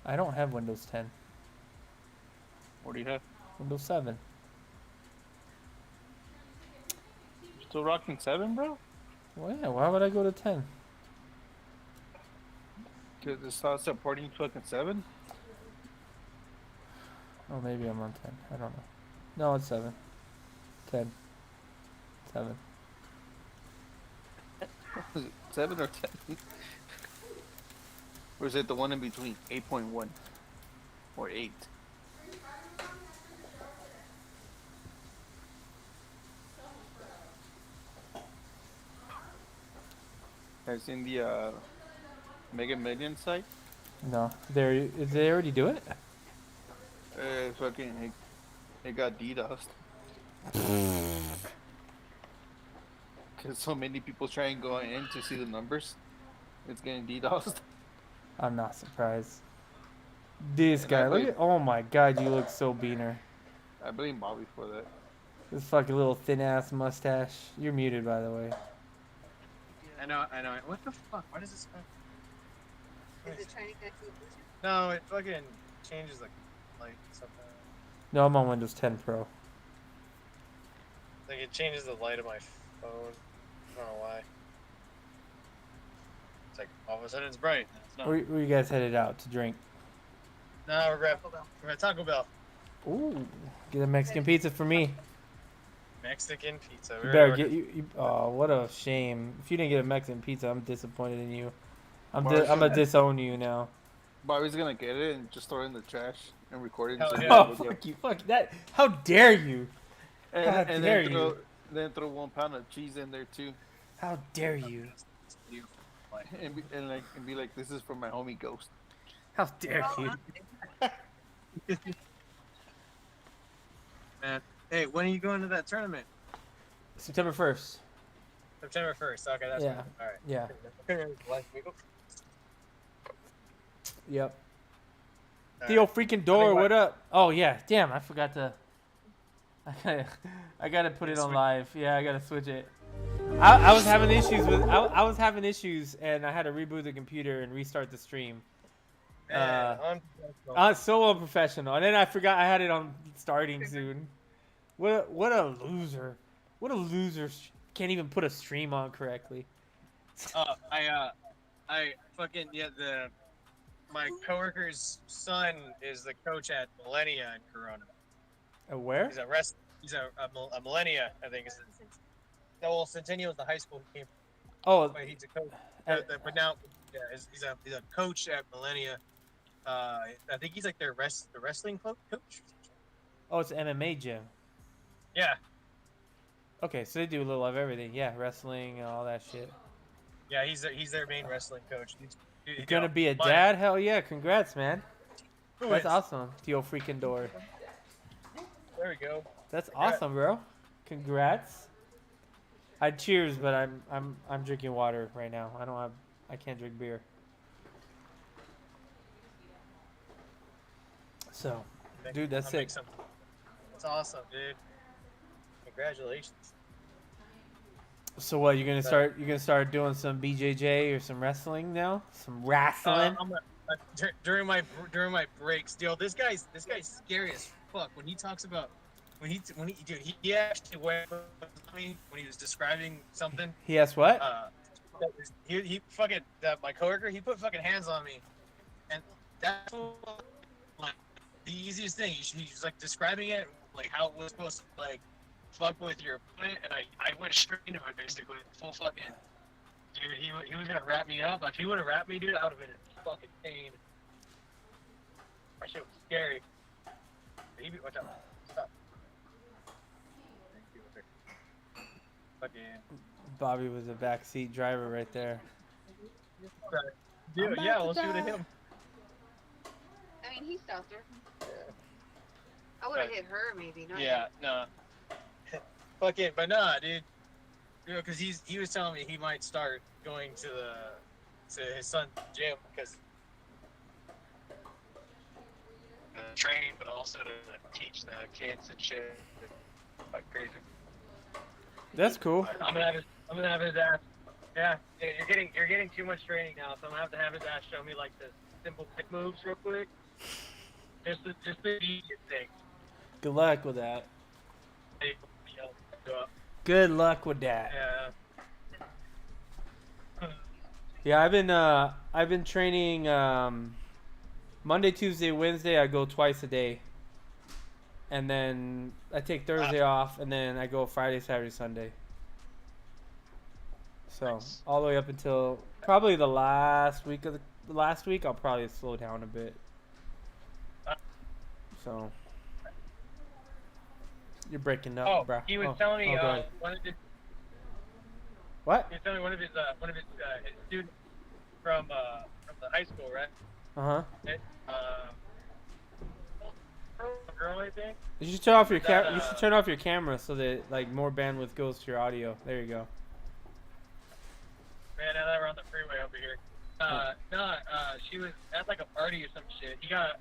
I don't have Windows 10. What do you have? Windows 7. You still rocking 7, bro? Well, yeah. Why would I go to 10? Because it's not supporting fucking 7? Oh, maybe I'm on 10. I don't know. No, it's 7. 10. 7. Is it 7 or 10? Or is it the one in between? 8.1 or 8? Have you seen the Mega Million site? No. Did they already do it? Fucking, it got DDoSed. Because so many people try and go in to see the numbers. It's getting DDoSed. I'm not surprised. This And I guy, look blame at. Oh my god, you look so beaner. I blame Bobby for that. This fucking little thin ass mustache. You're muted, by the way. I know, I know. What the fuck? Why does this? Is it trying to get to Bluetooth? No, it fucking changes the light something. No, I'm on Windows 10 Pro. Like it changes the light of my phone. I don't know why. It's like all of a sudden it's bright. And it's not. Where you guys headed out to drink? No, we're at Taco Bell. Ooh, get a Mexican pizza for me. Mexican pizza. You better get you. Oh, what a shame! If you didn't get a Mexican pizza, I'm disappointed in you. I'm gonna disown you now. Bobby's gonna get it and just throw it in the trash and record it. Hell And, yeah. Oh, fuck you, fuck that! How dare you? How and dare then throw 1 pound of cheese in there too, How dare you? and be like, this is for my homie Ghost. How dare you? Man, hey, when are you going to that tournament? September 1st. September 1st. Okay, that's Yeah. fine. All right. Yeah. Last week. Yep. All Theo right. freaking door, what up? Oh yeah, damn, I forgot to. I gotta put it on live. Yeah, I gotta switch it. I was having issues with. I was having issues, and I had to reboot the computer and restart the stream. Man, So unprofessional, and then I forgot I had it on starting soon. What a loser! What a loser! Can't even put a stream on correctly. I fucking my coworker's son is the coach at Millennia in Corona. Where? He's a Millennia, I think. Well, Centennial is the high school he came Oh, from, but he's a coach. But now, yeah, he's a coach at Millennia. I think he's like the wrestling coach. oh, it's an MMA gym. Yeah, Okay, so they do a little of everything. Yeah, wrestling and all that shit. yeah, he's their main wrestling coach. You're gonna be a dad? Hell yeah! Congrats, man. Who That's is? awesome. Theo freaking door. There we go. That's Congrats. awesome, bro. Congrats. I'd cheers, but I'm drinking water right now. I can't drink beer. So, dude, that's I'll sick. make some. That's awesome, dude. Congratulations. So what? You're gonna start doing some BJJ or some wrestling now? Some wrestling? During my breaks, yo, this guy's scary as fuck. When he talks about dude, he actually went me when he was describing something. He asked what? He fucking my coworker. He put fucking hands on me, and that's like the easiest thing. He's like describing it like how it was supposed to like fuck with your opponent, and I went straight into it basically. Full fucking dude. He was gonna wrap me up. Like if he would have wrapped me, dude, I would have been in fucking pain. That shit was scary. Watch out. Stop. Fucking. Bobby was a backseat driver right there. Dude, yeah, we'll shoot at him. I mean, he stopped her. I would have hit her maybe. Not Yeah, him. no. Fucking, but nah, dude. You know, because he was telling me he might start going to his son's gym because training, but also to teach the kids and shit. Like crazy. That's cool. I'm gonna have his ass. Yeah, you're getting too much training now, so I'm gonna have to have his ass show me like the simple pick moves real quick. Just the easiest thing. Good luck with that. Hey, you know, go up. Good luck with that. Yeah. Yeah, I've been training Monday, Tuesday, Wednesday. I go twice a day, and then I take Thursday off, and then I go Friday, Saturday, Sunday. So Nice. all the way up until probably the last week of the last week, I'll probably slow down a bit. So you're breaking up, Oh, bruh. he was Oh, telling me oh, go ahead. one of his What? he was telling me one of his students from the high school, right? Uh huh. Girl, I think. You should turn off your That, You should turn off your camera so that like more bandwidth goes to your audio. There you go. Man, now that we're on the freeway over here. She was at like a party or some shit. He got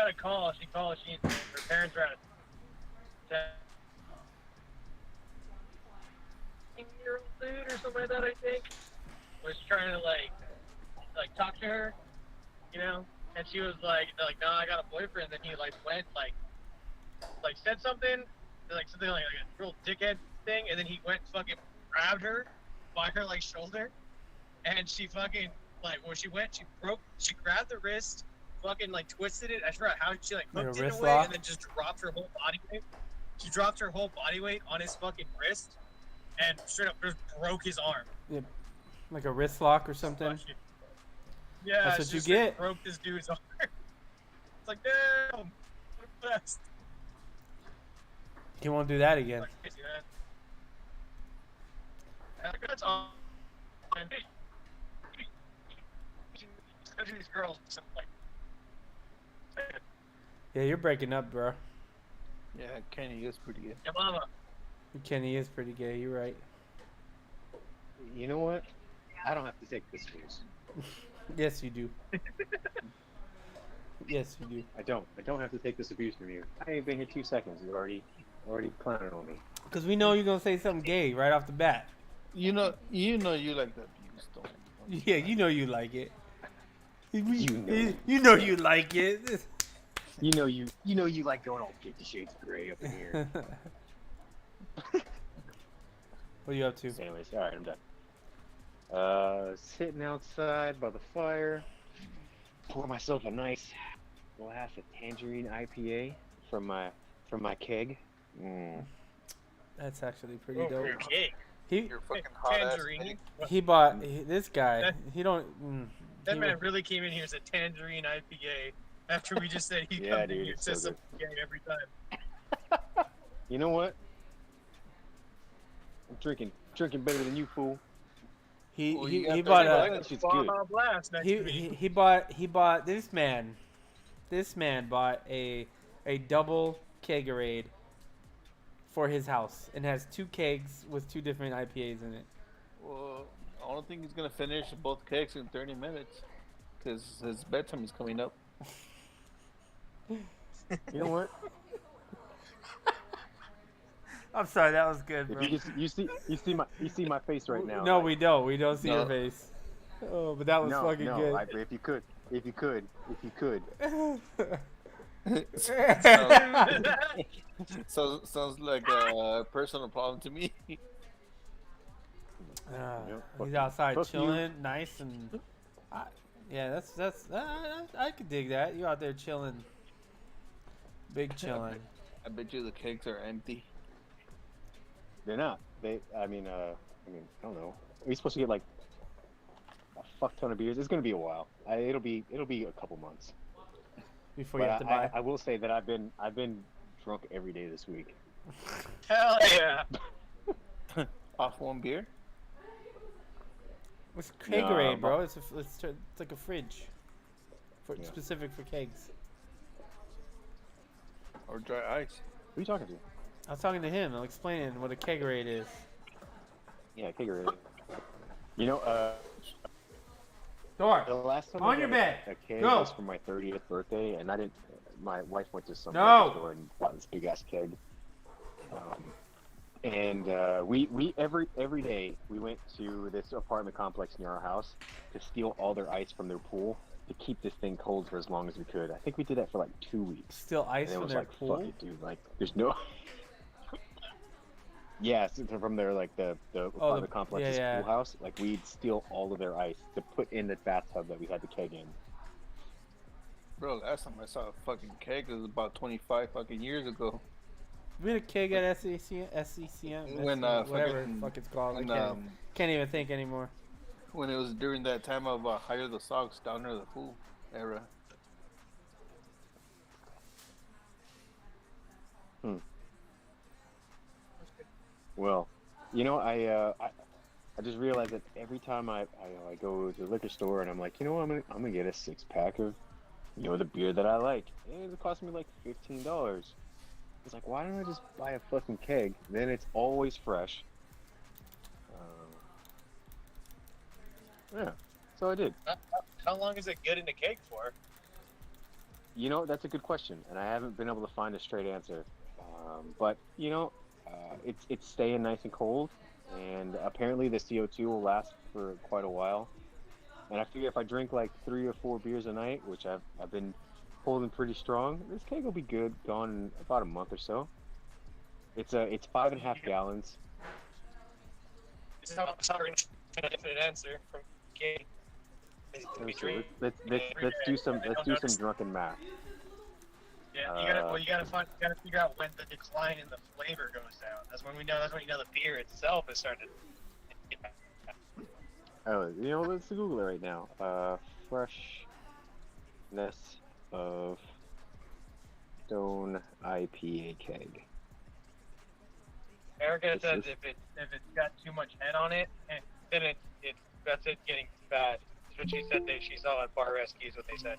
a call. She called. Her parents were at a 10-year-old dude or something like that. I think was trying to like talk to her, you know. And she was like, no, I got a boyfriend. Then he like went like said something like a real dickhead thing, and then he went fucking grabbed her by her like shoulder. And she fucking, like, where she went, she grabbed the wrist, fucking, like, twisted it. I forgot how she, like, Like a hooked it wrist away lock? and then just dropped her whole body weight. She dropped her whole body weight on his fucking wrist and straight up just broke his arm. Like a wrist lock or something. Yeah, That's what she you just, like, get. broke this dude's arm. It's like, damn, what the best. He won't do that again. Like, crazy, man. That's all. These girls, like, Yeah, you're breaking up, bro. Yeah, Kenny is pretty good. your mama. Kenny is pretty gay. You're right. You know what? I don't have to take this news. Yes, you do. Yes, you do. I don't have to take this abuse from you. I ain't been here 2 seconds. You're already clowning on me. Because we know you're gonna say something gay right off the bat. You know you like that abuse, don't Yeah, you know you like it. You know. You know you like it. You know you like going all 50 Shades of Grey up in here. What are you up to? Anyways, all right, I'm done. Sitting outside by the fire, pour myself a nice glass of tangerine IPA from my keg. That's actually pretty Oh, dope. okay. He Your fucking hot ass Tangerine. Kenny. he bought this guy. That- He don't. That he man wa- really came in here as a tangerine IPA after we just said he Yeah, comes in dude, here it's to so some gay every time. You know what? I'm drinking better than you, fool. He Well, he, you got he the bought same a That shit's Bomb good. on blast next to me. he bought this man bought a double kegerade for his house and has 2 kegs with 2 different IPAs in it. Well, I don't think he's gonna finish both cakes in 30 minutes, because his bedtime is coming up. You know what? I'm sorry, that was good, If bro. you see my face right now. No, like, we don't. We don't see your No. face. Oh, but that was fucking no, good. if you could. Sounds like a personal problem to me. fuck He's you. outside Fuck you. chilling, nice and. Yeah, I could dig that. You out there chilling, big chilling. I bet you the cakes are empty. They're not. I mean, I don't know. Are you supposed to get like a fuck ton of beers? It's gonna be a while. It'll be a couple months. Before you But have to buy. I will say that I've been drunk every day this week. Hell yeah. Off one beer? It's kegerade, No, bro. It's like a fridge, Yeah. specific for kegs. Or dry ice? Who are you talking to? I was talking to him. I'm explaining what a kegerade is. Yeah, Kegger. You know, Door. the last time On I your got bed. a keg Go. was for my 30th birthday, and I didn't. My wife went to some No. liquor store and bought this big ass keg. And we every day we went to this apartment complex near our house to steal all their ice from their pool to keep this thing cold for as long as we could. I think we did that for like 2 weeks. Still ice And it from was their like, pool. fuck it, dude. Like, there's no. Yeah, so from their like the apartment complex's yeah. pool house, like we'd steal all of their ice to put in the bathtub that we had the keg in. Bro, last time I saw a fucking keg was about 25 fucking years ago. We had a keg at SCCM, When, whatever fucking- the fuck it's called. When, I can't even think anymore. when it was during that time of Hire the Sox down near the pool era. Well, you know, I just realized that every time I go to the liquor store and I'm like, you know what, I'm gonna get a 6-pack of, you know, the beer that I like. And it cost me like $15. It's like, why don't I just buy a fucking keg? Then it's always fresh. Yeah, so I did. How long is it good in a keg for? You know, that's a good question, and I haven't been able to find a straight answer. But you know, it's staying nice and cold, and apparently the CO2 will last for quite a while. And I figure if I drink like 3 or 4 beers a night, which I've been holding pretty strong, this keg will be good, gone in about a month or so. It's 5.5 gallons. This is how we're going to get a definite answer from keg. Let's do some drunken math. Yeah, you gotta figure out when the decline in the flavor goes down. That's when you know the beer itself is starting to. Oh, you know, let's Google it right now. Freshness of Stone IPA keg. Erica This says is- if it's got too much head on it, then that's it getting bad. That's what she said. She saw at Bar Rescues. What they said.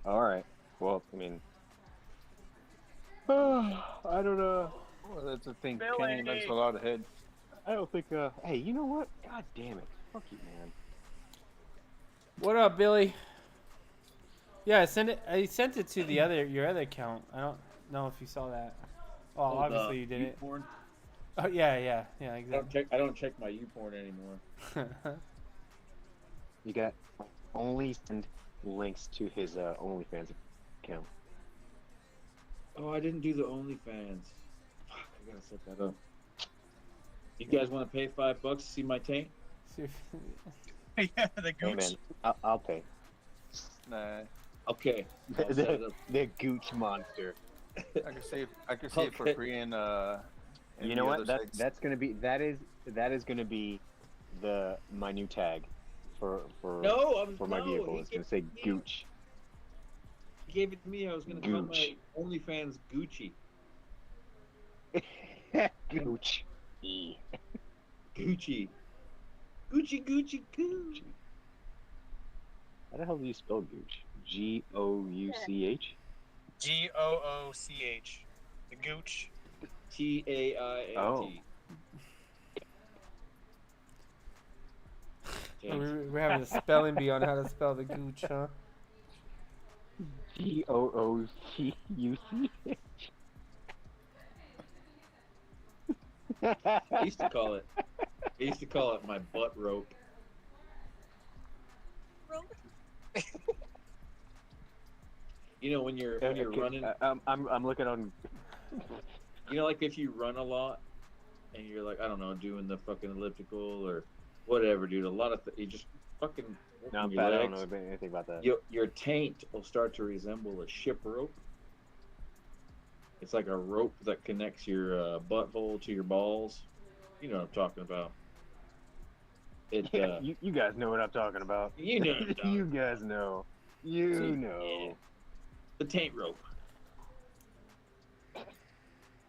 All right. Well, I mean, I don't know. Well, that's the thing. Billy. Kenny likes a lot of head. I don't think. Hey, you know what? God damn it! Fuck you, man. What up, Billy? Yeah, I sent it to your other account. I don't know if you saw that. Oh, obviously you didn't. YouPorn? Oh yeah, exactly. I don't check my YouPorn anymore. You got only send links to his OnlyFans account. Oh, I didn't do the OnlyFans. Fuck, I gotta set that up. You guys want to pay $5 to see my taint? Yeah, the Hey, gooch. man, I'll pay. Nah, Okay. I'll set it up. The gooch monster. I can save it for Okay. free and You know what? That's gonna be that is gonna be my new tag for No, my vehicle. It's gonna say gooch. He gave it to me. I was gonna call my Gooch. OnlyFans Gucci. Gooch. E. Gucci. Gucci, Gucci, Gucci. How the hell do you spell gooch? Gouch? Gooch. The gooch. TAINT. Oh. We're having a spelling bee on how to spell the gooch, huh? Gooch. I used to call it my butt rope. You know when you're running, I'm looking on. you know, like if you run a lot and you're like, I don't know, doing the fucking elliptical or whatever, dude. A lot of you just fucking No, I'm your bad. I don't legs, know anything about that. your taint will start to resemble a ship rope. It's like a rope that connects your butthole to your balls. You know what I'm talking about. It, Yeah, you guys know what I'm talking about. you know what I'm talking You guys know. You See, know. yeah. The taint rope.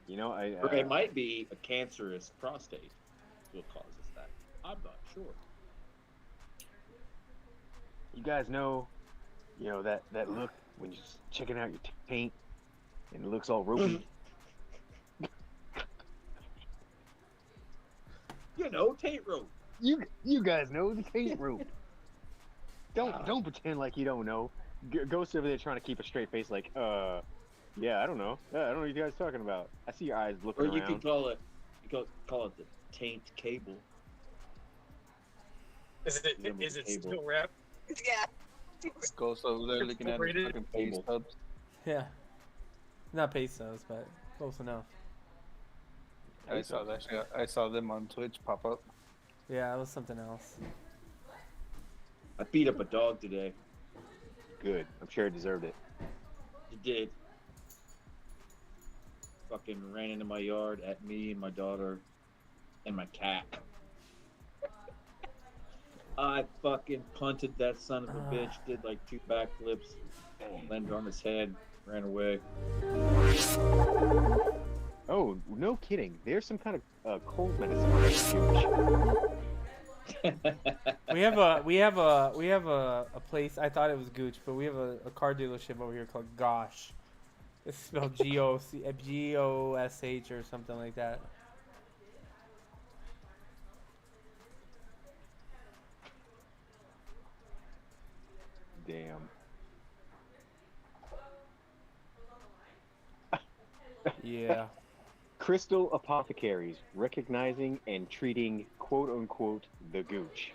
You know, Or it might be a cancerous prostate will cause us that. I'm not sure. you guys know, you know that look when you're just checking out your taint and it looks all ropey. You know, taint rope. you guys know the taint rope. Don't pretend like you don't know. Ghost over there trying to keep a straight face, like, yeah, I don't know. Yeah, I don't know what you guys are talking about. I see your eyes looking Or you around. could call it the taint cable. Is it Resembles is it cable. still wrapped? Yeah. Ghost over there looking at his Overrated. fucking pay stubs. Yeah. Not pesos, but close enough. I saw that shit. I saw them on Twitch pop up. Yeah, it was something else. I beat up a dog today. Good. I'm sure it deserved it. It did. Fucking ran into my yard at me and my daughter and my cat. I fucking punted that son of a bitch, did like 2 backflips, landed on his head, ran away. Oh, no kidding. There's some kind of cold medicine that's huge. We have a place. I thought it was Gooch, but we have a car dealership over here called Gosh. It's spelled Gosh or something like that. Damn. Yeah. Crystal apothecaries recognizing and treating quote unquote the gooch.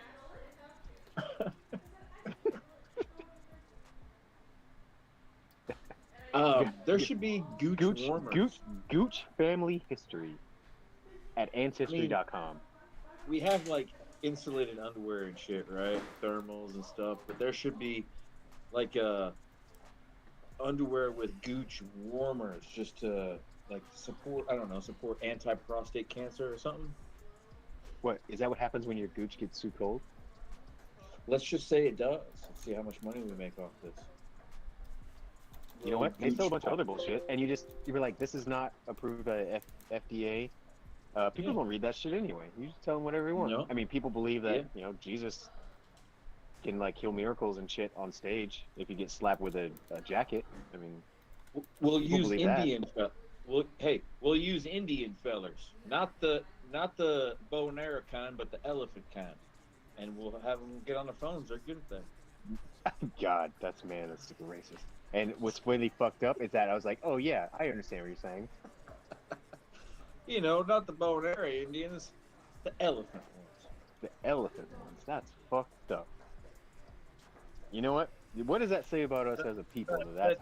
There should be gooch warmers. Gooch family history at ancestry.com. We have like insulated underwear and shit, right? Thermals and stuff, but there should be like underwear with gooch warmers just to like support, I don't know, support anti-prostate cancer or something. What is that? What happens when your gooch gets too cold? Let's just say it does. Let's see how much money we make off this. You know what? They sell a bunch of other bullshit, and you were like, this is not approved by FDA. People don't read that shit anyway. You just tell them whatever you want. No. I mean, people believe that Jesus can like heal miracles and shit on stage if you get slapped with a jacket. I mean, We'll people use believe that. Indian. We'll use Indian fellers, not the bow and arrow kind, but the elephant kind, and we'll have them get on the phones. They're good at that. God, that's super racist. And what's really fucked up is that I was like, oh yeah, I understand what you're saying. You know, not the bow and arrow Indians, the elephant ones. The elephant ones. That's fucked up. You know what? What does that say about us as a people? That is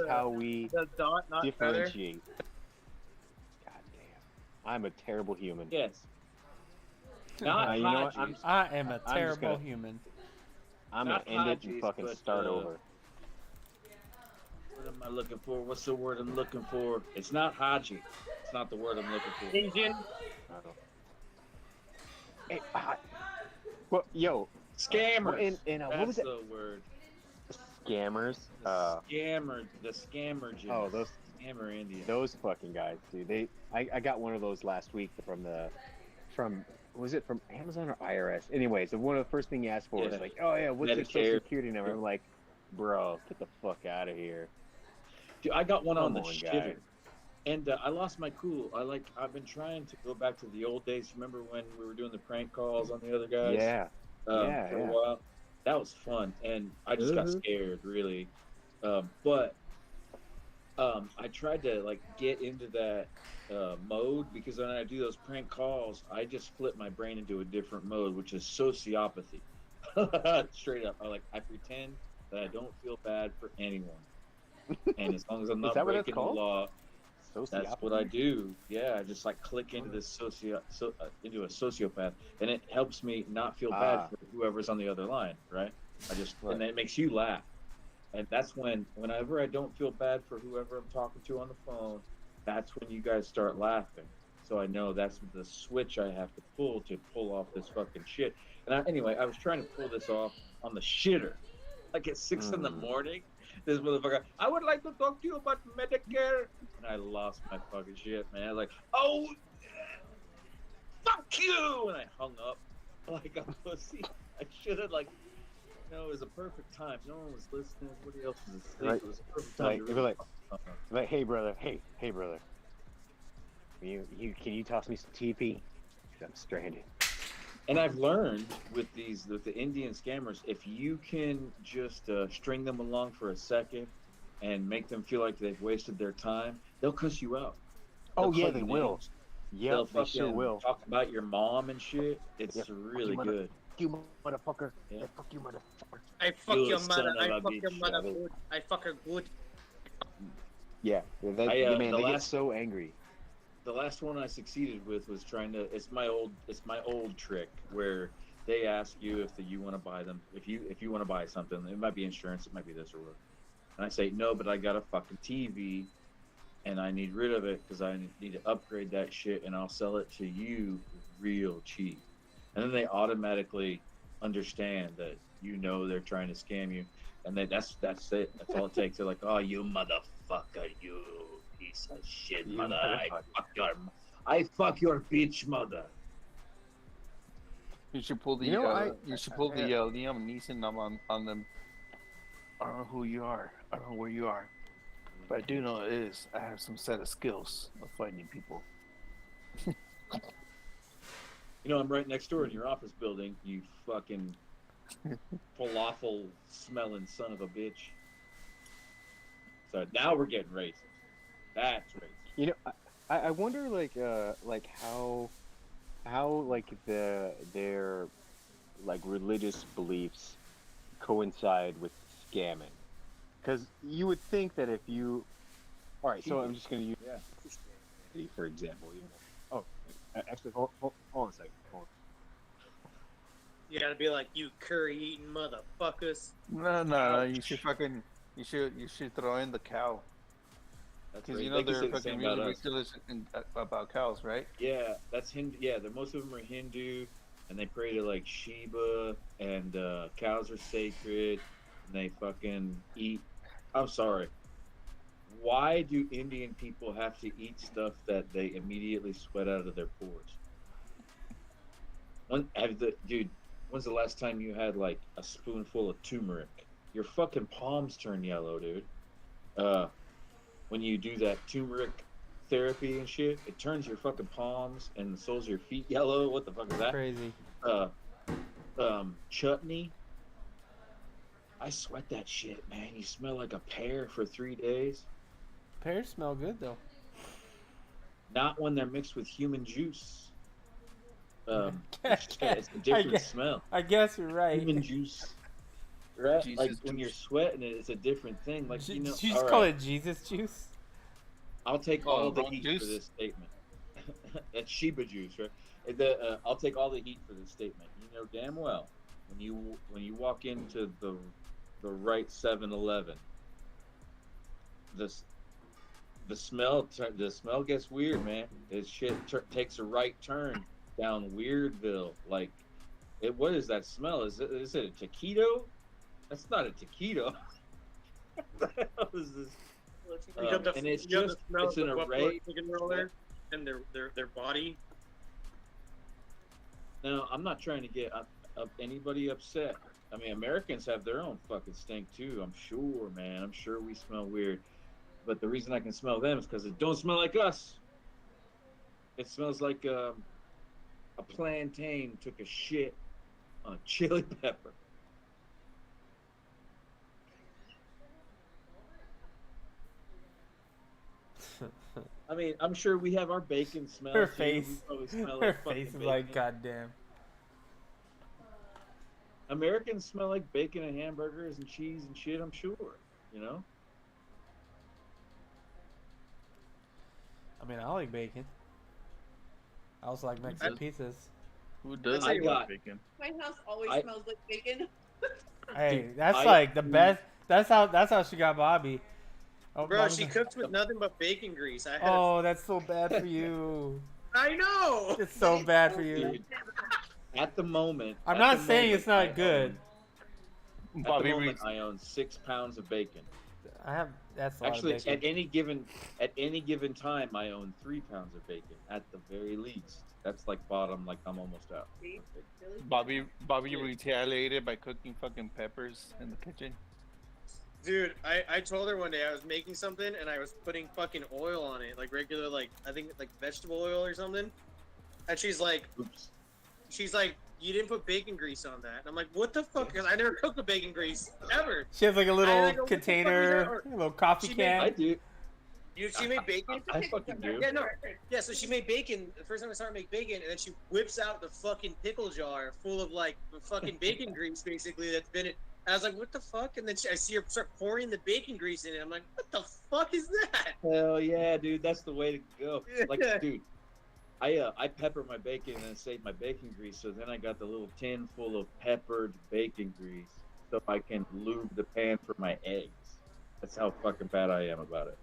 how we The dot, not feather. differentiate. God damn. I'm a terrible human. Yes. Not You know what? Hodges. I am a just terrible gonna- human. I'm gonna Not end it and Hodges, fucking but, start over. What am I looking for? What's the word I'm looking for? It's not Haji. It's not the word I'm looking for. Asian. Hey, well, yo, Scammers. what That's was it? the word. Scammers. The scammer Jim. Oh, those Scammer Indians. those fucking guys, dude. I got one of those last week from was it from Amazon or IRS? Anyways, one of the first thing you asked for was like, oh yeah, what's your social Medicare. security number? I'm like, bro, get the fuck out of here. Dude, I got one on the Come on, shitter. guys. And I lost my cool. I've been trying to go back to the old days. Remember when we were doing the prank calls on the other guys? Yeah. For a while. That was fun, and I just got scared, really. But I tried to like get into that mode because when I do those prank calls, I just flip my brain into a different mode, which is sociopathy. Straight up, I pretend that I don't feel bad for anyone, and as long as I'm not that what it's breaking the called? law. Sociopathy. That's what I do. Yeah, I just like click into this into a sociopath, and it helps me not feel bad for whoever's on the other line, right? And then it makes you laugh, and that's whenever I don't feel bad for whoever I'm talking to on the phone, that's when you guys start laughing. So I know that's the switch I have to pull off this fucking shit. And anyway, I was trying to pull this off on the shitter, like at 6 in the morning. This motherfucker, I would like to talk to you about Medicare. And I lost my fucking shit, man. I was like, oh, fuck you! And I hung up like a pussy. I should have, it was a perfect time. No one was listening. Everybody else was asleep. Right. It was a perfect time. Like, hey brother, hey brother. Can you toss me some TP? 'Cause I'm stranded. And I've learned with the Indian scammers, if you can just string them along for a second and make them feel like they've wasted their time, they'll cuss you out. Oh They'll yeah, call they you will. names. Yeah, They'll they sure fucking will. talk about your mom and shit. It's Yep. really Fuck good. you, motherfucker. Yeah. Yeah, fuck you, motherfucker. I fuck You your son mother. of I a fuck your bitch, mother Shadow. good. I fuck her good. Yeah, man, the they get last- so angry. The last one I succeeded with was trying to. It's my old trick where they ask you if you want to buy them. If you want to buy something, it might be insurance, it might be this or what. And I say no, but I got a fucking TV, and I need rid of it because I need to upgrade that shit, and I'll sell it to you real cheap. And then they automatically understand that they're trying to scam you, and that's it. That's all it takes. They're like, oh, you motherfucker, you piece of shit, You mother. motherfucker. I fuck your bitch, mother. You should pull the You know, Liam Neeson on them. I don't know who you are. I don't know where you are. But I do know it is. I have some set of skills of finding people. I'm right next door in your office building, you fucking falafel smelling son of a bitch. So now we're getting racist. That's racist. I wonder like how like their like religious beliefs coincide with scamming, because you would think that if you, all right, so I'm just gonna use Christianity for example. Actually, hold on a second. Hold on. You gotta be like, you curry eating motherfuckers. No. You should throw in the cow. Because right. you They know can say they're the fucking same really about us. ridiculous about cows, right? Yeah, that's Hindu. Yeah, most of them are Hindu, and they pray to like Shiva, and cows are sacred, and they fucking eat. I'm sorry. Why do Indian people have to eat stuff that they immediately sweat out of their pores? When's the last time you had like a spoonful of turmeric? Your fucking palms turn yellow, dude. When you do that turmeric therapy and shit, it turns your fucking palms and the soles of your feet yellow. What the fuck is that? Crazy. Chutney. I sweat that shit, man. You smell like a pear for 3 days. Pears smell good though. Not when they're mixed with human juice. It's It's a different smell. I guess you're right. Human juice. Right? Jesus like when juice. you're sweating it, it's a different thing. Like, You just all call right, it Jesus juice? I'll take Oh, all the wrong heat juice? for this statement. That's Sheba juice, right? I'll take all the heat for this statement. You know damn well when you walk into the right 7-Eleven, the smell gets weird, man. This shit takes a right turn down Weirdville. Like, what is that smell? Is it a taquito? That's not a taquito. What the hell is this? And it's an array. Chicken roller and their body. Now, I'm not trying to get anybody upset. I mean, Americans have their own fucking stink too. I'm sure, man. I'm sure we smell weird. But the reason I can smell them is because it don't smell like us. It smells like a plantain took a shit on a chili pepper. I mean, I'm sure we have our bacon smell. Her too. face. We probably smell Her like fucking face is bacon. like, goddamn. Americans smell like bacon and hamburgers and cheese and shit, I'm sure. You know? I mean, I like bacon. I also like Mexican pizzas. Who does I like got- bacon? My house always I- smells like bacon. Hey, Dude, that's I- like the best. That's how she got Bobby. Oh, Bro, Bobby's she like, cooks with nothing but bacon grease. Oh, that's so bad for you. I know. It's so bad for you. Dude, at the moment, I'm at not the saying moment, it's not I good. At Bobby the moment, Reed. I own 6 pounds of bacon. That's a lot Actually, of bacon. at any given time, I own 3 pounds of bacon at the very least. That's like bottom. Like I'm almost out. See? Really? Bobby retaliated by cooking fucking peppers in the kitchen. Dude, I told her one day I was making something and I was putting fucking oil on it, like regular, like I think like vegetable oil or something. And she's like, Oops. you didn't put bacon grease on that. And I'm like, what the fuck? Because I never cooked with bacon grease ever. She has like a I little go, what the fuck is container, that? a little coffee She can. I do. She made bacon. I fucking do. Yeah, no. Yeah, so she made bacon. The first time I started making bacon, and then she whips out the fucking pickle jar full of like the fucking bacon grease, basically. That's been I was like, what the fuck? And then I see her start pouring the bacon grease in it. I'm like, what the fuck is that? Hell yeah, dude, that's the way to go. Like, dude, I pepper my bacon and then save my bacon grease. So then I got the little tin full of peppered bacon grease, so I can lube the pan for my eggs. That's how fucking bad I am about it.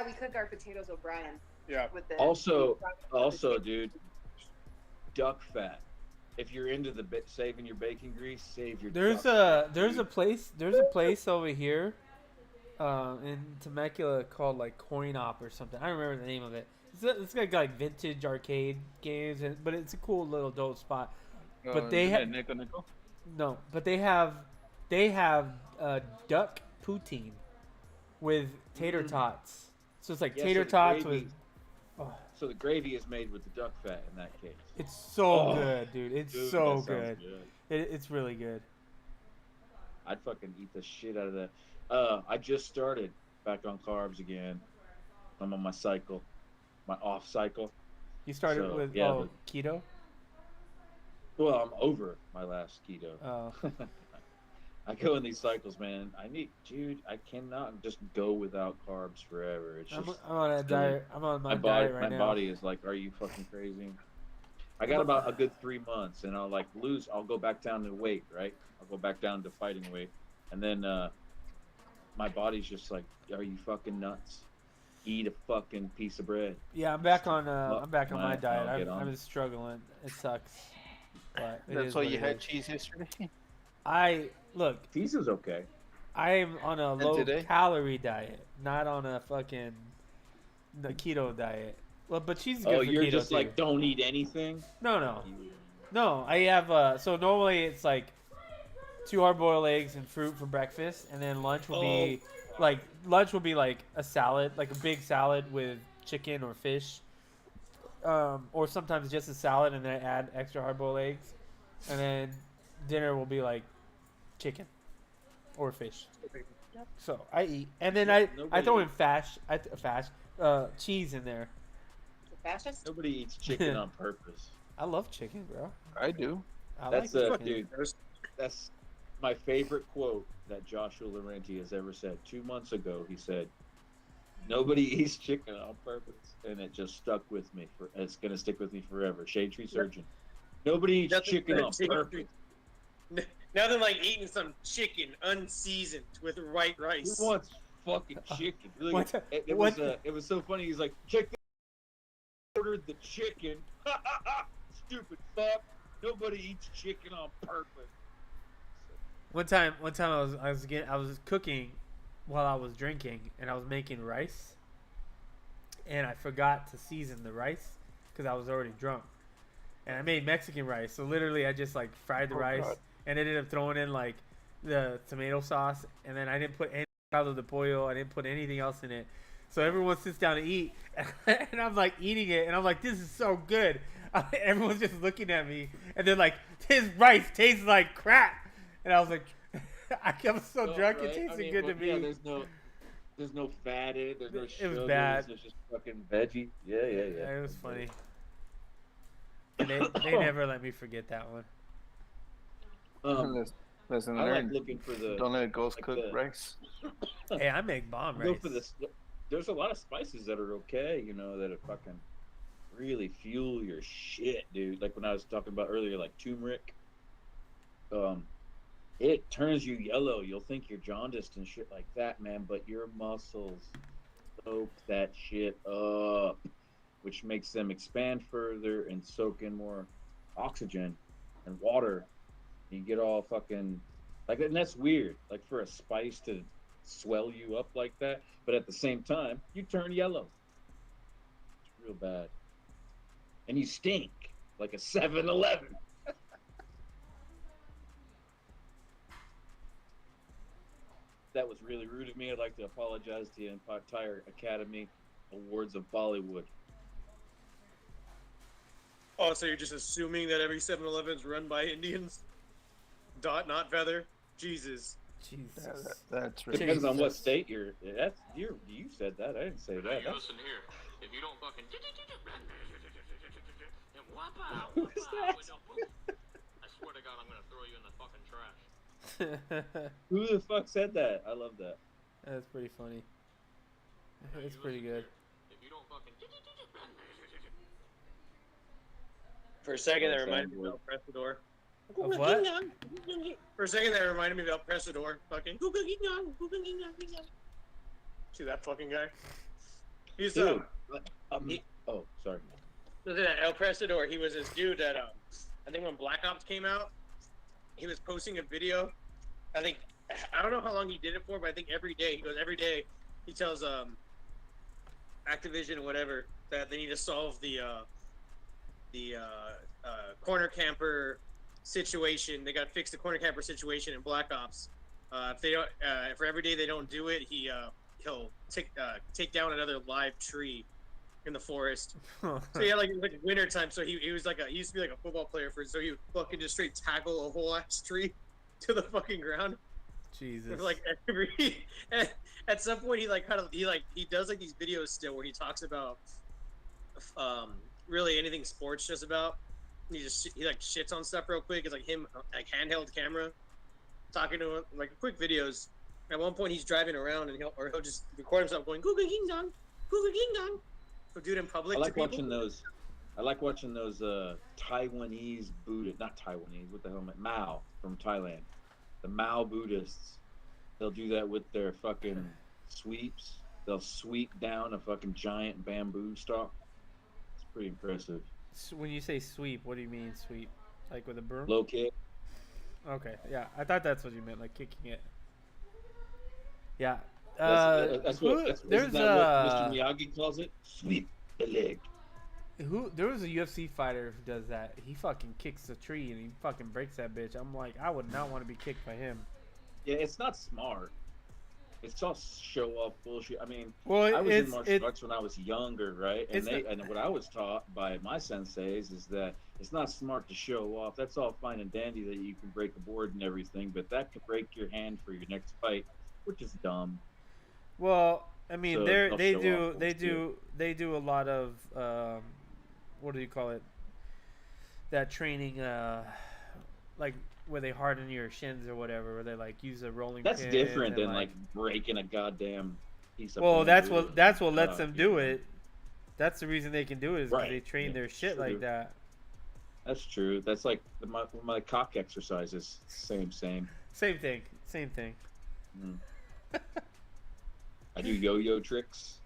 We cook our potatoes O'Brien. Yeah. With the Also, dude, duck fat. If you're into the saving your bacon grease, save your. There's duck fat, a place over here, in Temecula called like Coin Op or something. I don't remember the name of it. It's got like vintage arcade games, but it's a cool little dope spot. But they have nickel. no, but they have duck poutine with tater tots. So it's like Yeah, tater so the tots gravy- with. Oh, So the gravy is made with the duck fat in that case. it's so Oh, good, dude. It's Dude, so that sounds good. good. It's really good. I'd fucking eat the shit out of that. I just started back on carbs again. I'm on my cycle, my off cycle. You started So, with yeah, keto. Well, I'm over my last keto. Oh. I go in these cycles, man. Dude, I cannot just go without carbs forever. It's just I'm on a it's diet. I'm on my my body. diet right My now. body is like, are you fucking crazy? I got about a good 3 months, and I'll like lose. I'll go back down to weight, right? I'll go back down to fighting weight, and then my body's just like, are you fucking nuts? Eat a fucking piece of bread. Yeah, I'm back on my I'll diet. get on. I've been struggling. It sucks. But it That's is why what you it had is. cheese yesterday. Look. Cheese is okay. I'm on a low today? calorie diet, not on a fucking the keto diet. Well, but cheese is good Oh, for you're keto just too. like, don't eat anything. No. I have so normally it's like 2 hard-boiled eggs and fruit for breakfast, and then lunch will be like a salad, like a big salad with chicken or fish, or sometimes just a salad and then I add extra hard-boiled eggs, and then dinner will be like chicken or fish. So I eat, and then I throw in cheese in there. Fascist? Nobody eats chicken on purpose. I love chicken, bro. I do. I That's like chicken. dude. That's my favorite quote that Joshua Laurenti has ever said. 2 months ago, he said, "Nobody eats chicken on purpose," and it just stuck with me. It's gonna stick with me forever. Shade Tree Surgeon. Nobody eats chicken on purpose. Nothing like eating some chicken unseasoned with white rice. Who wants fucking chicken? Really, What- it what- was so funny. He's like, "Check this. Ordered the chicken." Stupid fuck. Nobody eats chicken on purpose. One time I was cooking while I was drinking, and I was making rice, and I forgot to season the rice because I was already drunk, and I made Mexican rice. So literally, I just like fried the rice God. and ended up throwing in like the tomato sauce, and then I didn't put any caldo de pollo. I didn't put anything else in it. So everyone sits down to eat, and I'm like eating it, and I'm like, this is so good. Everyone's just looking at me, and they're like, this rice tastes like crap. And I was like, I was so drunk, it tasted good to me. Yeah, there's no fat in it. There's no It sugar. was bad. It's just fucking veggie. Yeah. It was funny. And they never let me forget that one. Listen, I like learn. looking for the. Don't let it ghost like cook the- rice. Hey, I make bomb Go rice. for this. There's a lot of spices that are okay, that are fucking really fuel your shit, dude. Like when I was talking about earlier, like turmeric. It turns you yellow. You'll think you're jaundiced and shit like that, man. But your muscles soak that shit up, which makes them expand further and soak in more oxygen and water. You get all fucking like, and that's weird. Like for a spice to swell you up like that, but at the same time, you turn yellow. It's real bad, and you stink like a 7-Eleven. That was really rude of me. I'd like to apologize to the entire Academy Awards of Bollywood. Oh, so you're just assuming that every 7-Eleven is run by Indians? Not feather? Jesus. Jesus. That's Depends on what Jesus. state you're. You said that. I didn't say that. Now you That's- listen here. If you don't fucking Who is that? God, I'm gonna throw you in the fucking trash. Who the fuck said that? I love that. That's pretty funny. Now, It's you pretty listen good. here. If you don't fucking. For a second, that Sounds reminded me good. of El Prestador. Of what? For a second, that reminded me of El Prestador. Fucking. See that fucking guy? He's Dude, he- oh, sorry. Listen, at El Prestador, he was this dude that I think when Black Ops came out, he was posting a video. I don't know how long he did it for, but I think every day he tells Activision or whatever that they need to solve the corner camper situation. They got to fix the corner camper situation in Black Ops. If they don't, for every day they don't do it, he'll take down another live tree in the forest. So yeah, like it was like winter time. So he was like he used to be like a football player so he would fucking just straight tackle a whole ass tree to the fucking ground. Jesus. Like at some point he does like these videos still where he talks about really anything sports just about. He like shits on stuff real quick. It's like him like handheld camera talking to him like quick videos. At one point he's driving around and he'll just record himself going Googa Ging Dong, Googa Ging Dong. He'll do it in public. I like to people. watching those. I like watching those Taiwanese Buddhist, not Taiwanese. What the hell? Mao from Thailand. The Mao Buddhists. They'll do that with their fucking sweeps. They'll sweep down a fucking giant bamboo stalk. It's pretty impressive. When you say sweep, what do you mean sweep? Like with a broom? Low kick. Okay, yeah. I thought that's what you meant, like kicking it. Yeah. That's what there's isn't that what Mr. Miyagi calls it? Sweep the leg. There was a UFC fighter who does that. He fucking kicks a tree and he fucking breaks that bitch. I'm like, I would not want to be kicked by him. Yeah, it's not smart. It's all show off bullshit. I mean, Well, I was in martial arts when I was younger, right? And what I was taught by my senseis is that it's not smart to show off. That's all fine and dandy that you can break a board and everything, but that could break your hand for your next fight, which is dumb. Well, I mean, So they they'll show off do a lot of what do you call it? That training, like where they harden your shins or whatever, where they like use a rolling. That's pin different and, than like breaking a goddamn piece of. Well, that's bamboo. what lets them do it. That's the reason they can do it is because Right. they train Yeah, their shit true. like that. That's true. That's like my cock exercises. Same. Same thing. Same thing. Mm. I do yo-yo tricks.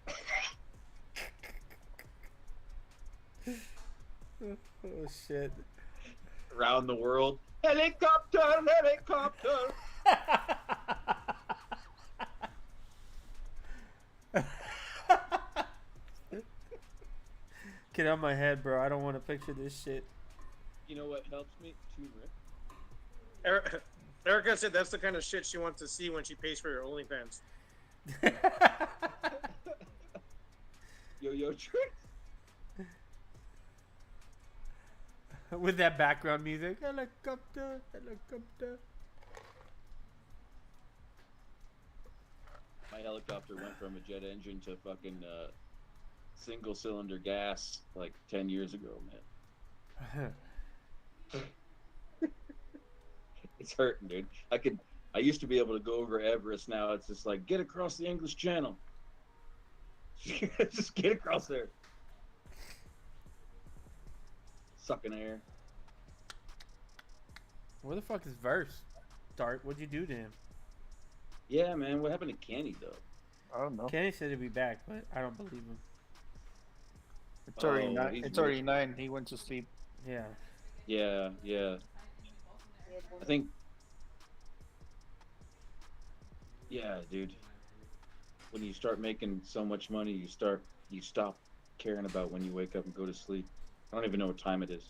Oh shit. Around the world. Helicopter, helicopter. Get out of my head, bro. I don't want to picture this shit. You know what helps me? Tune Erica said that's the kind of shit she wants to see when she pays for her OnlyFans. Yo-yo tricks. With that background music. Helicopter, helicopter. My helicopter went from a jet engine to fucking single cylinder gas like 10 years ago, man. It's hurting, dude. I used to be able to go over Everest. Now it's just like, get across the English Channel. Just get across there. Sucking air. Where the fuck is Verse? Dart, what'd you do to him? Yeah, man. What happened to Kenny, though? I don't know. Kenny said he'd be back, but I don't believe him. It's already Oh, nine. he's It's already 9. He went to sleep. Yeah. Yeah. I think. Yeah, dude. When you start making so much money, you stop caring about when you wake up and go to sleep. I don't even know what time it is.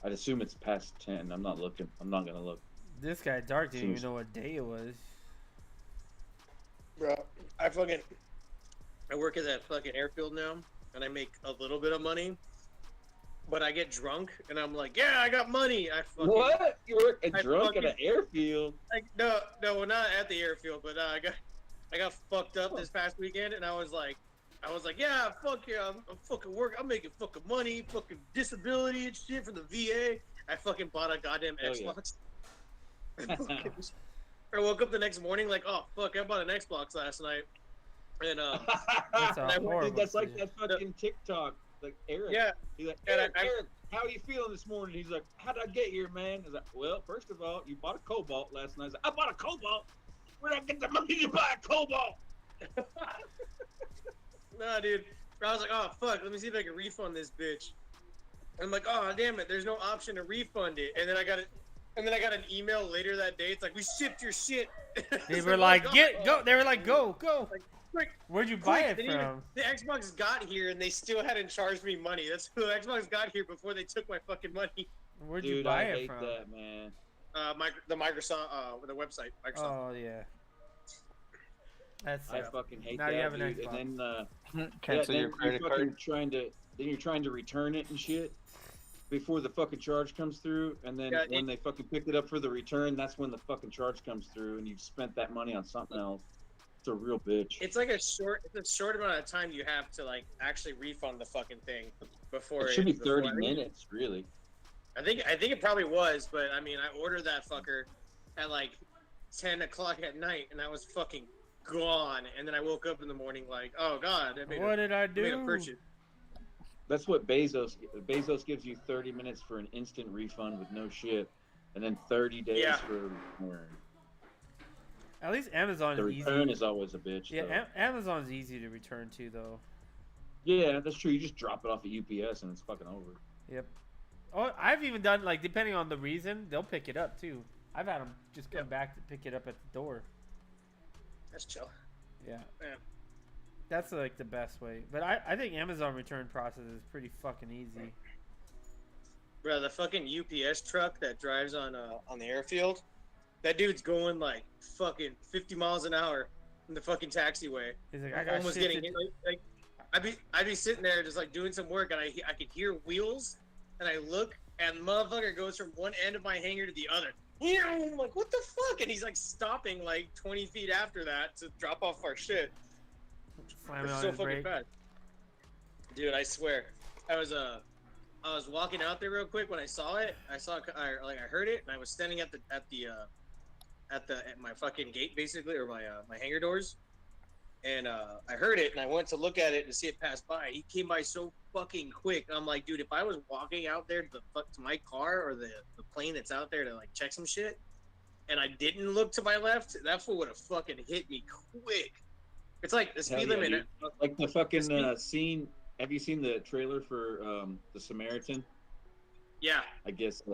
I'd assume it's past 10. I'm not looking. I'm not gonna look. This guy Dark didn't Seems- even know what day it was. Bro, I work at that fucking airfield now, and I make a little bit of money, but I get drunk, and I'm like, yeah, I got money. I fucking, What? You were I drunk at an fucking- airfield? like, no, well, not at the airfield, but I got fucked up this past weekend, and I was like, yeah, fuck yeah, I'm fucking working. I'm making fucking money, fucking disability and shit from the VA. I fucking bought a goddamn Hell yeah. Xbox. I woke up the next morning like, oh fuck, I bought an Xbox last night, and That's a Dude, horrible Dude, that's like decision. that fucking TikTok. Like Eric. yeah, He's like, and Eric, I- Eric, how are you feeling this morning? He's like, how'd I get here, man? He's like, well, first of all, you bought a Cobalt last night. I was like, I bought a Cobalt? Where'd I get the money to buy a Cobalt? nah, dude. I was like, oh fuck, let me see if I can refund this bitch. I'm like, oh damn it, there's no option to refund it, and then I got it. And then I got an email later that day. It's like, we shipped your shit. They It's were like, oh, get, oh. go. They were like, go. Quick, Where'd you buy quick, it they didn't even- from? The Xbox got here and they still hadn't charged me money. That's the Xbox got here before they took my fucking money. Where'd you Dude, buy I it hate from? that, man. The Microsoft, the website, Microsoft. Oh yeah. That's I fucking hate Now that, you have an dude. Xbox. And then, Cancel then your credit you're fucking card. trying to return it and shit before the fucking charge comes through, and then Yeah, when they fucking pick it up for the return, that's when the fucking charge comes through, and you've spent that money on something else. It's a real bitch. It's like it's a short amount of time you have to like actually refund the fucking thing before It should be before- 30 minutes, really. I think it probably was, but I mean, I ordered that fucker at like 10 o'clock at night, and I was fucking gone. And then I woke up in the morning like, oh god, I made What did I I made a do? purchase. That's what Bezos gives you 30 minutes for an instant refund with no shit, and then 30 days Yeah. for a return. At least Amazon The is return easy. is always a bitch. Yeah, though. Amazon's easy to return to though. Yeah, that's true. You just drop it off at UPS and it's fucking over. Yep. Oh, I've even done like depending on the reason, they'll pick it up too. I've had them just come back to pick it up at the door. That's chill. Yeah. Yeah. That's like the best way. But I think Amazon return process is pretty fucking easy. Bro, the fucking UPS truck that drives on the airfield, that dude's going like fucking 50 miles an hour in the fucking taxiway. He's like, I got Almost shit getting to hit. Like I'd be sitting there just like doing some work, and I could hear wheels, and I look, and the motherfucker goes from one end of my hangar to the other. I'm like, what the fuck? And he's like stopping like 20 feet after that to drop off our shit. slam it It's on so his fucking brake. bad. Dude, I swear. I was walking out there real quick when I saw it. I heard it, and I was standing at my fucking gate basically, or my hangar doors. And I heard it, and I went to look at it to see it pass by. He came by so fucking quick. I'm like, dude, if I was walking out there to my car or the plane that's out there to like check some shit, and I didn't look to my left, that fool would have fucking hit me quick. It's like the speed Hell yeah, limit. dude. Like the fucking Speed- scene. Have you seen the trailer for The Samaritan? Yeah. I guess you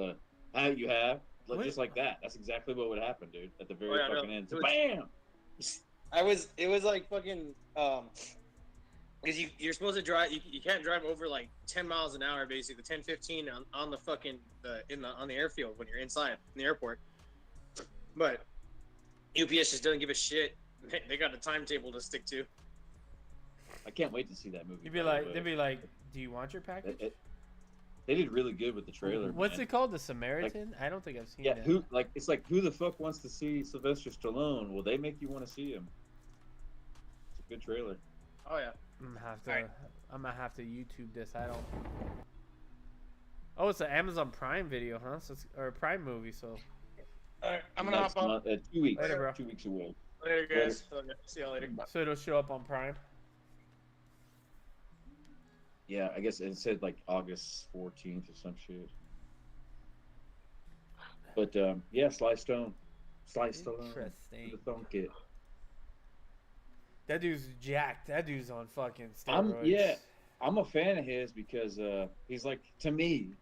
have. Like, Wait. just like that. That's exactly what would happen, dude. At the very Oh, yeah, no. fucking end. It was- Bam! It was like fucking because you're supposed to drive, you can't drive over like 10 miles an hour, basically 10, 15 on the fucking on the airfield when you're inside in the airport. But UPS just doesn't give a shit. They got a timetable to stick to. I can't wait to see that movie. You'd be by the like, way. they'd be like, do you want your package? They did really good with the trailer. What's man. it called? The Samaritan? I don't think I've seen Yeah, it. it's like who the fuck wants to see Sylvester Stallone? Well, they make you want to see him. It's a good trailer. Oh yeah. I'm gonna have to YouTube this. I don't. Oh, it's an Amazon Prime video, huh? So or a Prime movie. So All right, I'm gonna That's hop on. not- 2 weeks. Later, bro. 2 weeks away. Later, guys. Okay, see y'all later. it'll show up on Prime. Yeah, I guess it said like August 14th or some shit. But yeah, Sly Stallone. Interesting. The Thumb Kit. That dude's jacked. That dude's on fucking steroids. I'm a fan of his because he's like, to me,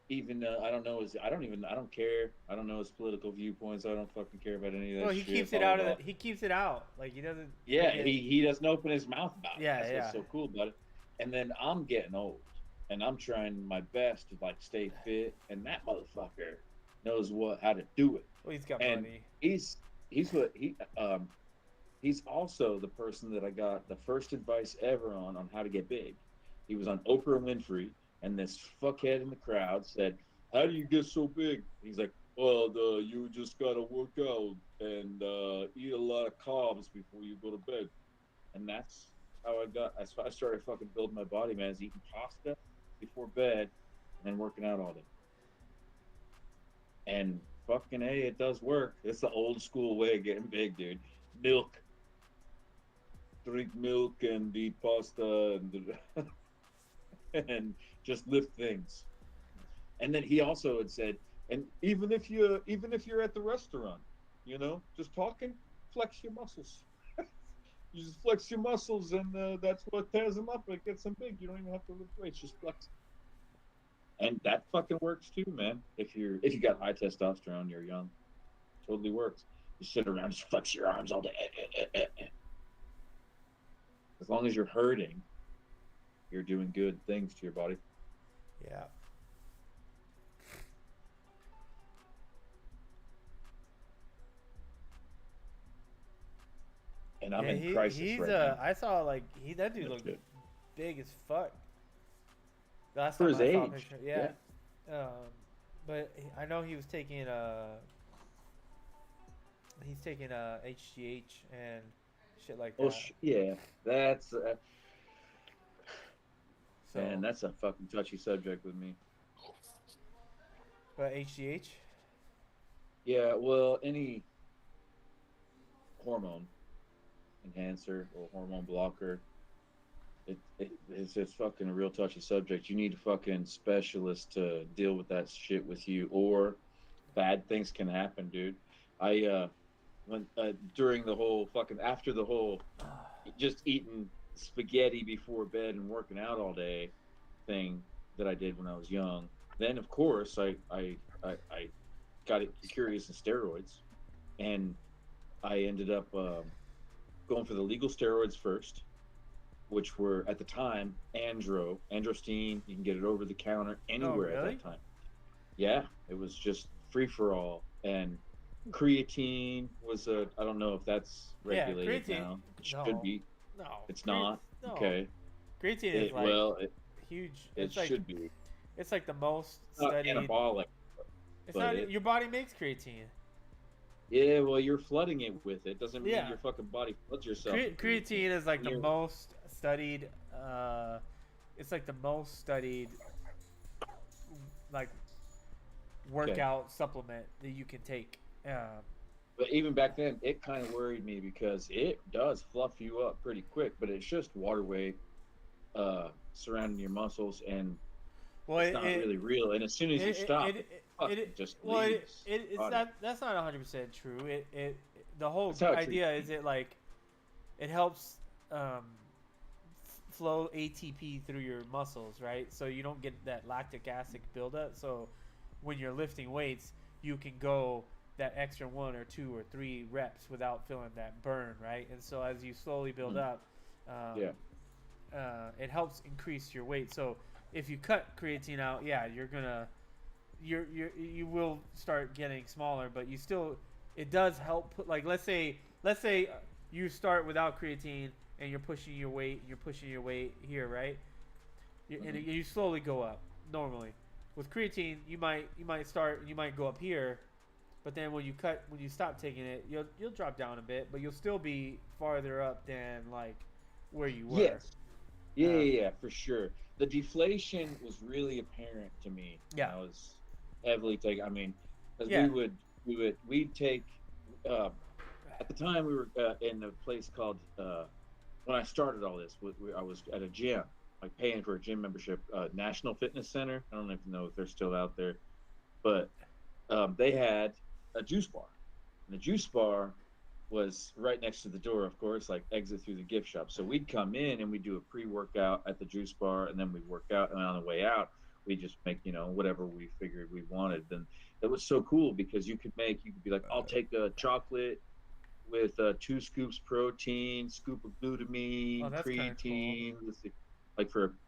even I don't care. I don't know his political viewpoints. I don't fucking care about any of that. Well, he shit. keeps All it out about- He keeps it out. Like he doesn't. Yeah, like, he doesn't open his mouth about it. Yeah, That's yeah. what's so cool about it. And then I'm getting old, and I'm trying my best to like stay fit, and that motherfucker knows how to do it. Well, he's got And money. he's also the person that I got the first advice ever on how to get big. He was on Oprah Winfrey, and this fuckhead in the crowd said, "How do you get so big?" He's like, "Well, you just gotta work out and eat a lot of carbs before you go to bed." And that's how I started fucking building my body, man. Is eating pasta before bed and then working out all day. And fucking A, it does work. It's the old school way of getting big, dude. Milk. Drink milk and eat pasta and and just lift things. And then he also had said, and even if you're at the restaurant, you know, just talking, flex your muscles. You just flex your muscles, and that's what tears them up. It gets them big. You don't even have to lift weights; just flex. And that fucking works too, man. If you got high testosterone, you're young, totally works. You sit around, just flex your arms all day. As long as you're hurting, you're doing good things to your body. Yeah. And I'm Yeah, in crisis he's right now. I saw like that dude That's looked good. big as fuck. Last For time his I saw a age, picture. Yeah. But I know he was taking he's taking HGH and shit like that. Oh, yeah. That's so man, that's a fucking touchy subject with me. but HGH. Yeah, well, any hormone enhancer or hormone blocker, it's just fucking a real touchy subject. You need a fucking specialist to deal with that shit with you, or bad things can happen, dude. I when during the whole fucking after the whole just eating spaghetti before bed and working out all day thing that I did when I was young. Then of course I got curious in steroids, and I ended up going for the legal steroids first, which were at the time androstenedione. You can get it over the counter anywhere at really? that time. Yeah, it was just free for all. And creatine was I don't know if that's regulated creatine- now. It no. should be. No. It's not. No. Okay. Creatine is like Well, huge. it It's like should be. it's like the most It's not studied. anabolic. It's but not it- your body makes creatine. Yeah, well, you're flooding it with it. Doesn't mean Yeah. your fucking body floods yourself. with Creatine is like the You're- most studied. It's like the most studied, like, workout supplement that you can take. But even back then, it kind of worried me because it does fluff you up pretty quick, but it's just water weight surrounding your muscles, and Well, it's not really real. And as soon as you stop, it just leaves. it's body. not. That's not 100% true. The whole That's how it idea treats is it helps flow ATP through your muscles, right? So you don't get that lactic acid buildup. So when you're lifting weights, you can go that extra 1 or 2 or 3 reps without feeling that burn, right? And so as you slowly build up, it helps increase your weight. So if you cut creatine out, yeah, you will start getting smaller, but you still, it does help put, like, let's say you start without creatine and you're pushing your weight here, right? And you slowly go up normally. With creatine, you might start and you might go up here, but then when you stop taking it, you'll drop down a bit, but you'll still be farther up than like where you were. Yes. Yeah, for sure. The deflation was really apparent to me. Yeah. I was heavily taking. I mean, because Yeah. we'd take. At the time, we were in a place called. When I started all this, I was at a gym, like paying for a gym membership, National Fitness Center. I don't even know if they're still out there, but they had a juice bar, and the juice bar was right next to the door, of course, like exit through the gift shop. So we'd come in and we'd do a pre-workout at the juice bar, and then we'd work out, and on the way out we just make, whatever we figured we wanted. And it was so cool because you could be like, I'll take a chocolate with 2 scoops protein, scoop of glutamine, Oh, that's kinda creatine,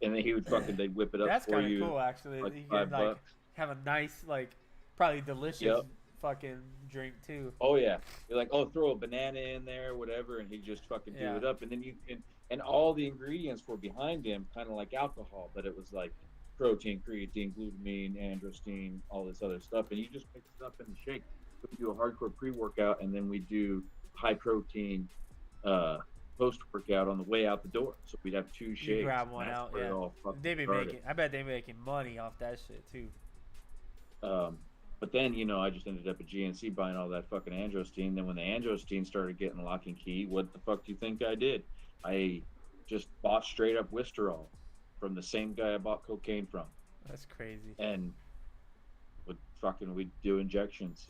and then they'd whip it up That's for kind of you. cool, actually. like You can $5. like have a nice, like, probably delicious Yep. fucking drink too. Oh yeah, you're like, oh, throw a banana in there, whatever, and he just fucking do Yeah. it up, and then you can, and all the ingredients were behind him, kind of like alcohol, but it was like protein, creatine, glutamine, androstenedione, all this other stuff, and you just mix it up in the shake. We do a hardcore pre-workout, and then we do high protein post-workout on the way out the door. So we'd have 2 shakes. You grab and one that's out, where it yeah. all fucking They be started. making. I bet they making money off that shit too. But then, I just ended up at GNC buying all that fucking androstenedione. Then when the androstenedione started getting lock and key, what the fuck do you think I did? I just bought straight up Wisterol from the same guy I bought cocaine from, That's crazy. and we'd do injections.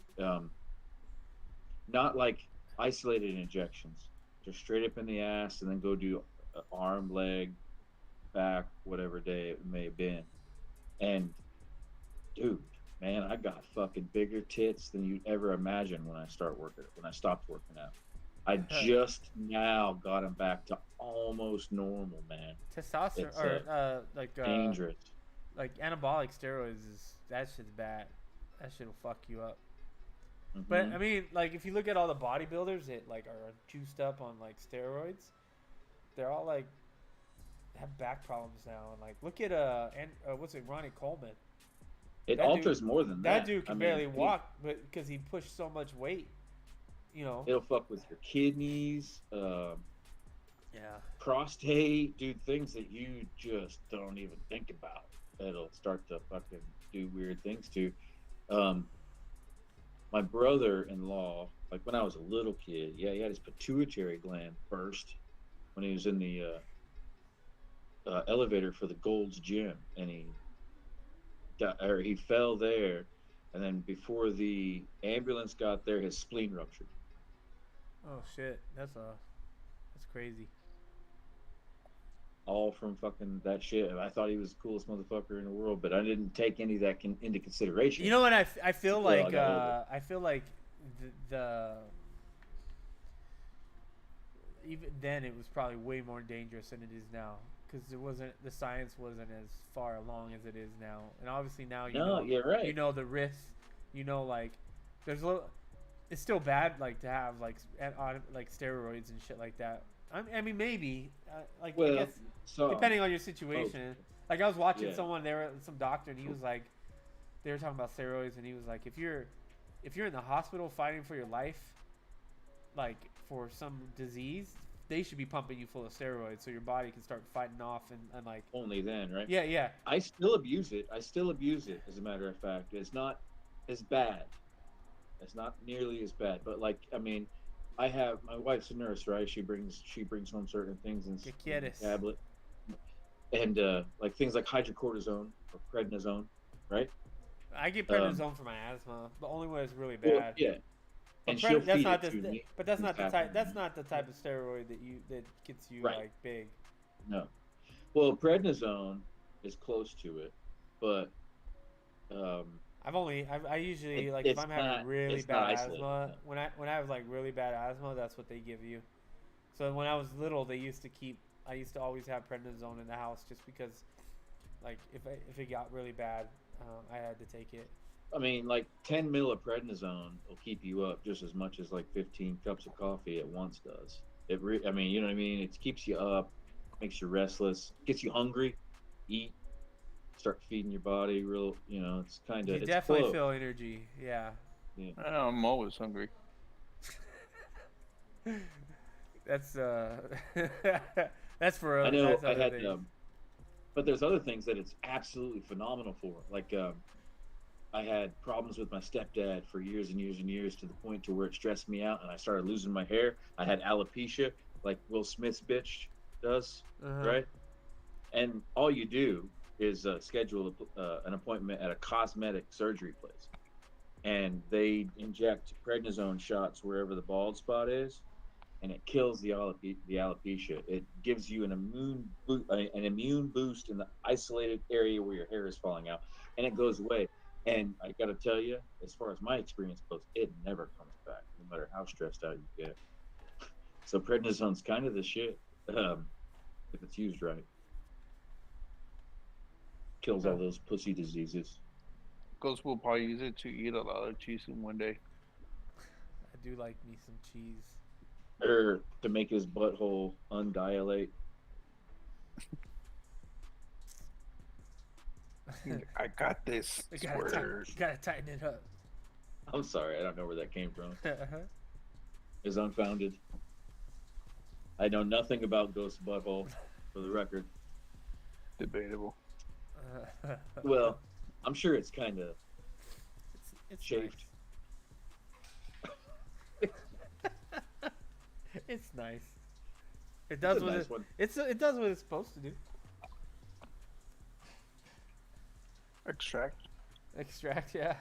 Not like isolated injections, just straight up in the ass, and then go do arm, leg, back, whatever day it may have been. And dude, man, I got fucking bigger tits than you'd ever imagine when I stopped working out. I just now got them back to almost normal, man. Testosterone It's, or Dangerous. like anabolic steroids that shit's bad. That shit'll fuck you up. But Mhm. I mean, like if you look at all the bodybuilders that like are juiced up on like steroids, they're all like have back problems now. And like look at what's it, Ronnie Coleman? It that alters dude- more than That that. dude can barely walk, but because he pushed so much weight, It'll fuck with your kidneys, Yeah. prostate, dude. Things that you just don't even think about. It'll start to fucking do weird things to. My brother-in-law, like when I was a little kid, he had his pituitary gland burst when he was in the elevator for the Gold's Gym, and he fell there, and then before the ambulance got there, his spleen ruptured. Oh shit, that's crazy. All from fucking that shit. I thought he was the coolest motherfucker in the world, but I didn't take any of that into consideration. You know what I feel Until I like? got older. I feel like the even then it was probably way more dangerous than it is now because the science wasn't as far along as it is now, and obviously now you're right. you know the risks. Like there's a little. It's still bad like to have like steroids and shit like that. I mean maybe I guess depending on your situation. Like I was watching someone there, some doctor, and he was like, they were talking about steroids, and he was like, if you're in the hospital fighting for your life, like for some disease, they should be pumping you full of steroids so your body can start fighting off and like. Only then, right? Yeah. I still abuse it. As a matter of fact, it's not as bad. It's not nearly as bad. But like, I mean, I have my wife's a nurse, right? She brings home certain things in the tablet, and like things like hydrocortisone or prednisone, right? I get prednisone for my asthma. The only way it's really bad. Well, yeah. And she'll that's feed not it to me. But that's not the It's type. That's happening. not the type of steroid that gets you Right. like big. No. Well, prednisone is close to it, but I usually like if it's I'm having not- really it's not bad isolated, asthma. no. When I have like really bad asthma, that's what they give you. So when I was little, I used to always have prednisone in the house just because, like if it got really bad, I had to take it. I mean, like 10 mil of prednisone will keep you up just as much as like 15 cups of coffee at once does. I mean, you know what I mean? It keeps you up, makes you restless, gets you hungry, eat, start feeding your body real, it's kind of, You it's definitely close. feel energy. Yeah. I'm always hungry. That's that's for I other. know That's I other had, things. but there's other things that it's absolutely phenomenal for. Like, I had problems with my stepdad for years and years and years to the point to where it stressed me out and I started losing my hair. I had alopecia, like Will Smith's bitch does, right? And all you do is schedule an appointment at a cosmetic surgery place, and they inject prednisone shots wherever the bald spot is, and it kills the alopecia. It gives you an immune boost in the isolated area where your hair is falling out, and it goes away. And I got to tell you, as far as my experience goes, it never comes back, no matter how stressed out you get. So prednisone's kind of the shit if it's used right. Kills all those pussy diseases. Ghost will probably use it to eat a lot of cheese in one day. I do like me some cheese. Or to make his butthole undilate. I got this. You Swear. gotta tighten it up. I'm sorry, I don't know where that came from. It's unfounded. I know nothing about Ghost Butthole, for the record. Debatable. Well, I'm sure it's kind of It's shaved. Nice. It's nice. It It's does a what nice it. one. It does what it's supposed to do. Extract. Extract, yeah.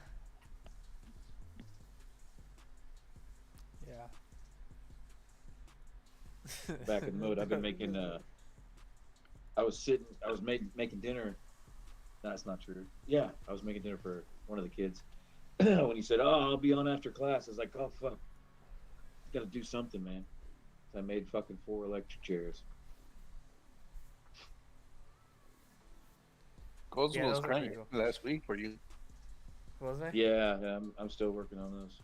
Yeah. Back in mode, I've been making. I was making dinner. No, that's not true. Yeah, I was making dinner for one of the kids. When he said, "Oh, I'll be on after class," I was like, "Oh fuck, gotta do something, man." So I made fucking 4 electric chairs. Ghost Yeah, was those are cranking pretty cool. last week for you. Was I? Yeah, I'm still working on those.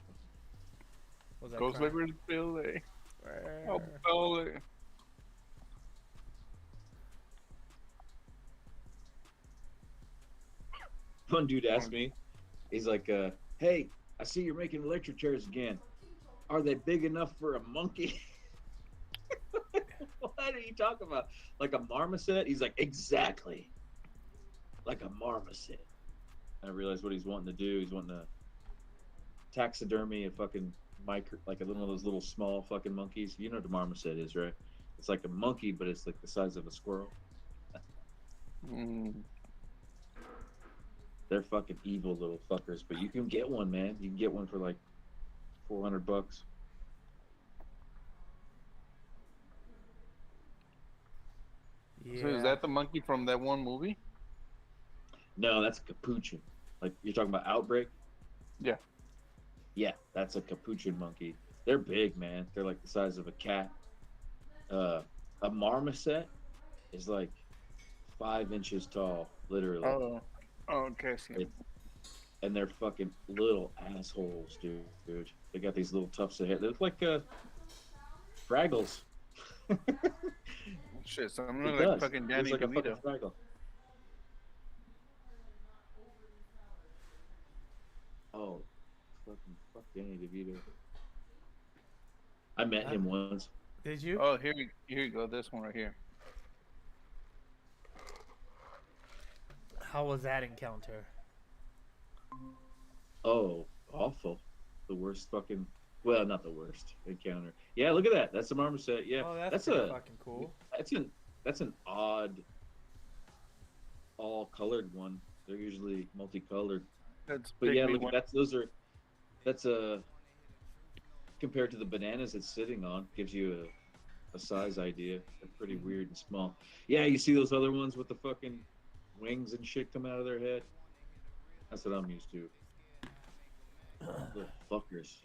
Was I? Ghost crying? Labor Billy. Oh, Brr. Billy. One dude asked me, he's like, "Hey, I see you're making electric chairs again. Are they big enough for a monkey?" What are you talking about? Like a marmoset? He's like, "Exactly, like a marmoset." I realized what he's wanting to do. He's wanting to taxidermy a fucking micro, like a little one of those little small fucking monkeys. You know what a marmoset is, right? It's like a monkey, but it's like the size of a squirrel. Mm. They're fucking evil little fuckers, but you can get one, man. You can get one for like $400. Yeah. So is that the monkey from that one movie? No, that's a capuchin. Like you're talking about Outbreak? Yeah. Yeah, that's a capuchin monkey. They're big, man. They're like the size of a cat. A marmoset is like 5 inches tall, literally. Oh. Oh, okay. I see. It- and they're fucking little assholes, dude. They got these little tufts of hair. They look like Fraggles. Shit, so I'm It looking like does. fucking It Danny looks like a fucking DeVito. Fraggle. Oh, fuck Danny DeVito. I met him once. Did you? Oh, here you go. This one right here. How was that encounter? Oh, awful. The worst fucking. Well, not the worst encounter. Yeah, look at that. That's a marmoset. Yeah, Oh, that's that's pretty a. fucking cool. That's an odd, all colored one. They're usually multicolored. That's But yeah, pygmy look, one. that's a compared to the bananas it's sitting on, gives you a size idea. They're pretty weird and small. Yeah, you see those other ones with the fucking wings and shit coming out of their head? That's what I'm used to. Little fuckers.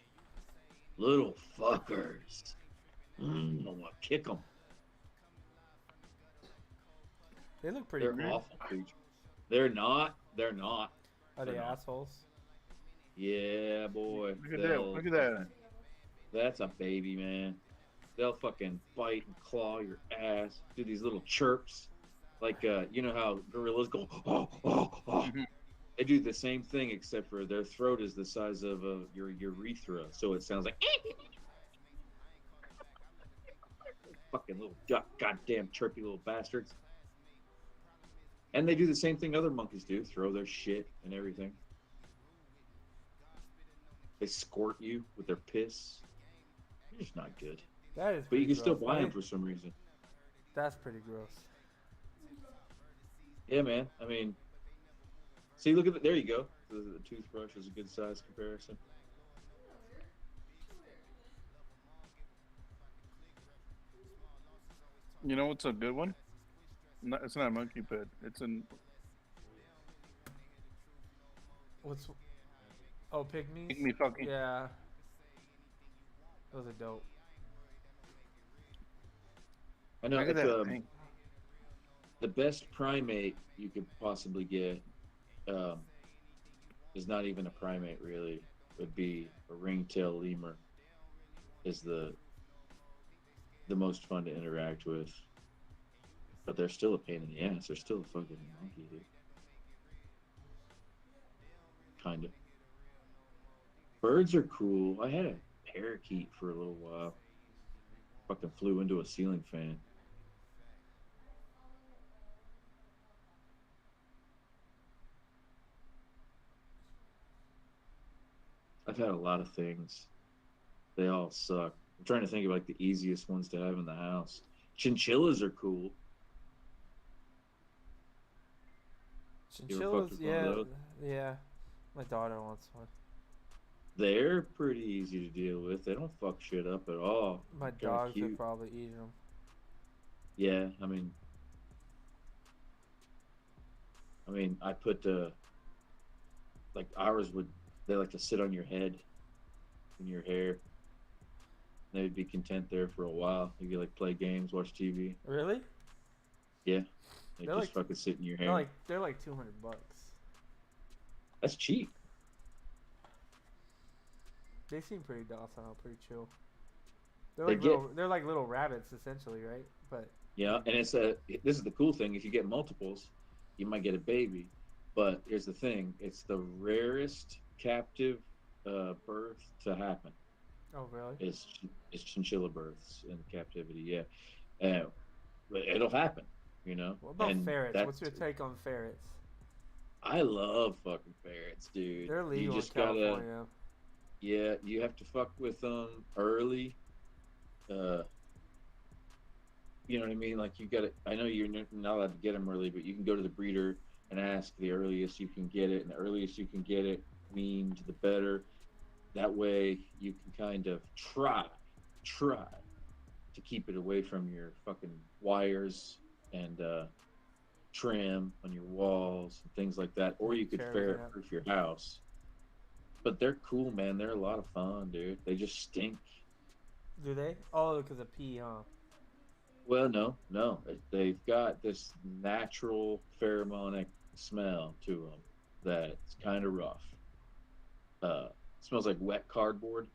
Little fuckers. I want to kick them. They look pretty They're cool. awful creatures. They're not. They're not. Are they They're not. assholes? Yeah, boy. Look at that. Look at that. That's a baby, man. They'll fucking bite and claw your ass. Do these little chirps. Like, you know how gorillas go, oh, oh, oh. Mhm. They do the same thing, except for their throat is the size of your urethra. So it sounds like, fucking little goddamn chirpy little bastards. And they do the same thing other monkeys do, throw their shit and everything. They squirt you with their piss. They're just not good. That is. But you pretty can still gross. buy I them think for some reason. That's pretty gross. Yeah, man. I mean, see, look at the, there you go. The toothbrush is a good size comparison. You know what's a good one? No, it's not a monkey, but it's an. What's? Oh, pygmies. Pygmy fucking. Yeah. Those are dope. I know Look at it's that thing. the best primate you could possibly get is not even a primate really. Would be a ringtail lemur. Is the most fun to interact with. But they're still a pain in the ass. They're still a fucking monkey, dude. Kind of. Birds are cool. I had a parakeet for a little while. Fucking flew into a ceiling fan. I've had a lot of things. They all suck. I'm trying to think of like the easiest ones to have in the house. Chinchillas are cool. You ever fucked Chinchillas, with one of yeah, those? yeah. My daughter wants one. They're pretty easy to deal with. They don't fuck shit up at all. My Kinda dogs cute. are probably eating them. Yeah, I mean, I put like ours would. They like to sit on your head, in your hair. They'd be content there for a while. You could like play games, watch TV. Really? Yeah, they They're just like- fucking sit in your They're hair. like $200. That's cheap. They seem pretty docile, pretty chill. They get- They're like little rabbits essentially, right? But Yeah, and this is the cool thing. If you get multiples, you might get a baby. But here's the thing: it's the rarest captive birth to happen. oh really? Is chinchilla births in captivity? Yeah, but it'll happen. You know. What about And ferrets? that's- What's your take on ferrets? I love fucking ferrets, dude. They're legal You just in California. Yeah, you have to fuck with them early. You know what I mean? Like you got to. I know you're not allowed to get them early, but you can go to the breeder and ask the earliest you can get it, and the earliest you can get it weaned, the better. That way, you can kind of try to keep it away from your fucking wires and trim on your walls and things like that. Or you could Tear ferret everything up. proof your house. But they're cool, man. They're a lot of fun, dude. They just stink. Do they? Oh, because of pee, huh? Well, no. They've got this natural pheromonic smell to them that's kind of rough. Smells like wet cardboard,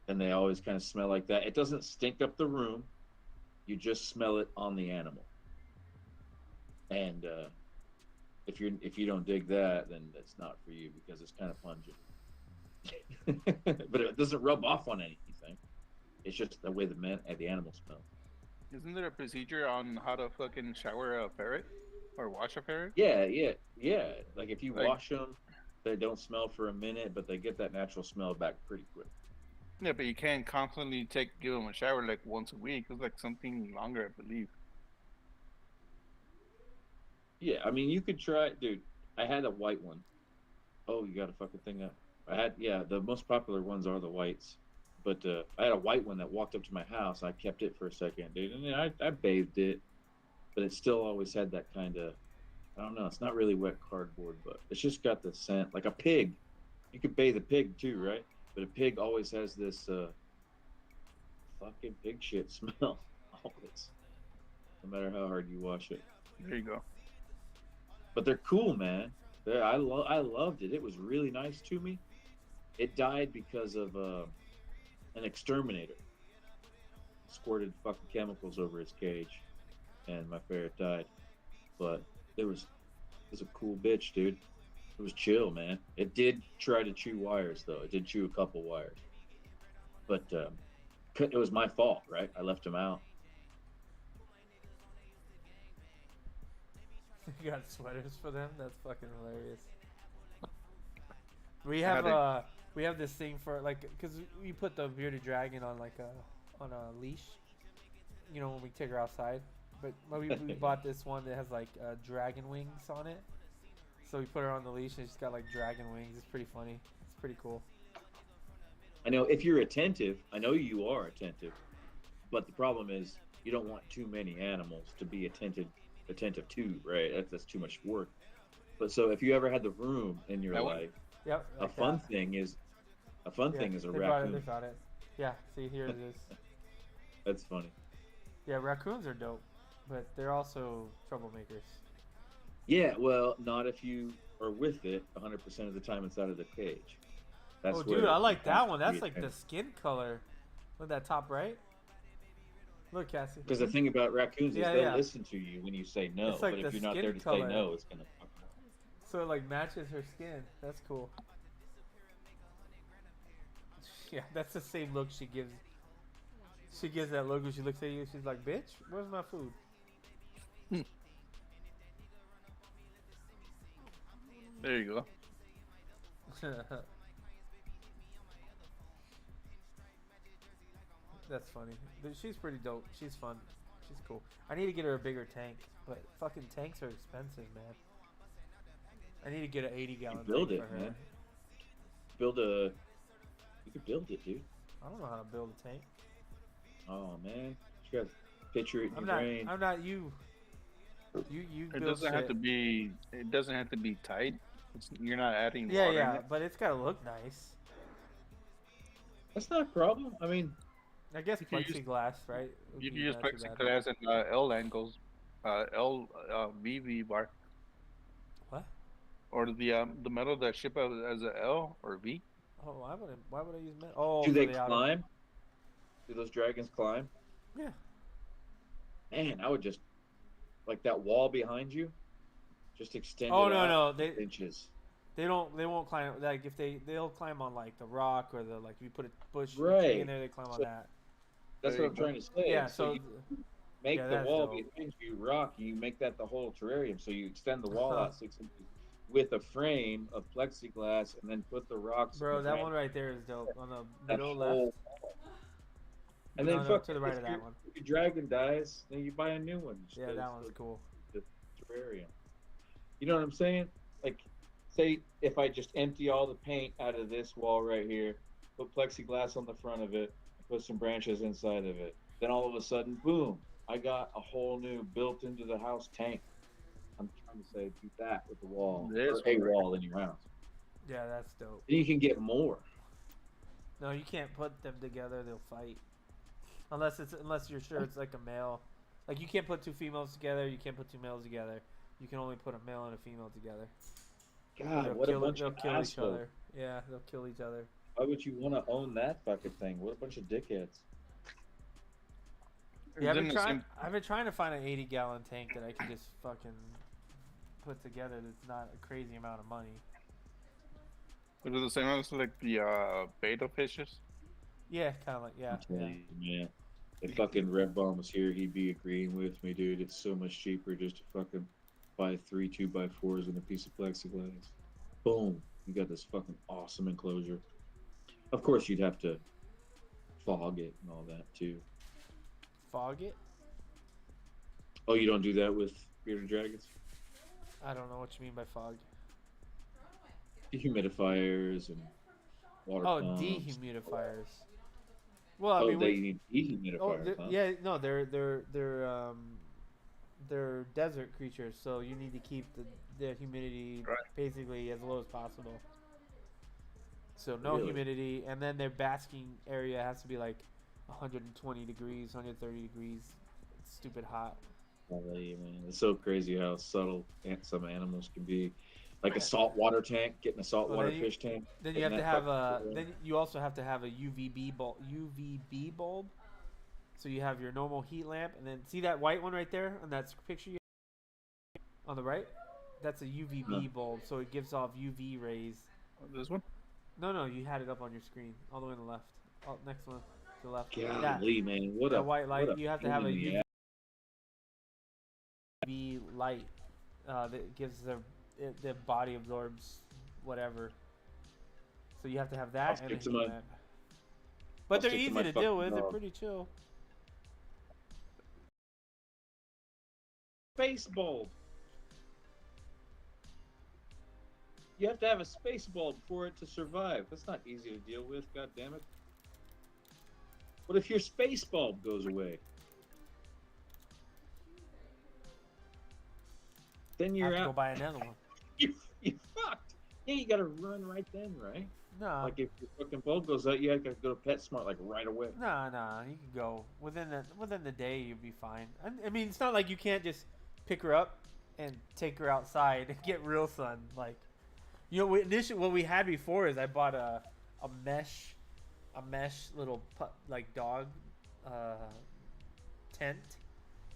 and they always kind of smell like that. It doesn't stink up the room. You just smell it on the animal. And if you don't dig that, then it's not for you because it's kind of pungent. But it doesn't rub off on anything. It's just the way the animal smells. Isn't there a procedure on how to fucking shower a ferret or wash a ferret? Yeah. Like if you Like- wash them, they don't smell for a minute, but they get that natural smell back pretty quick. Yeah, but you can't constantly give them a shower like once a week. It's like something longer, I believe. Yeah, I mean, you could try, dude. I had a white one. Oh, you got a fucking thing up. The most popular ones are the whites. But I had a white one that walked up to my house. I kept it for a second, dude. And I bathed it, but it still always had that kind of, I don't know, it's not really wet cardboard, but it's just got the scent. Like a pig. You could bathe a pig too, right? But a pig always has this fucking pig shit smell. Always. No matter how hard you wash it. There you go. But they're cool, man. I loved it. It was really nice to me. It died because of an exterminator squirted fucking chemicals over its cage, and my ferret died. But it was a cool bitch, dude. It was chill, man. It did try to chew wires, though. It did chew a couple wires, but it was my fault, right? I left him out. You got sweaters for them? That's fucking hilarious. We have this thing for like, cause we put the bearded dragon on like on a leash, you know, when we take her outside. But we bought this one that has like dragon wings on it. So we put her on the leash and she's got like dragon wings. It's pretty funny. It's pretty cool. I know if you're attentive, I know you are attentive, but the problem is you don't want too many animals to be attentive to, right? That's too much work. But so if you ever had the room in your That one? life, Yep. a like fun that. thing is a They raccoon. found it. Yeah. See, here it is. That's funny. Yeah, raccoons are dope, but they're also troublemakers. Yeah, well, not if you are with it 100% of the time inside of the cage. That's Oh, where dude, I like you that have one. to That's be like the attentive. skin color. Look at that top right. Look, Cassie. Because the thing about raccoons Yeah, is they'll yeah. listen to you when you say no. It's like But the if you're not skin there to color. say no, it's gonna fuck up. So it like matches her skin. That's cool. Yeah, that's the same look she gives. She gives that look when she looks at you. She's like, "Bitch, where's my food?" There you go. That's funny. But she's pretty dope. She's fun. She's cool. I need to get her a bigger tank, but fucking tanks are expensive, man. I need to get an 80-gallon tank build it, for her. man. You could build it, dude. I don't know how to build a tank. Oh man, you got to picture it in I'm your not. brain. I'm not you. You It build doesn't have shit. to be. It doesn't have to be tight. You're not adding Yeah, water. yeah, In it. but it's gotta look nice. That's not a problem. I mean, I guess You can use- plexiglass, right? would You be can use not too bad. plexiglass and L angles, VV bar, What? or the metal that ship out as a L or V. Oh, why would I use metal? Oh, do for they the outer- climb? Do those dragons climb? Yeah. Man, I would just like that wall behind you. Just extend Oh it no, out no, they inches. they won't climb like if they'll climb on like the rock or the like if you put a bush tree Right. in there they climb on So- that. That's There what you I'm trying to say. Yeah, so so you make yeah, the that's wall dope. behind you rock. You make that the whole terrarium. So you extend the wall out 6 inches with a frame of plexiglass, and then put the rocks. in bro, the that frame. one right there is dope on the That middle whole- left. And No, then no, fuck to the right if of that your- one. If your dragon dies, then you buy a new one. Just Yeah, goes that to one's cool. the terrarium. You know what I'm saying? Like, say if I just empty all the paint out of this wall right here, put plexiglass on the front of it, put some branches inside of it, then all of a sudden, boom! I got a whole new built into the house tank. I'm trying to say, do that with the wall, This or a one right wall in your house. Yeah, that's dope. Then you can get more. No, you can't put them together; they'll fight. Unless you're sure it's like a male. Like you can't put two females together. You can't put two males together. You can only put a male and a female together. God, They'll what a kill, bunch they'll of kill each assholes. other. Yeah, they'll kill each other. Why would you want to own that fucking thing? What a bunch of dickheads. Yeah, Isn't it I've been trying to find an 80-gallon tank that I can just fucking put together. That's not a crazy amount of money. Is it the same as like the beta fishes? Yeah, kind of like yeah. I'm yeah. telling you, man. If fucking Red Bomb was here, he'd be agreeing with me, dude. It's so much cheaper just to fucking buy 3 2x4s and a piece of plexiglass. Boom. You got this fucking awesome enclosure. Of course, you'd have to fog it and all that, too. Fog it? Oh, you don't do that with bearded dragons? I don't know what you mean by fog. Dehumidifiers and water Oh, pumps. dehumidifiers. Well, I Oh, mean, they we, need oh, dehumidifiers, huh? yeah, no, they're desert creatures, so you need to keep the humidity Right. basically as low as possible. So no Really? humidity, and then their basking area has to be like 120 degrees, 130 degrees. It's stupid hot. Golly, man. It's so crazy how subtle some animals can be. Like a saltwater tank, getting a saltwater then you- fish tank. Then you have Getting to that have a. fucking- Then you also have to have a UVB bulb. So you have your normal heat lamp, and then see that white one right there on that picture you on the right. That's a UVB bulb, so it gives off UV rays. This one? No, you had it up on your screen, all the way on the left. Oh, next one to the left. That, Golly, man. What that a white light. what You have to have a pain in the UVB light that gives the body absorbs whatever. So you have to have that I'll and a stick to heat my- lamp. But I'll they're stick to easy my to deal fucking with. They're dog. pretty chill. Space bulb. You have to have a space bulb for it to survive. That's not easy to deal with, god damn it. What if your space bulb goes away? Then I you're have to go out. buy another one. You fucked. Yeah, you gotta run right then, right? No, Like if your fucking bulb goes out, you have to go to PetSmart like right away. no, you can go within the day. You'll be fine. I mean, it's not like you can't just pick her up and take her outside and get real sun. Like, you know, initially what we had before is I bought a mesh little like dog tent,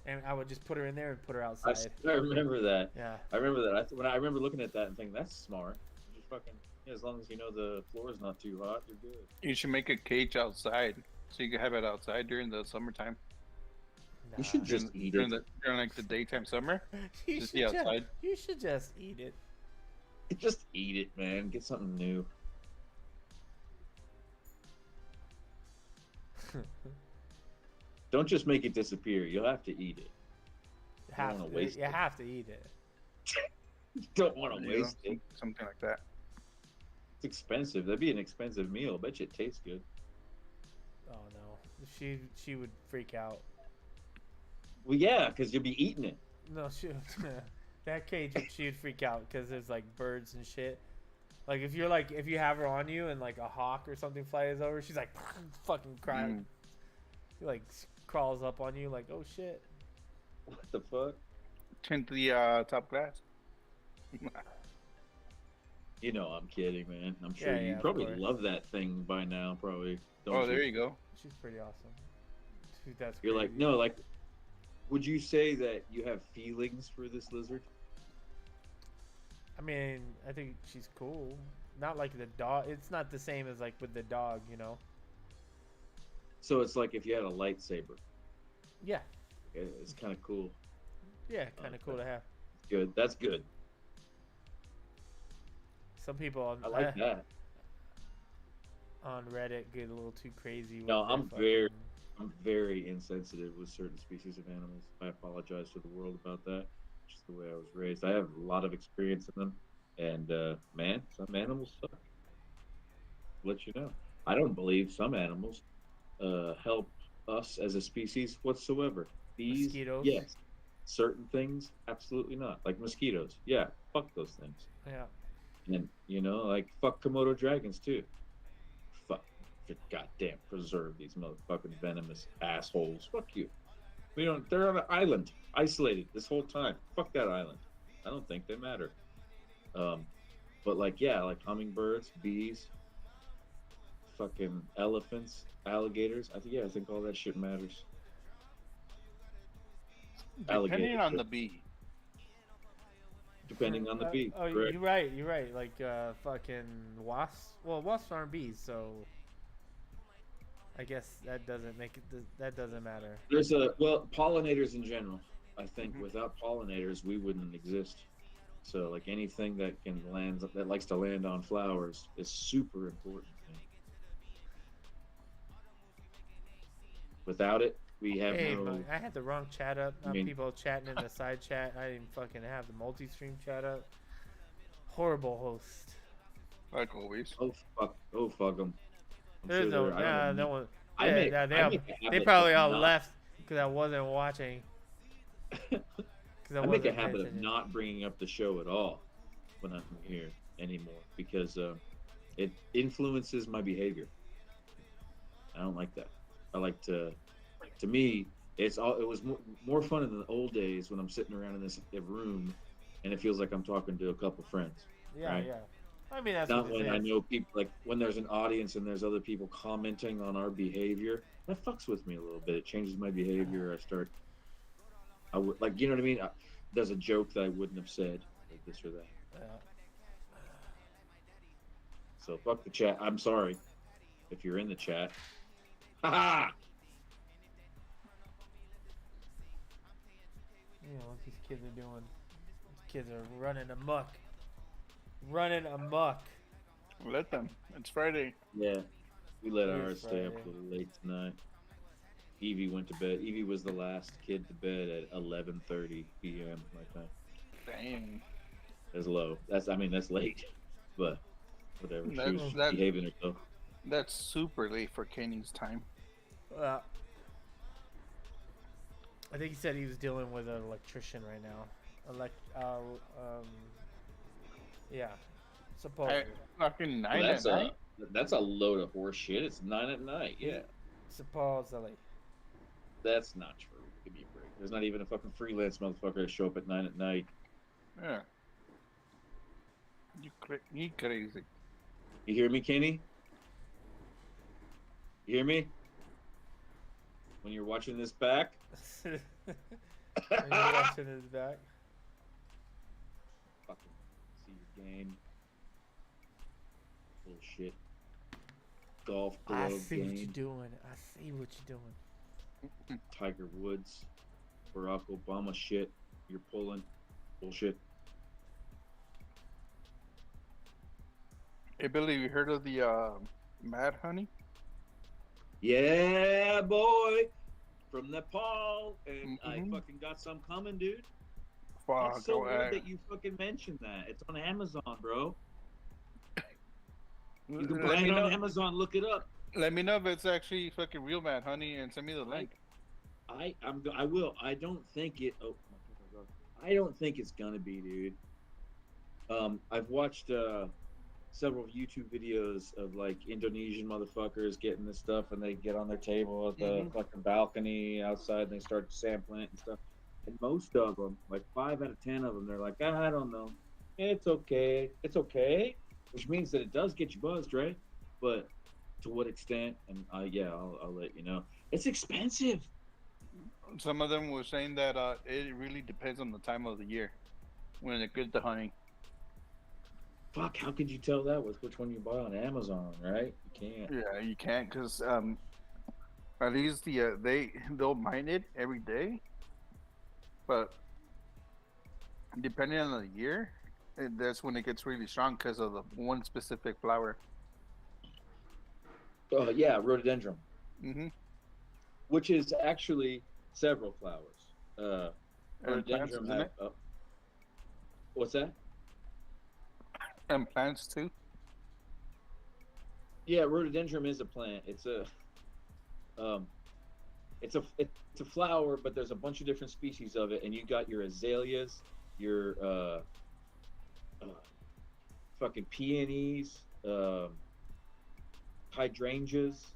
and I would just put her in there and put her outside. I remember that. Yeah. I remember that. I remember looking at that and thinking, that's smart. Just fucking, yeah, as long as you know the floor is not too hot, you're good. You should make a cage outside so you can have it outside during the summertime. You should Nah. just eat during it. during like the daytime summer. You Just should be outside. You should just eat it. Just eat it, man. Get something new. Don't just make it disappear. You'll have to eat it. have wanna to, waste you it. have to eat it. You don't want to You know, waste it. something like that. It's expensive. That'd be an expensive meal. Bet you it tastes good. Oh no, she would freak out. Well, yeah, because you'll be eating it. No, that cage she'd freak out because there's like birds and shit. Like if you have her on you and like a hawk or something flies over, she's like fucking crying. She like crawls up on you like, oh shit. What the fuck? Turn to the top glass. You know, I'm kidding, man. I'm sure Yeah, you of probably course. love that thing by now, probably. Don't Oh, there you go. She's pretty awesome. Dude, that's You're like, crazy. no, like, would you say that you have feelings for this lizard? I mean, I think she's cool. Not like the dog. It's not the same as like with the dog, you know. So it's like if you had a lightsaber. Yeah, It's kind of cool. yeah, kind of cool to have. Good. That's good. Some people on I like that. on Reddit get a little too crazy. With No, their I'm very- fucking- I'm very insensitive with certain species of animals. I apologize to the world about that. Just the way I was raised. I have a lot of experience in them, and man, some animals suck. Let you know. I don't believe some animals help us as a species whatsoever. Bees, Mosquitoes? yes. Certain things, absolutely not. Like mosquitoes, yeah. Fuck those things. Yeah. And you know, like fuck Komodo dragons too. Fuck, goddamn, preserve these motherfucking venomous assholes. Fuck you. We don't. They're on an island, isolated this whole time. Fuck that island. I don't think they matter. But like, yeah, like hummingbirds, bees, fucking elephants, alligators. I think all that shit matters. Depending Alligator. on the bee. Depending on the bee. Oh, correct. you're right. You're right. Like fucking wasps. Well, wasps aren't bees, so I guess that doesn't make it. That doesn't matter. There's pollinators in general. I think without pollinators, we wouldn't exist. So like anything that can land, that likes to land on flowers, is super important. Man. Without it, we have Hey, no. I had the wrong chat up. I mean- People chatting in the side chat. I didn't fucking have the multi-stream chat up. Horrible host. Like always. Oh fuck them. There's no one. I Yeah, make- yeah, I they make a they habit probably of all not- left because I wasn't watching. Because I make a habit of not bringing up the show at all when I'm here anymore because it influences my behavior. I don't like that. I like to me, it was more fun in the old days when I'm sitting around in this room and it feels like I'm talking to a couple friends. Yeah, right? yeah. I mean, that's Not what when it I is. know people, like when there's an audience and there's other people commenting on our behavior. That fucks with me a little bit. It changes my behavior. I would like, you know what I mean? There's a joke that I wouldn't have said, like this or that. Yeah. So fuck the chat. I'm sorry if you're in the chat. Ha You know what these kids are doing. These kids are running amok. Running amok. Let them. It's Friday. Yeah, we let It is ours stay up a Friday. little late tonight. Evie went to bed. Evie was the last kid to bed at 11:30 p.m. my time. Dang. That's low. That's late, but whatever. She was That's behaving herself. that's super late for Kenny's time. I think he said he was dealing with an electrician right now. Yeah. Supposedly. Fucking Well, 9 at night. that's a load of horse shit. It's 9 at night. Yeah, Supposedly. that's not true. Give me a break. There's not even a fucking freelance motherfucker that show up at 9 at night. Yeah. You crazy. You hear me, Kenny? You hear me? When you're watching this back? When you're watching his back. Fucking see your game. Bullshit. Golf I glove see what you're game. doing. I see what you're doing. Tiger Woods. Barack Obama shit. You're pulling. Bullshit. Hey Billy, you heard of the mad honey? Yeah, boy, from Nepal, and I Mhm. fucking got some coming, dude. Fuck, That's so go weird ahead. that you fucking mentioned that. It's on Amazon, bro. You can Let buy me it on know. Amazon. Look it up. Let me know if it's actually fucking real mad honey and send me the link. I will. I don't think it. Oh, my camera's off. I don't think it's gonna be, dude. I've watched several YouTube videos of like Indonesian motherfuckers getting this stuff, and they get on their table at the Mhm. fucking balcony outside, and they start sampling it and stuff. And most of them, like 5 out of 10 of them, they're like, I don't know, it's okay, which means that it does get you buzzed, right? But to what extent? And yeah, I'll let you know. It's expensive. Some of them were saying that it really depends on the time of the year when it gets the honey. Fuck, how could you tell that with which one you buy on Amazon, right? You can't. Yeah, you can't because at least they'll mine it every day, but depending on the year, that's when it gets really strong because of the one specific flower. Yeah, rhododendron, Mm-hmm. which is actually several flowers. And plants, Rhododendron isn't have. it? What's that? And plants too. Yeah, rhododendron is a plant. Um, it's a flower, but there's a bunch of different species of it, and you got your azaleas, your uh, fucking peonies, hydrangeas,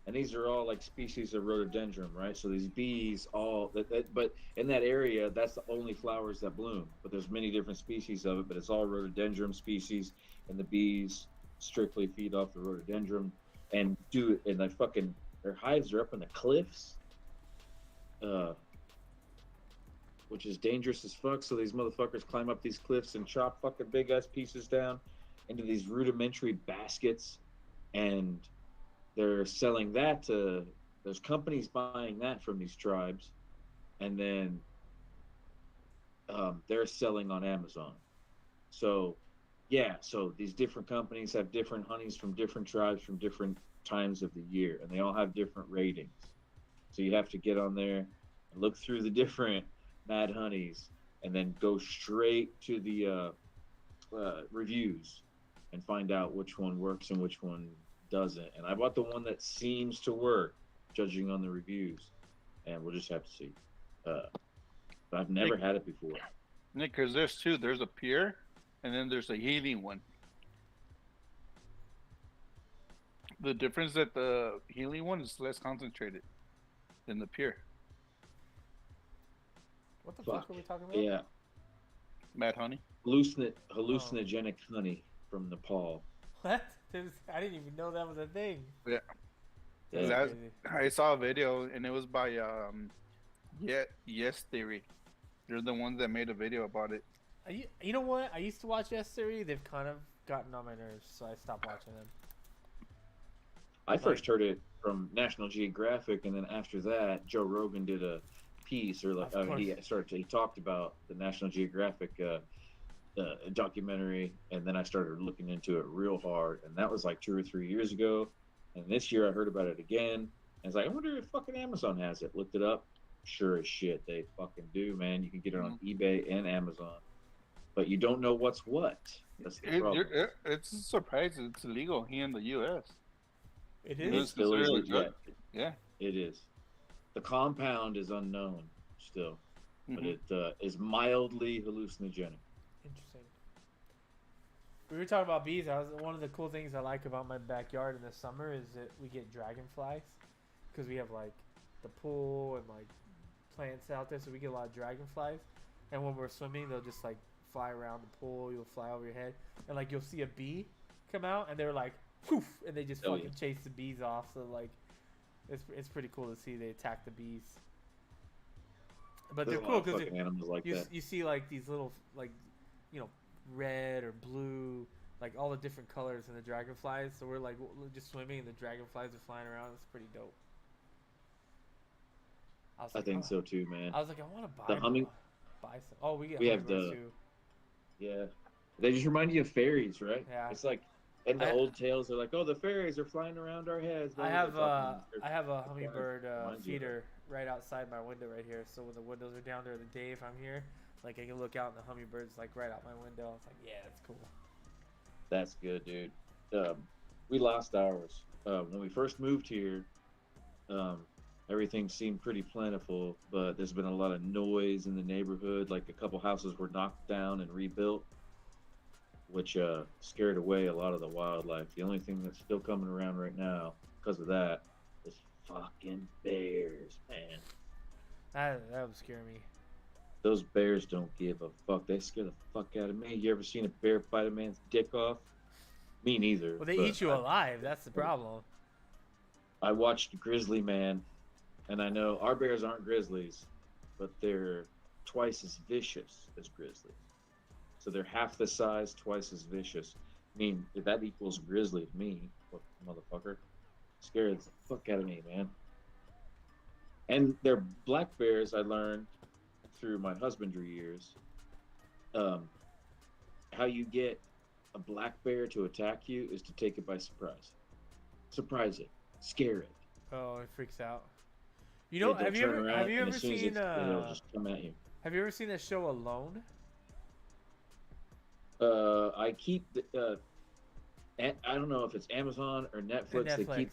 and these are all like species of rhododendron, right? So these bees all but in that area, that's the only flowers that bloom. But there's many different species of it, but it's all rhododendron species, and the bees strictly feed off the rhododendron and they fucking their hives are up in the cliffs, uh, which is dangerous as fuck. So these motherfuckers climb up these cliffs and chop fucking big ass pieces down into these rudimentary baskets, and they're selling that to there's companies buying that from these tribes, and then they're selling on Amazon. So yeah, so these different companies have different honeys from different tribes from different times of the year, and they all have different ratings. So you have to get on there and look through the different mad honeys, and then go straight to the reviews and find out which one works and which one doesn't. And I bought the one that seems to work, judging on the reviews, and we'll just have to see. But I've never had it before. Nick, because there's two. There's a pure, and then there's a healing one. The difference that the healing one is less concentrated than the pure. What the Fuck. fuck are we talking about? Yeah, Mad honey. hallucinogenic honey from Nepal. What? I didn't even know that was a thing. Yeah. That's That's- crazy. I saw a video and it was by Yes Theory. They're the ones that made a video about it. You know what? I used to watch S Theory. They've kind of gotten on my nerves, so I stopped watching them. I first heard it from National Geographic, and then after that, Joe Rogan did a piece, or like Of course. he talked about the National Geographic documentary, and then I started looking into it real hard, and that was like 2 or 3 years ago. And this year I heard about it again, and I was like, I wonder if fucking Amazon has it. Looked it up, sure as shit they fucking do, man. You can get it on eBay and Amazon, but you don't know what's what. That's the problem. It's a surprise it's illegal here in the U.S. It It is. is Still is considered a legit. drug. Yeah. It is. The compound is unknown still, but Mhm. it is mildly hallucinogenic. Interesting. We were talking about bees. One of the cool things I like about my backyard in the summer is that we get dragonflies, because we have like the pool and like plants out there, so we get a lot of dragonflies. And when we're swimming, they'll just like fly around the pool. You'll fly over your head, and like you'll see a bee come out, and they're like, poof, and they just Oh, fucking yeah. chase the bees off. So like, it's pretty cool to see they attack the bees. But There's they're a cool lot of because fucking animals like that. you see like these little like, you know, red or blue, like all the different colors in the dragonflies. So we're like just swimming and the dragonflies are flying around. It's pretty dope. I think so too, man. I was like, I want to buy The humming- one. Buy some. Oh, we get We have hummingbirds the- too. Yeah, they just remind you of fairies, right? Yeah. It's like And the I- old tales are like, oh, the fairies are flying around our heads. I have a hummingbird reminds you of feeder right outside my window right here. So when the windows are down during the day, if I'm here, like I can look out and the hummingbird's like right out my window. It's like, yeah, that's cool. That's good, dude. We lost ours when we first moved here. Everything seemed pretty plentiful, but there's been a lot of noise in the neighborhood. Like a couple houses were knocked down and rebuilt, which scared away a lot of the wildlife. The only thing that's still coming around right now because of that is fucking bears, man. That would scare me. Those bears don't give a fuck. They scare the fuck out of me. You ever seen a bear bite a man's dick off? Me neither. Well, they but eat you alive. That's the problem. I watched Grizzly Man, and I know our bears aren't grizzlies, but they're twice as vicious as grizzlies. So they're half the size, twice as vicious. I mean, if that equals grizzly to me, what motherfucker? Scared the fuck out of me, man. And they're black bears, I learned through my husbandry years. How you get a black bear to attack you is to take it by surprise. Surprise it. Scare it. Oh, it freaks out. You know, Yeah, have they'll you turn ever around, have you and ever as soon as seen it'll just come at you. have you ever seen that show Alone? I keep I don't know if it's Amazon or Netflix. Netflix.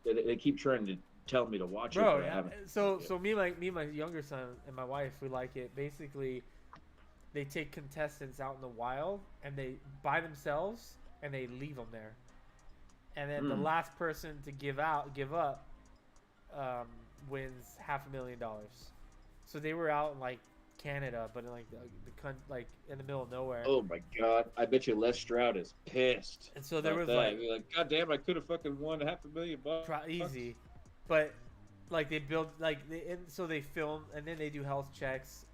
They keep trying to tell me to watch it, Bro, but I yeah. haven't. So me and my younger son and my wife, we like it. Basically, they take contestants out in the wild and they by themselves and they leave them there, and then the last person to give up wins $500,000. So they were out in like Canada, but in like like in the middle of nowhere. Oh my god! I bet you Les Stroud is pissed. And so there about was that. like You're like, God damn! I could have fucking won $500,000. easy, but like they build and so they film and then they do health checks.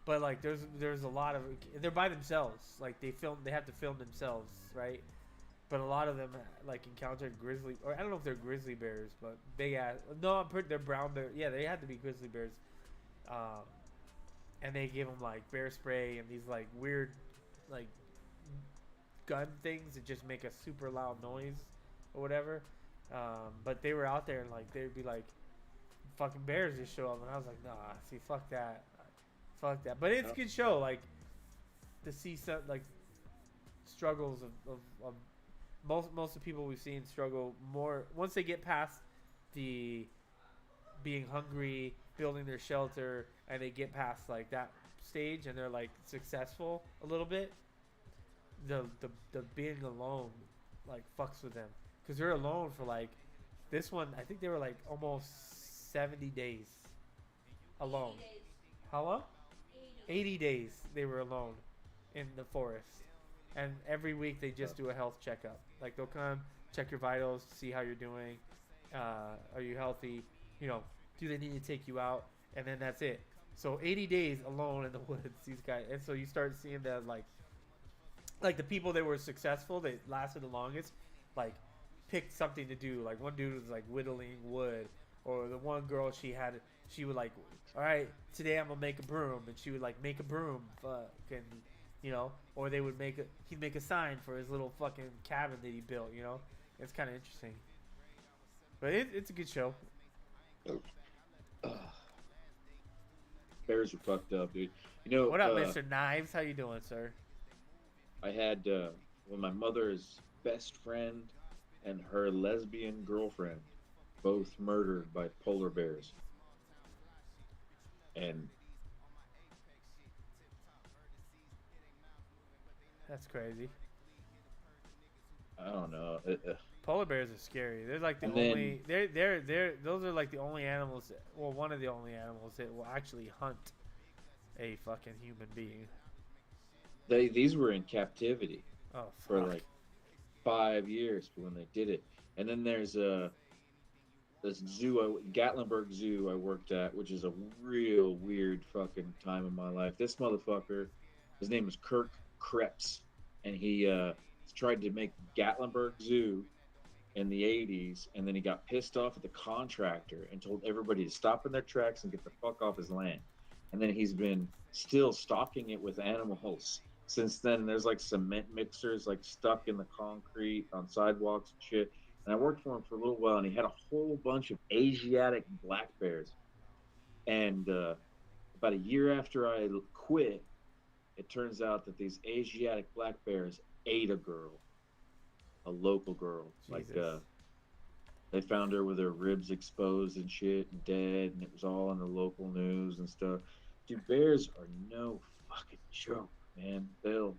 But like there's a lot of they're by themselves. Like they have to film themselves, right? But a lot of them like encountered grizzly, or I don't know if they're grizzly bears, but big ass. No, I'm pretty. They're brown bear. Yeah, they had to be grizzly bears. And they give them like bear spray and these like weird, like gun things that just make a super loud noise or whatever. But they were out there and like they'd be like, fucking bears just show up, and I was like, nah, see, fuck that. But it's a good show, like to see some like struggles of most of the people we've seen struggle more once they get past the being hungry, building their shelter, and they get past like that stage and they're like successful a little bit. The being alone like fucks with them because they're alone for like this one. I think they were like almost 70 days alone. How long? 80 days they were alone in the forest, and every week they just do a health checkup. Like they'll come check your vitals, see how you're doing, are you healthy, you know, do they need to take you out, and then that's it. So 80 days alone in the woods, these guys. And so you start seeing that like the people that were successful, that lasted the longest, like picked something to do. Like one dude was like whittling wood, or the one girl she would like, all right, today I'm gonna make a broom, and she would like make a broom, fucking, you know, or he'd make a sign for his little fucking cabin that he built, you know. It's kind of interesting, but it's a good show. Bears are fucked up, dude. You know What up, Mr. Knives? How you doing, sir? I had my mother's best friend and her lesbian girlfriend both murdered by polar bears. And That's crazy. I don't know. Polar bears are scary. They're like the And then- only. Those are like the only animals. Well, one of the only animals that will actually hunt a fucking human being. These were in captivity Oh, for fuck. like 5 years when they did it. And then there's this zoo, Gatlinburg Zoo I worked at, which is a real weird fucking time in my life. This motherfucker, his name is Kirk Krebs, and he tried to make Gatlinburg Zoo in the 80s, and then he got pissed off at the contractor and told everybody to stop in their tracks and get the fuck off his land. And then he's been still stocking it with animals since then. There's like cement mixers like stuck in the concrete on sidewalks and shit. And I worked for him for a little while, and he had a whole bunch of Asiatic black bears. And about a year after I quit, it turns out that these Asiatic black bears ate a girl, a local girl. Like Jesus. they found her with her ribs exposed and shit and dead, and it was all in the local news and stuff. Dude, bears are no fucking joke, man. They'll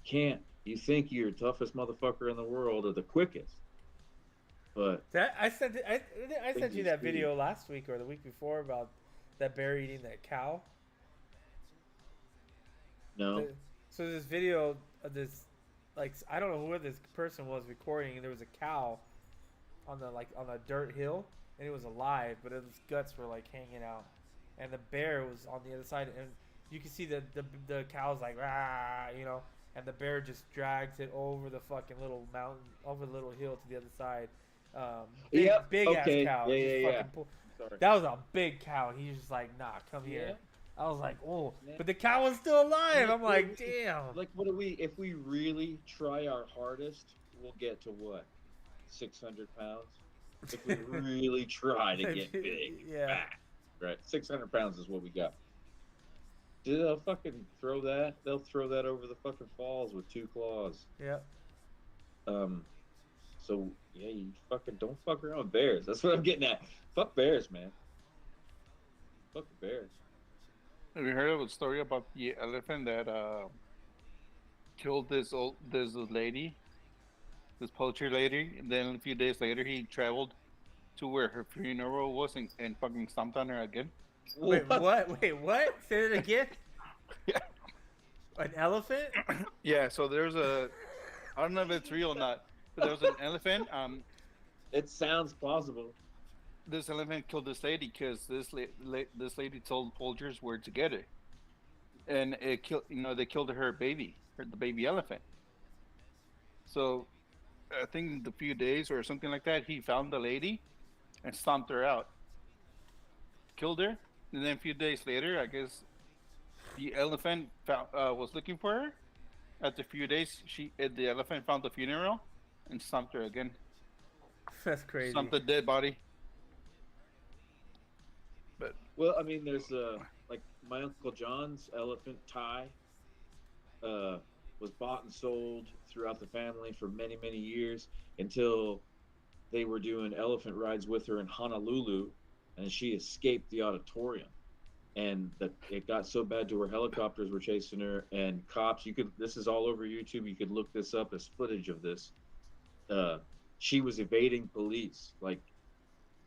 can't. You think you're the toughest motherfucker in the world or the quickest, but That I sent I sent you Things that do. video last week or the week before about that bear eating that cow. no. So this video of this, like, I don't know who this person was recording, and there was a cow on a dirt hill, and it was alive, but its guts were like hanging out, and the bear was on the other side, and you can see the cow's like rah, you know, and the bear just drags it over the fucking little mountain, over the little hill to the other side. Big, Yep, big okay, ass cow. yeah, Just yeah, yeah. fucking Sorry. That was a big cow. He's just like, nah, come here. Yeah. I was like, oh, Yeah. but the cow was still alive. I'm like, Like, damn. Like, what do we? If we really try our hardest, we'll get to what? 600 pounds. If we really try to get big, Yeah. fat, right? 600 pounds is what we got. Dude, they'll fucking throw that. They'll throw that over the fucking falls with 2 claws. Yep. So yeah, you fucking don't fuck around with bears. That's what I'm getting at. Fuck bears, man. Fuck the bears. Have you heard of a story about the elephant that killed this lady, this poultry lady, and then a few days later he traveled to where her funeral was and fucking stomped on her again? Wait, what? Wait, what? Say it again. Yeah. An elephant? Yeah, so there's I don't know if it's real or not, but there was an elephant. It sounds plausible. This elephant killed this lady because this lady told poultries were together, and it killed. They killed her baby, the baby elephant. So, I think a few days or something like that, he found the lady, and stomped her out, killed her, and then a few days later, I guess, the elephant was looking for her. After a few days, the elephant found the funeral, and stomped her again. That's crazy. Stomped the dead body. Well, I mean, there's like my Uncle John's elephant Ty was bought and sold throughout the family for many, many years until they were doing elephant rides with her in Honolulu, and she escaped the auditorium. And it got so bad to where helicopters were chasing her, and cops. This is all over YouTube. You could look this up as footage of this. She was evading police, like.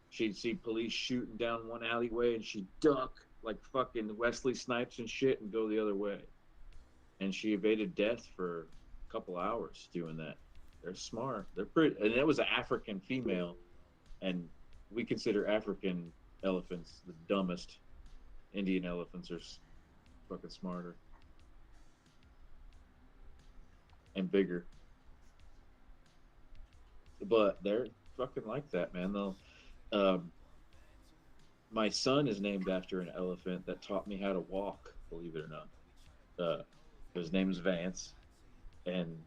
She'd see police shooting down one alleyway, and she'd duck like fucking Wesley Snipes and shit and go the other way. And she evaded death for a couple hours doing that. They're smart. They're pretty. And it was an African female, and we consider African elephants the dumbest. Indian elephants are fucking smarter and bigger. But they're fucking like that, man. My son is named after an elephant that taught me how to walk, believe it or not. His name is Vance, and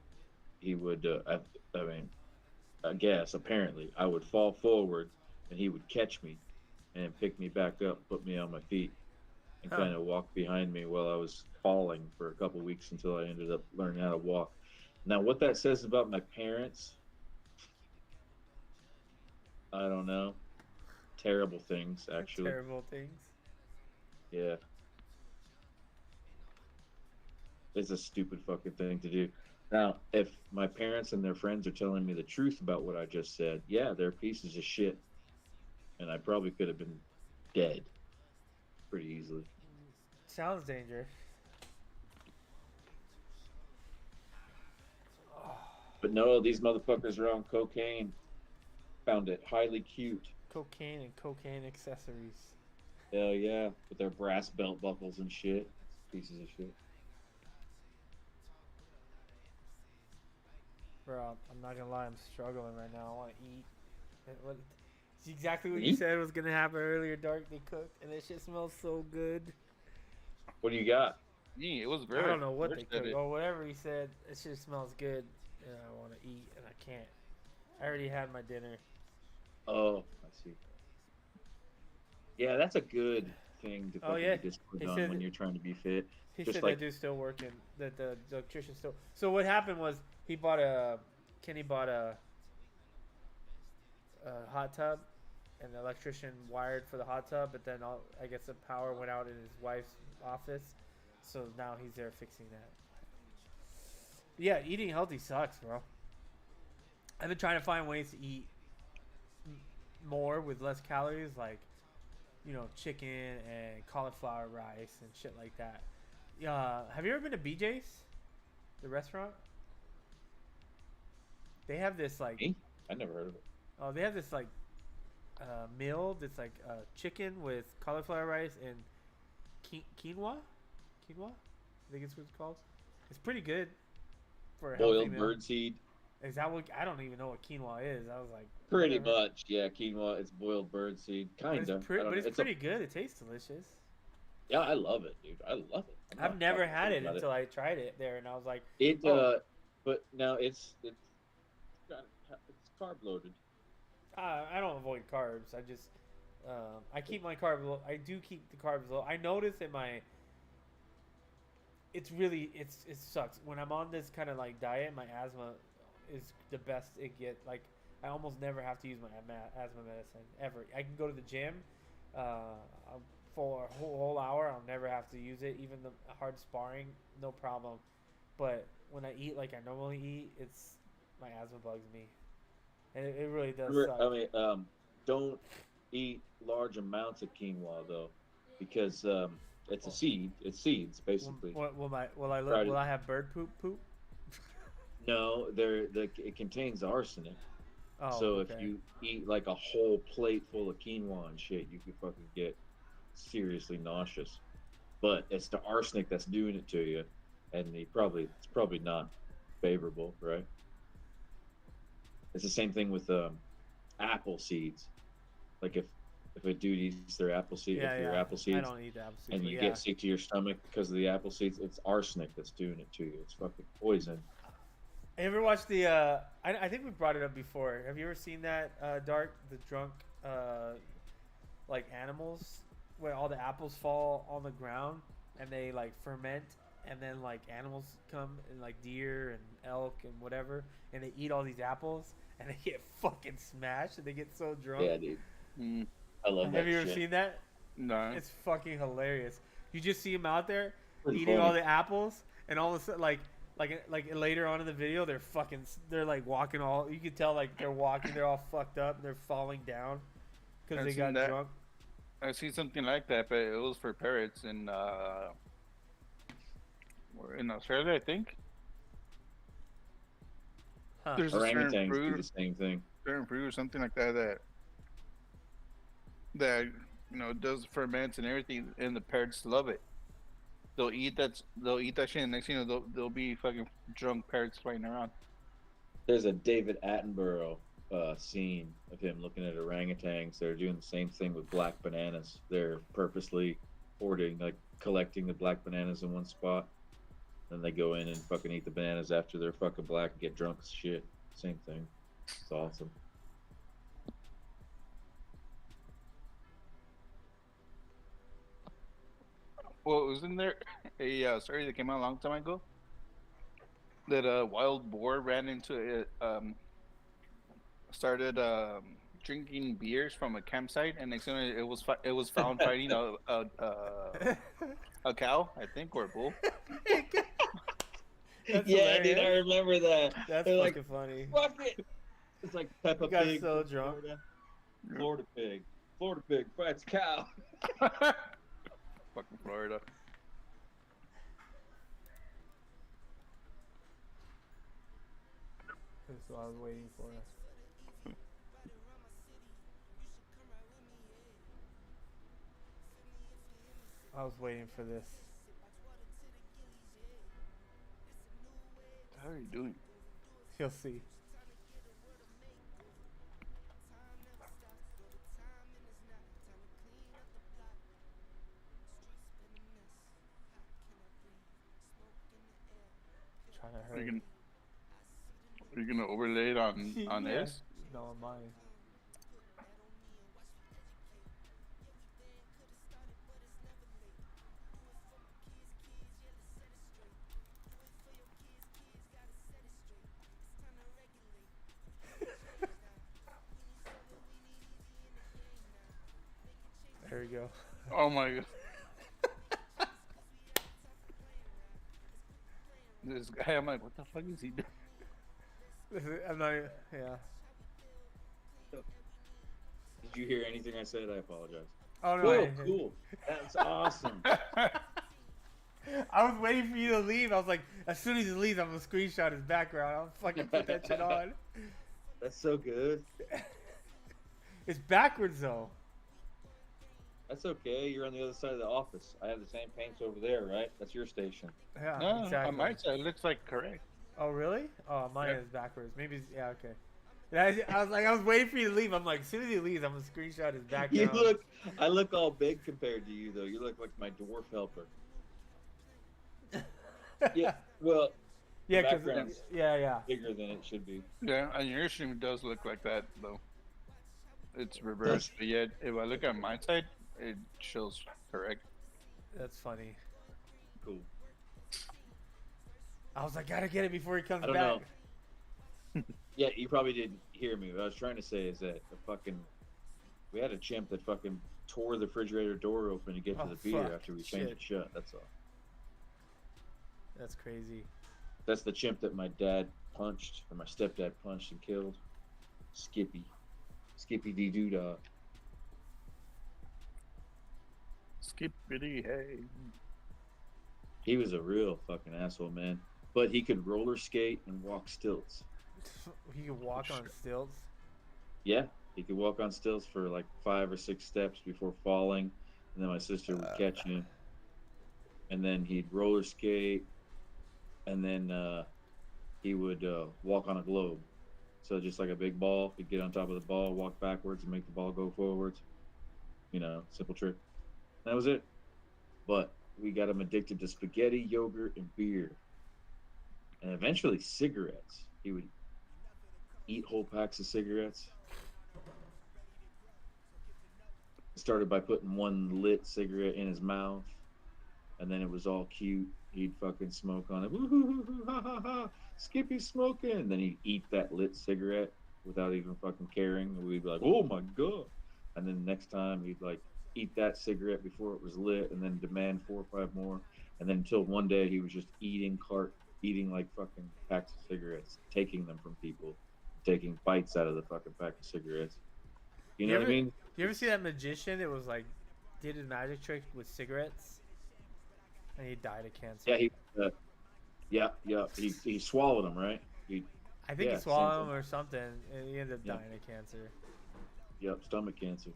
he would, I guess, apparently, I would fall forward, and he would catch me and pick me back up, put me on my feet, and kind of walk behind me while I was falling for a couple weeks until I ended up learning how to walk. Now, what that says about my parents, I don't know. Terrible things, actually. Terrible things. Yeah. It's a stupid fucking thing to do. Now, if my parents and their friends are telling me the truth about what I just said, yeah, they're pieces of shit. And I probably could have been dead pretty easily. Sounds dangerous. But no, these motherfuckers are on cocaine. Found it highly cute. Cocaine and cocaine accessories. Hell yeah. With their brass belt buckles and shit. Pieces of shit. Bro, I'm not gonna lie, I'm struggling right now. I want to eat. It's exactly what you Eat? said was gonna happen earlier. Dark, they cooked, and that shit smells so good. What do you got? me. It was I good. don't know what they Rich said cook it. or whatever he said. It shit smells good, and I want to eat, and I can't. I already had my dinner. Oh, I see. Yeah, that's a good thing to Oh, fucking yeah. be disciplined He on said when that- you're trying to be fit. He Just said like that dude's still working. That the electrician's still. So what happened was Kenny bought a hot tub, and the electrician wired for the hot tub, but then I guess the power went out in his wife's office, so now he's there fixing that. Yeah, eating healthy sucks, bro. I've been trying to find ways to eat more with less calories, like chicken and cauliflower rice and shit like that. Have you ever been to BJ's, the restaurant? They have this like me? I never heard of it. oh, they have this like meal that's like chicken with cauliflower rice and quinoa. Quinoa, I think it's what it's called. It's pretty good for a healthy Boiled meal. birdseed. Is that what? I don't even know what quinoa is. I was like, Pretty whatever. much, yeah. Quinoa, it's boiled birdseed, But kind of. but it's pretty good. It tastes delicious. Yeah, I love it, dude. I love it. I'm I've not never fucking had it about until I tried it there, and I was like, It, Oh. but now it's carb loaded. I don't avoid carbs. I just I keep my carbs low. I do keep the carbs low. I notice in my it sucks when I'm on this kind of like diet. My asthma is the best it get. Like I almost never have to use my asthma medicine ever. I can go to the gym for a whole hour. I'll never have to use it. Even the hard sparring, no problem. But when I eat like I normally eat, it's my asthma bugs me, and it really does suck. I mean, don't eat large amounts of quinoa though, because it's a seed. It's seeds basically. Will I Try to- will I have bird poop? No, it contains arsenic. Oh, So okay. if you eat like a whole plate full of quinoa and shit, you could fucking get seriously nauseous. But it's the arsenic that's doing it to you, and it's probably not favorable, right? It's the same thing with apple seeds. Like if a dude eats their apple seed, yeah, if your yeah. apple I seeds, don't eat the apple seeds. and but you yeah. get sick to your stomach because of the apple seeds, it's arsenic that's doing it to you. It's fucking poison. Have you ever watched the? I think we brought it up before. Have you ever seen that Dark, the drunk, like animals, where all the apples fall on the ground and they like ferment, and then like animals come and like deer and elk and whatever, and they eat all these apples and they get fucking smashed and they get so drunk. Yeah, dude. Mm, I love that Have you ever shit. seen that? no. It's fucking hilarious. You just see them out there Pretty eating funny. all the apples, and all of a sudden, like later on in the video, they're like walking all. You could tell like they're walking, they're all fucked up, and they're falling down because I've they seen got that. drunk. I see something like that, but it was for parrots in Australia, I think. Huh. There's a certain Orangutans do fruit, the same thing. or something like that does ferments and everything, and the parrots love it. They'll eat that shit, and next thing you know, they'll be fucking drunk parrots flying around. There's a David Attenborough scene of him looking at orangutans. They're doing the same thing with black bananas. They're purposely hoarding, like collecting the black bananas in one spot. Then they go in and fucking eat the bananas after they're fucking black and get drunk as shit. Same thing. It's awesome. Well, wasn't there a story that came out a long time ago that a wild boar ran into it, started drinking beers from a campsite, and next thing you know, it was found fighting a cow, I think, or a bull. That's Yeah, dude, I hilarious. remember that. That's They're fucking like, funny. fuck it. It's like Peppa You got Pig. so from drunk. Florida. Florida pig. Florida pig fights cow. Fucking Florida. That's what I was waiting for. I was waiting for this. How are you doing? You'll see. to overlay it on Yeah. this? No, on mine. There we go. Oh my god. This guy, I'm like, what the fuck is he doing? I'm not. Yeah. Did you hear anything I said? I apologize. Oh no. Cool, cool. That's awesome. I was waiting for you to leave. I was like, as soon as he leaves, I'm gonna screenshot his background. I'll fucking put that shit on. That's so good. It's backwards though. That's okay. You're on the other side of the office. I have the same paints over there, right? That's your station. Yeah. No, exactly. on my side, it looks like correct. Oh really? Oh, mine Yep. is backwards. Maybe. Yeah. Okay. And I was waiting for you to leave. I'm like, as soon as he leaves, I'm gonna screenshot his You background. I look all big compared to you, though. You look like my dwarf helper. Yeah, well, Yeah, the because background's yeah. bigger than it should be. Yeah, and your stream does look like that, though. It's reversed, but yet, if I look at my side, it shows correct. That's funny. Cool. I was like, gotta get it before he comes I don't back. know. Yeah, you probably didn't hear me. What I was trying to say is that we had a chimp that fucking tore the refrigerator door open to get Oh, to the beer fuck. after we changed it Shit. shut. That's all. That's crazy. That's the chimp that my dad punched, or my stepdad punched and killed. Skippy D Doodah. Skippity hey. He was a real fucking asshole, man. But he could roller skate and walk stilts. He could walk on stilts. Yeah, he could walk on stilts for like 5 or 6 steps before falling, and then my sister would catch him. And then he'd roller skate, and then he would walk on a globe. So just like a big ball, he'd get on top of the ball, walk backwards, and make the ball go forwards. You know, simple trick. That was it. But we got him addicted to spaghetti, yogurt, and beer. And eventually cigarettes. He would eat whole packs of cigarettes. Started by putting one lit cigarette in his mouth, and then it was all cute. He'd fucking smoke on it. Woo-hoo-hoo-hoo, ha ha ha. Skippy's smoking. And then he'd eat that lit cigarette without even fucking caring. And we'd be like, oh my God. And then the next time he'd like eat that cigarette before it was lit and then demand 4 or 5 more. And then until one day he was just eating like fucking packs of cigarettes, taking them from people, taking bites out of the fucking pack of cigarettes. You know what I mean? You ever see that magician? It was like did his magic trick with cigarettes, and he died of cancer. Yeah, he swallowed them, right? I think yeah, he swallowed something. them or something, and he ended up Yeah. dying of cancer. Yep, stomach cancer.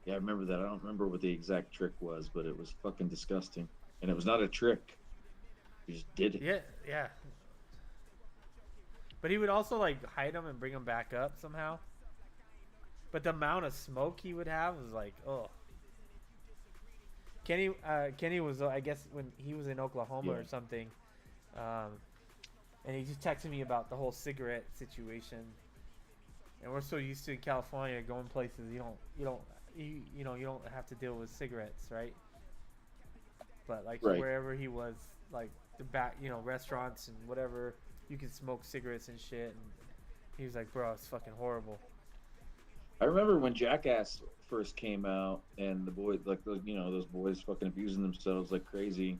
Yeah, I remember that. I don't remember what the exact trick was, but it was fucking disgusting. And it was not a trick. He just did it. Yeah. But he would also like hide them and bring them back up somehow. But the amount of smoke he would have was like, oh. Kenny was, I guess, when he was in Oklahoma or something, and he just texted me about the whole cigarette situation. And we're so used to in California going places you don't have to deal with cigarettes, right? But like Right. wherever he was, like the back, restaurants and whatever, you can smoke cigarettes and shit. And he was like, "Bro, it's fucking horrible." I remember when Jackass first came out, and the boys, like those boys fucking abusing themselves like crazy.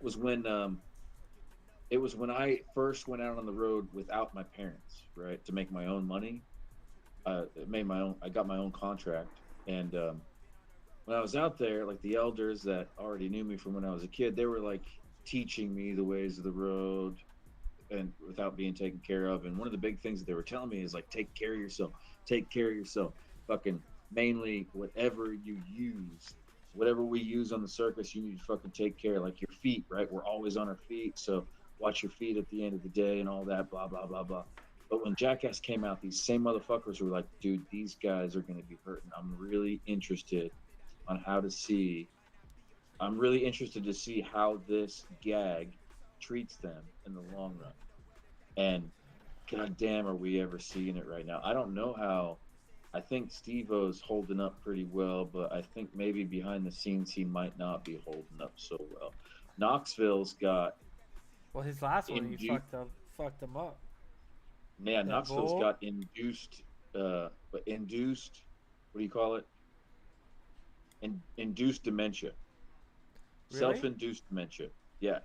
Was when I first went out on the road without my parents, right, to make my own money. I got my own contract, and when I was out there, like the elders that already knew me from when I was a kid, they were like teaching me the ways of the road, and without being taken care of. And one of the big things that they were telling me is like, take care of yourself. Fucking mainly whatever you use, whatever we use on the circus, you need to fucking take care. Like your feet, right? We're always on our feet, so watch your feet at the end of the day and all that, blah blah blah blah. But when Jackass came out, these same motherfuckers were like, dude, these guys are going to be hurting. I'm really interested to see how this gag treats them in the long run. And god damn, are we ever seeing it right now? I don't know how. I think Steve-O's holding up pretty well, but I think maybe behind the scenes he might not be holding up so well. Knoxville's got, Well, his last one, he Indeed. fucked him up. man, That Knoxville's bull? got induced, what do you call it? Induced dementia. Really? Self-induced dementia. Yeah.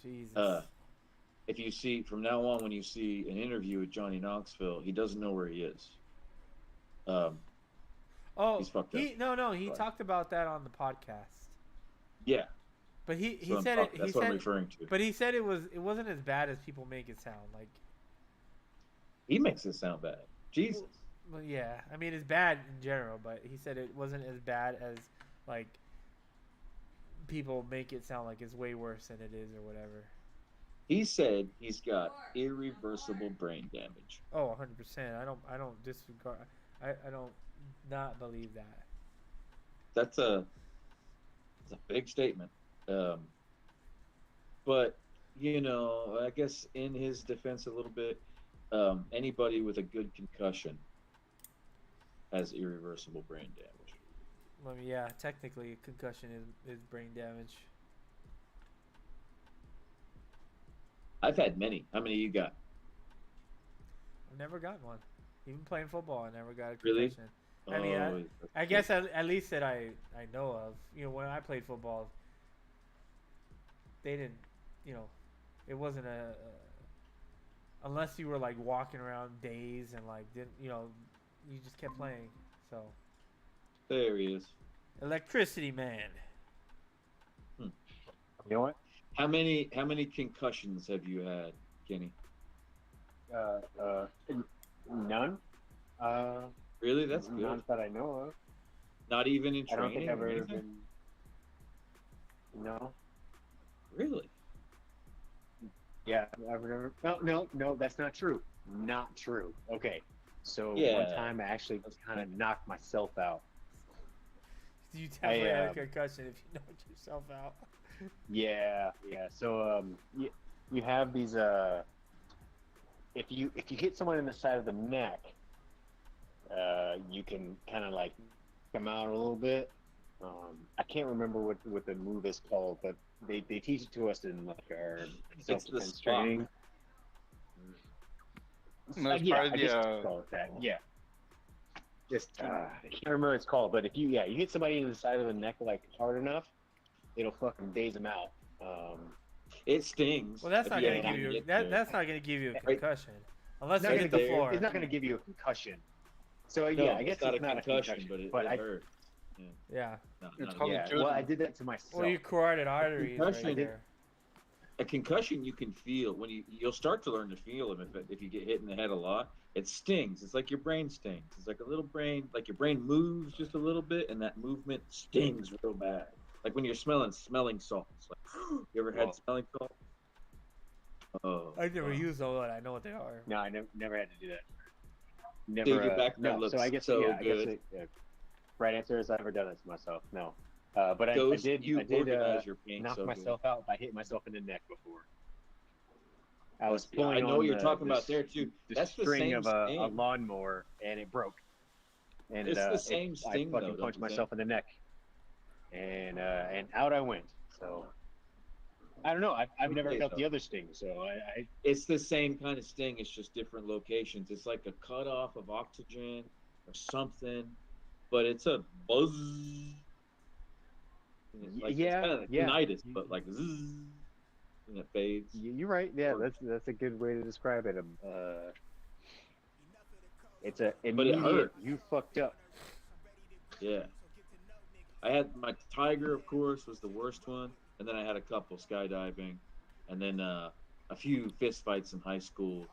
Jesus. If you see, from now on, when you see an interview with Johnny Knoxville, he doesn't know where he is. Oh, he's fucked he up. no, he Right. talked about that on the podcast. Yeah. But he That's what I'm said talk- it. He That's what I'm said, referring to. but he said it wasn't as bad as people make it sound. Like, He makes it sound bad. Jesus. well, yeah, I mean it's bad in general, but he said it wasn't as bad as like people make it sound like it's way worse than it is or whatever. He said he's got irreversible brain damage. Oh, 100%. I don't disregard. I don't not believe that. That's a big statement. But you know, I guess in his defense a little bit, anybody with a good concussion has irreversible brain damage. I mean, yeah, technically concussion is brain damage. I've had many. How many you got? I've never gotten one. Even playing football, I never got a Really? concussion. I mean, that's I good. guess at least that I know of. You know, when I played football, they didn't. You know, it wasn't unless you were like walking around days and like didn't. You know, you just kept playing. So There he is. electricity man. You know what? How many concussions have you had, Kenny? None. Really? That's None good. that I know of. Not even in I don't training think I've or ever anything? been. No. Really? Yeah, I've never. No, that's not true. Not true. Okay. So one Yeah. time I actually kind of knocked myself out. You definitely had a um, concussion if you knocked yourself out. Yeah. So you have these if you hit someone in the side of the neck, you can kind of like come out a little bit. I can't remember what the move is called, but they teach it to us in like our the self-defense spot. training. No, it's Yeah, part I of the, guess you could call it that. Yeah. Just I can't remember what it's called, but if you hit somebody in the side of the neck like hard enough, it'll fucking daze them out. It stings. Well, that's if not you gonna don't give you get that. to- That's not gonna give you a Right. concussion unless It's you not hit gonna the give- floor. It's not going to give you a concussion. So No, yeah, I guess it's not a not concussion, but it I, hurt. Yeah. No, It's not called a- yeah, Jordan. well, I did that to myself. Well, your carotid arteries right concussion- there. A concussion you can feel when you'll start to learn to feel them if you get hit in the head a lot. It stings. It's like your brain stings. It's like a little brain, like your brain moves just a little bit, and that movement stings real bad. Like when you're smelling salts. Like you ever had Whoa. smelling salt? Oh, I never wow. used those, but I know what they are. No, I never had to do that. Never. Dude, your back no, looks so I guess so yeah, good. I guess right answer is I've never done it to myself. No, but Ghost, I did organize your pain knock so myself out by hitting myself in the neck before. I was good. Yeah, I pulling know on what you're the- talking the about there too. the That's the string same of a sting. lawnmower, and it broke. And It's the same sting, I though, fucking don't punched you myself in the neck, and out I went. So I don't know. I've never Okay, felt so- the other sting, so I It's the same kind of sting. It's just different locations. It's like a cutoff of oxygen or something, but it's a buzz. And it's like, Yeah, it's kind of like yeah. tinnitus, but like zzz, and it fades. You're right. Yeah, that's a good way to describe it. It's a immediate. hurt. You fucked up. Yeah. I had my tiger, of course, was the worst one, and then I had a couple skydiving, and then a few fist fights in high school,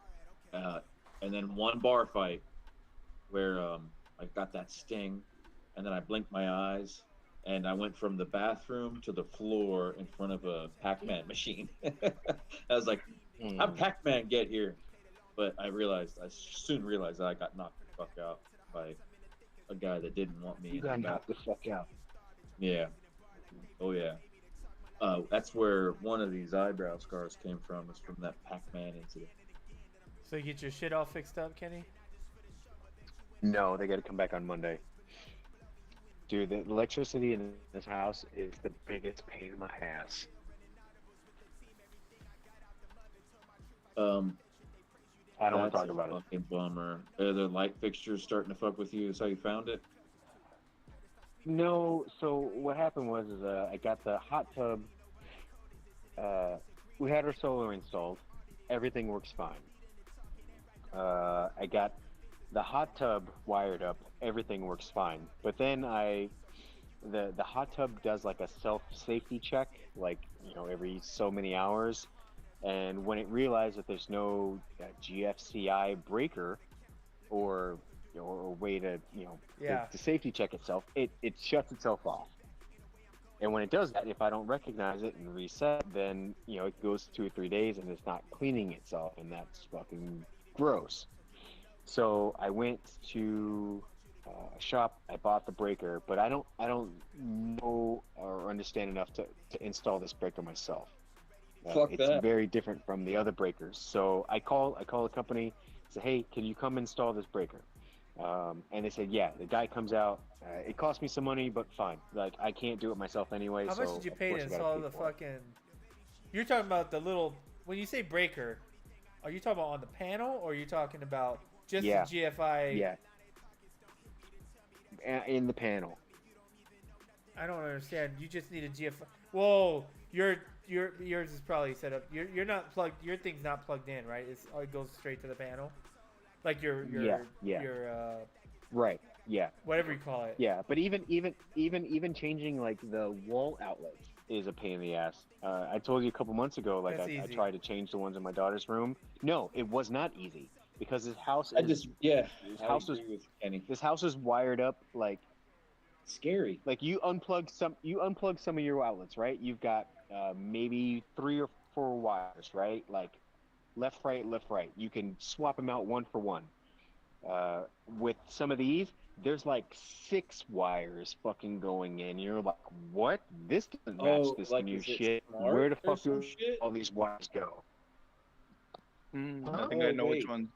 and then one bar fight where I got that sting, and then I blinked my eyes, and I went from the bathroom to the floor in front of a Pac-Man machine. I was like, "How Pac-Man get here?" But I soon realized that I got knocked the fuck out by a guy that didn't want me. You in got the knocked the fuck out. Yeah. Oh yeah. That's where one of these eyebrow scars came from. Is from that Pac-Man incident. So you get your shit all fixed up, Kenny? No, they got to come back on Monday. Dude, the electricity in this house is the biggest pain in my ass. I don't want to That's talk about a it. fucking bummer. Are the light fixtures starting to fuck with you? Is how you found it? No, so what happened was I got the hot tub. We had our solar installed. Everything works fine. I got the hot tub wired up. Everything works fine. But then the hot tub does like a self safety check, like every so many hours. And when it realized that there's no GFCI breaker or or a way to Yeah. to safety check itself, it shuts itself off. And when it does that, if I don't recognize it and reset, then it goes 2 or 3 days and it's not cleaning itself, and that's fucking gross. So I went to a shop. I bought the breaker, but I don't know or understand enough to install this breaker myself. Fuck It's that. very different from the other breakers. So I call the company, say, hey, can you come install this breaker? And they said, yeah. The guy comes out. It cost me some money, but fine. Like, I can't do it myself anyway. How so much did you of pay to course I gotta install pay the for it. fucking? You're talking about the little. When you say breaker, are you talking about on the panel, or are you talking about just Yeah. the GFI? Yeah. In the panel. I don't understand. You just need a GFI. Whoa, yours is probably set up. You're not plugged. Your thing's not plugged in, right? It goes straight to the panel, like your Yeah. Right. Yeah. whatever you call it. Yeah. But even changing like the wall outlets is a pain in the ass. I told you a couple months ago, like That's I easy. tried to change the ones in my daughter's room. No, it was not easy because this house I is just I house is- agree with Kenny. this house is wired up like Scary. you unplug some of your outlets, right? You've got maybe 3 or 4 wires, right? Like left, right. You can swap them out one for one. With some of these, there's like 6 wires fucking going in. You're like, what? This doesn't match this like new is it shit. smart Where the or fuck some do shit? all these wires go? I think I know which wait. one.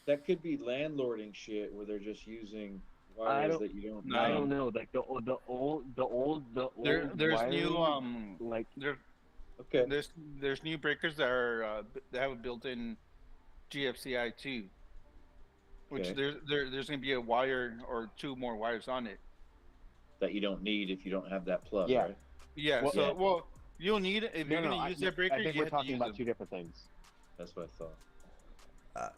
That could be landlording shit where they're just using I wires don't- that you don't No. I need. don't know. Like the old There's wiring, new like Okay. there's new breakers that are that have a built-in GFCI too, which Okay. there's gonna be a wire or 2 more wires on it. That you don't need if you don't have that plug, Yeah. right? Yeah. Well- So you'll need it if you're gonna use that breaker. I think you we're have to talking use about them. 2 different things. That's what I thought.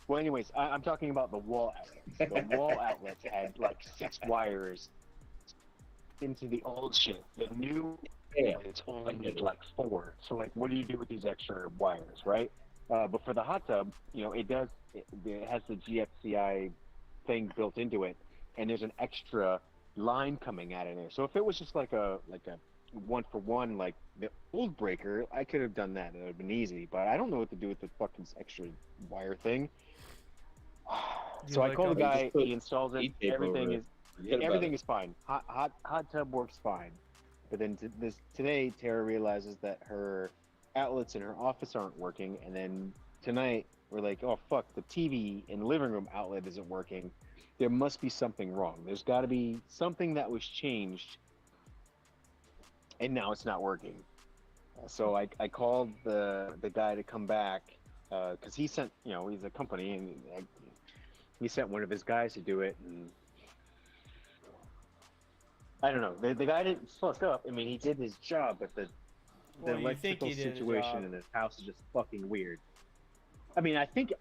Well, anyways, I'm talking about the wall outlets. The wall outlets had like 6 wires into the old shit. The new Yeah. it's only need like 4. So like, what do you do with these extra wires, right? But for the hot tub, it has the GFCI thing built into it, and there's an extra line coming out of there. So if it was just like a one for one, like the old breaker, I could have done that. It would have been easy. But I don't know what to do with the fucking extra wire thing. So I like call the all guy. just put He installs it. heat tape Everything over it. is Forget about everything it. is fine. Hot tub works fine. But then today, Tara realizes that her outlets in her office aren't working, and then tonight we're like, oh fuck, the TV in the living room outlet isn't working. There must be something wrong. There's got to be something that was changed, and now it's not working. So I called the guy to come back because he sent, he's a company, and he sent one of his guys to do it, and I don't know. The guy didn't fuck up. I mean, he did his job, but the Well, you think electrical he did his situation job. in this house is just fucking weird. I mean, I think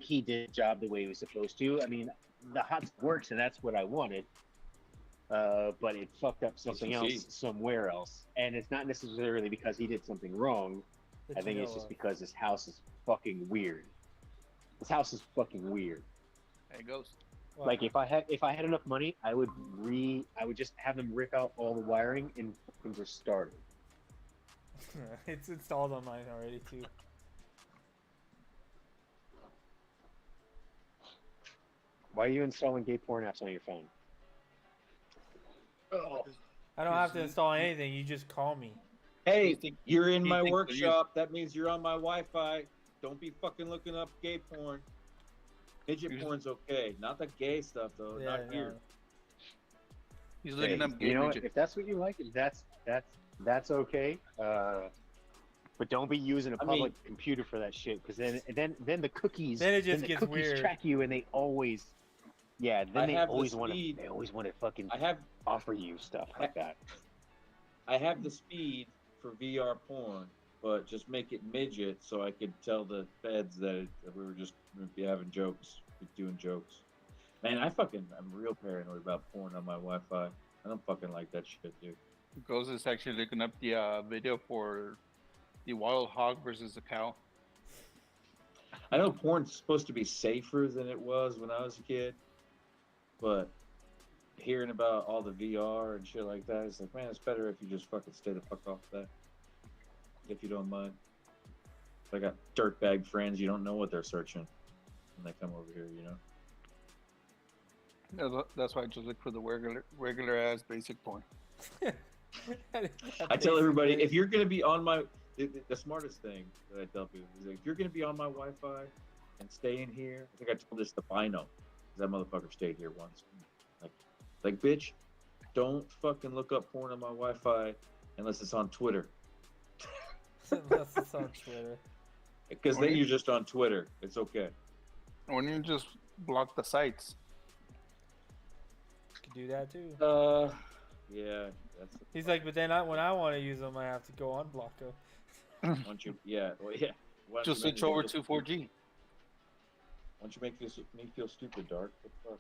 he did the job the way he was supposed to. I mean, the hot works, and that's what I wanted. But it fucked up something you else see. somewhere else, and it's not necessarily because he did something wrong. that I you think know it's just of. because this house is fucking weird. This house is fucking weird. There it goes. Wow. Like if I had enough money, I would just have them rip out all the wiring and fucking just start it. It's installed on mine already too. Why are you installing gay porn apps on your phone? Oh, I don't have to install anything. You just call me. Hey, You think- you're in he my thinks they're you. workshop. That means you're on my Wi-Fi. Don't be fucking looking up gay porn. Midget He's- porn's okay. Not the gay stuff though. Yeah, Not here. He's looking Hey, up gay you know what? midget. If that's what you like, that's okay. But don't be using a I mean- public computer for that shit, because then the cookies Then it just the gets cookies weird. track you, and they always I they have the always want to speed. fucking I have offer you stuff like that. I have the speed for VR porn, but just make it midget so I could tell the feds that we were just be having jokes, be doing jokes. Man, I'm real paranoid about porn on my Wi-Fi. I don't fucking like that shit, dude. Ghost is actually looking up the video for the wild hog versus the cow. I know porn's supposed to be safer than it was when I was a kid, but hearing about all the VR and shit like that, it's like, man, it's better if you just fucking stay the fuck off that. If you don't mind. I got dirtbag friends, you don't know what they're searching when they come over here, you know? That's why I just look for the regular ass basic porn. I tell everybody, if you're gonna be on my, the smartest thing that I tell people is, if you're gonna be on my Wi-Fi and stay in here, I think I told this to Bino, because that motherfucker stayed here once. Like, bitch, don't fucking look up porn on my Wi-Fi unless it's on Twitter, Unless it's on Twitter. because then you're just on Twitter. It's okay. When you just block the sites. You can do that too. Yeah, that's He's like, but then when I want to use them, I have to go unblock them. once you, yeah, well, yeah. Why don't Just you make switch me over feel to 4G. Why don't you make me feel stupid, Dark? What the fuck?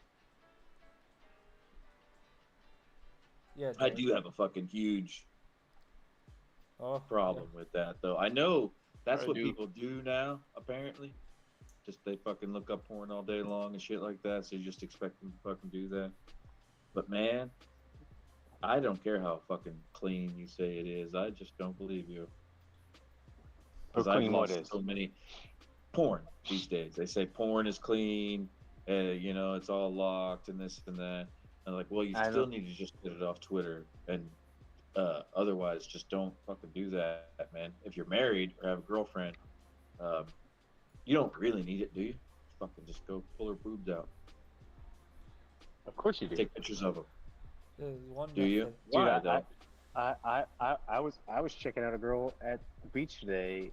Yeah. I dude. do have a fucking huge Oh, problem with that, though. I know that's I what do. people do now, apparently. Just they fucking look up porn all day long and shit like that, so you just expect them to fucking do that. But man, I don't care how fucking clean you say it is. I just don't believe you. Because How I've clean what lost is? so many porn these days. They say porn is clean, you know, it's all locked and this and that. And like, well, you I still don't- need to just get it off Twitter, and otherwise, just don't fucking do that, man. If you're married or have a girlfriend, you don't really need it, do you? Fucking just go pull her boobs out, Of course you do. take pictures of them. there's one Do you? method. Dude, Why though? I was checking out a girl at the beach today.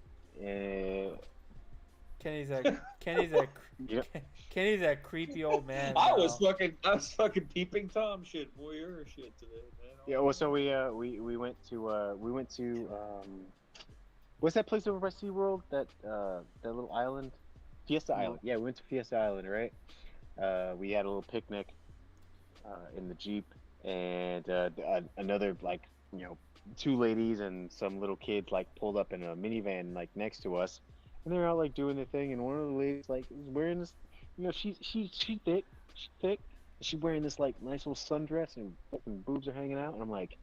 Kenny's that Yep. Kenny's that creepy old man. I now. was fucking peeping Tom shit, voyeur shit today, man. Yeah, well, so we went to what's that place over by SeaWorld? That little island, Fiesta Island. Yeah, we went to Fiesta Island, right? We had a little picnic in the Jeep, and another, like, you know, two ladies and some little kids like pulled up in a minivan like next to us, and they're out like doing their thing, and one of the ladies like was wearing this, you know, she's thick, she's wearing this like nice little sundress, and fucking boobs are hanging out, and I'm like,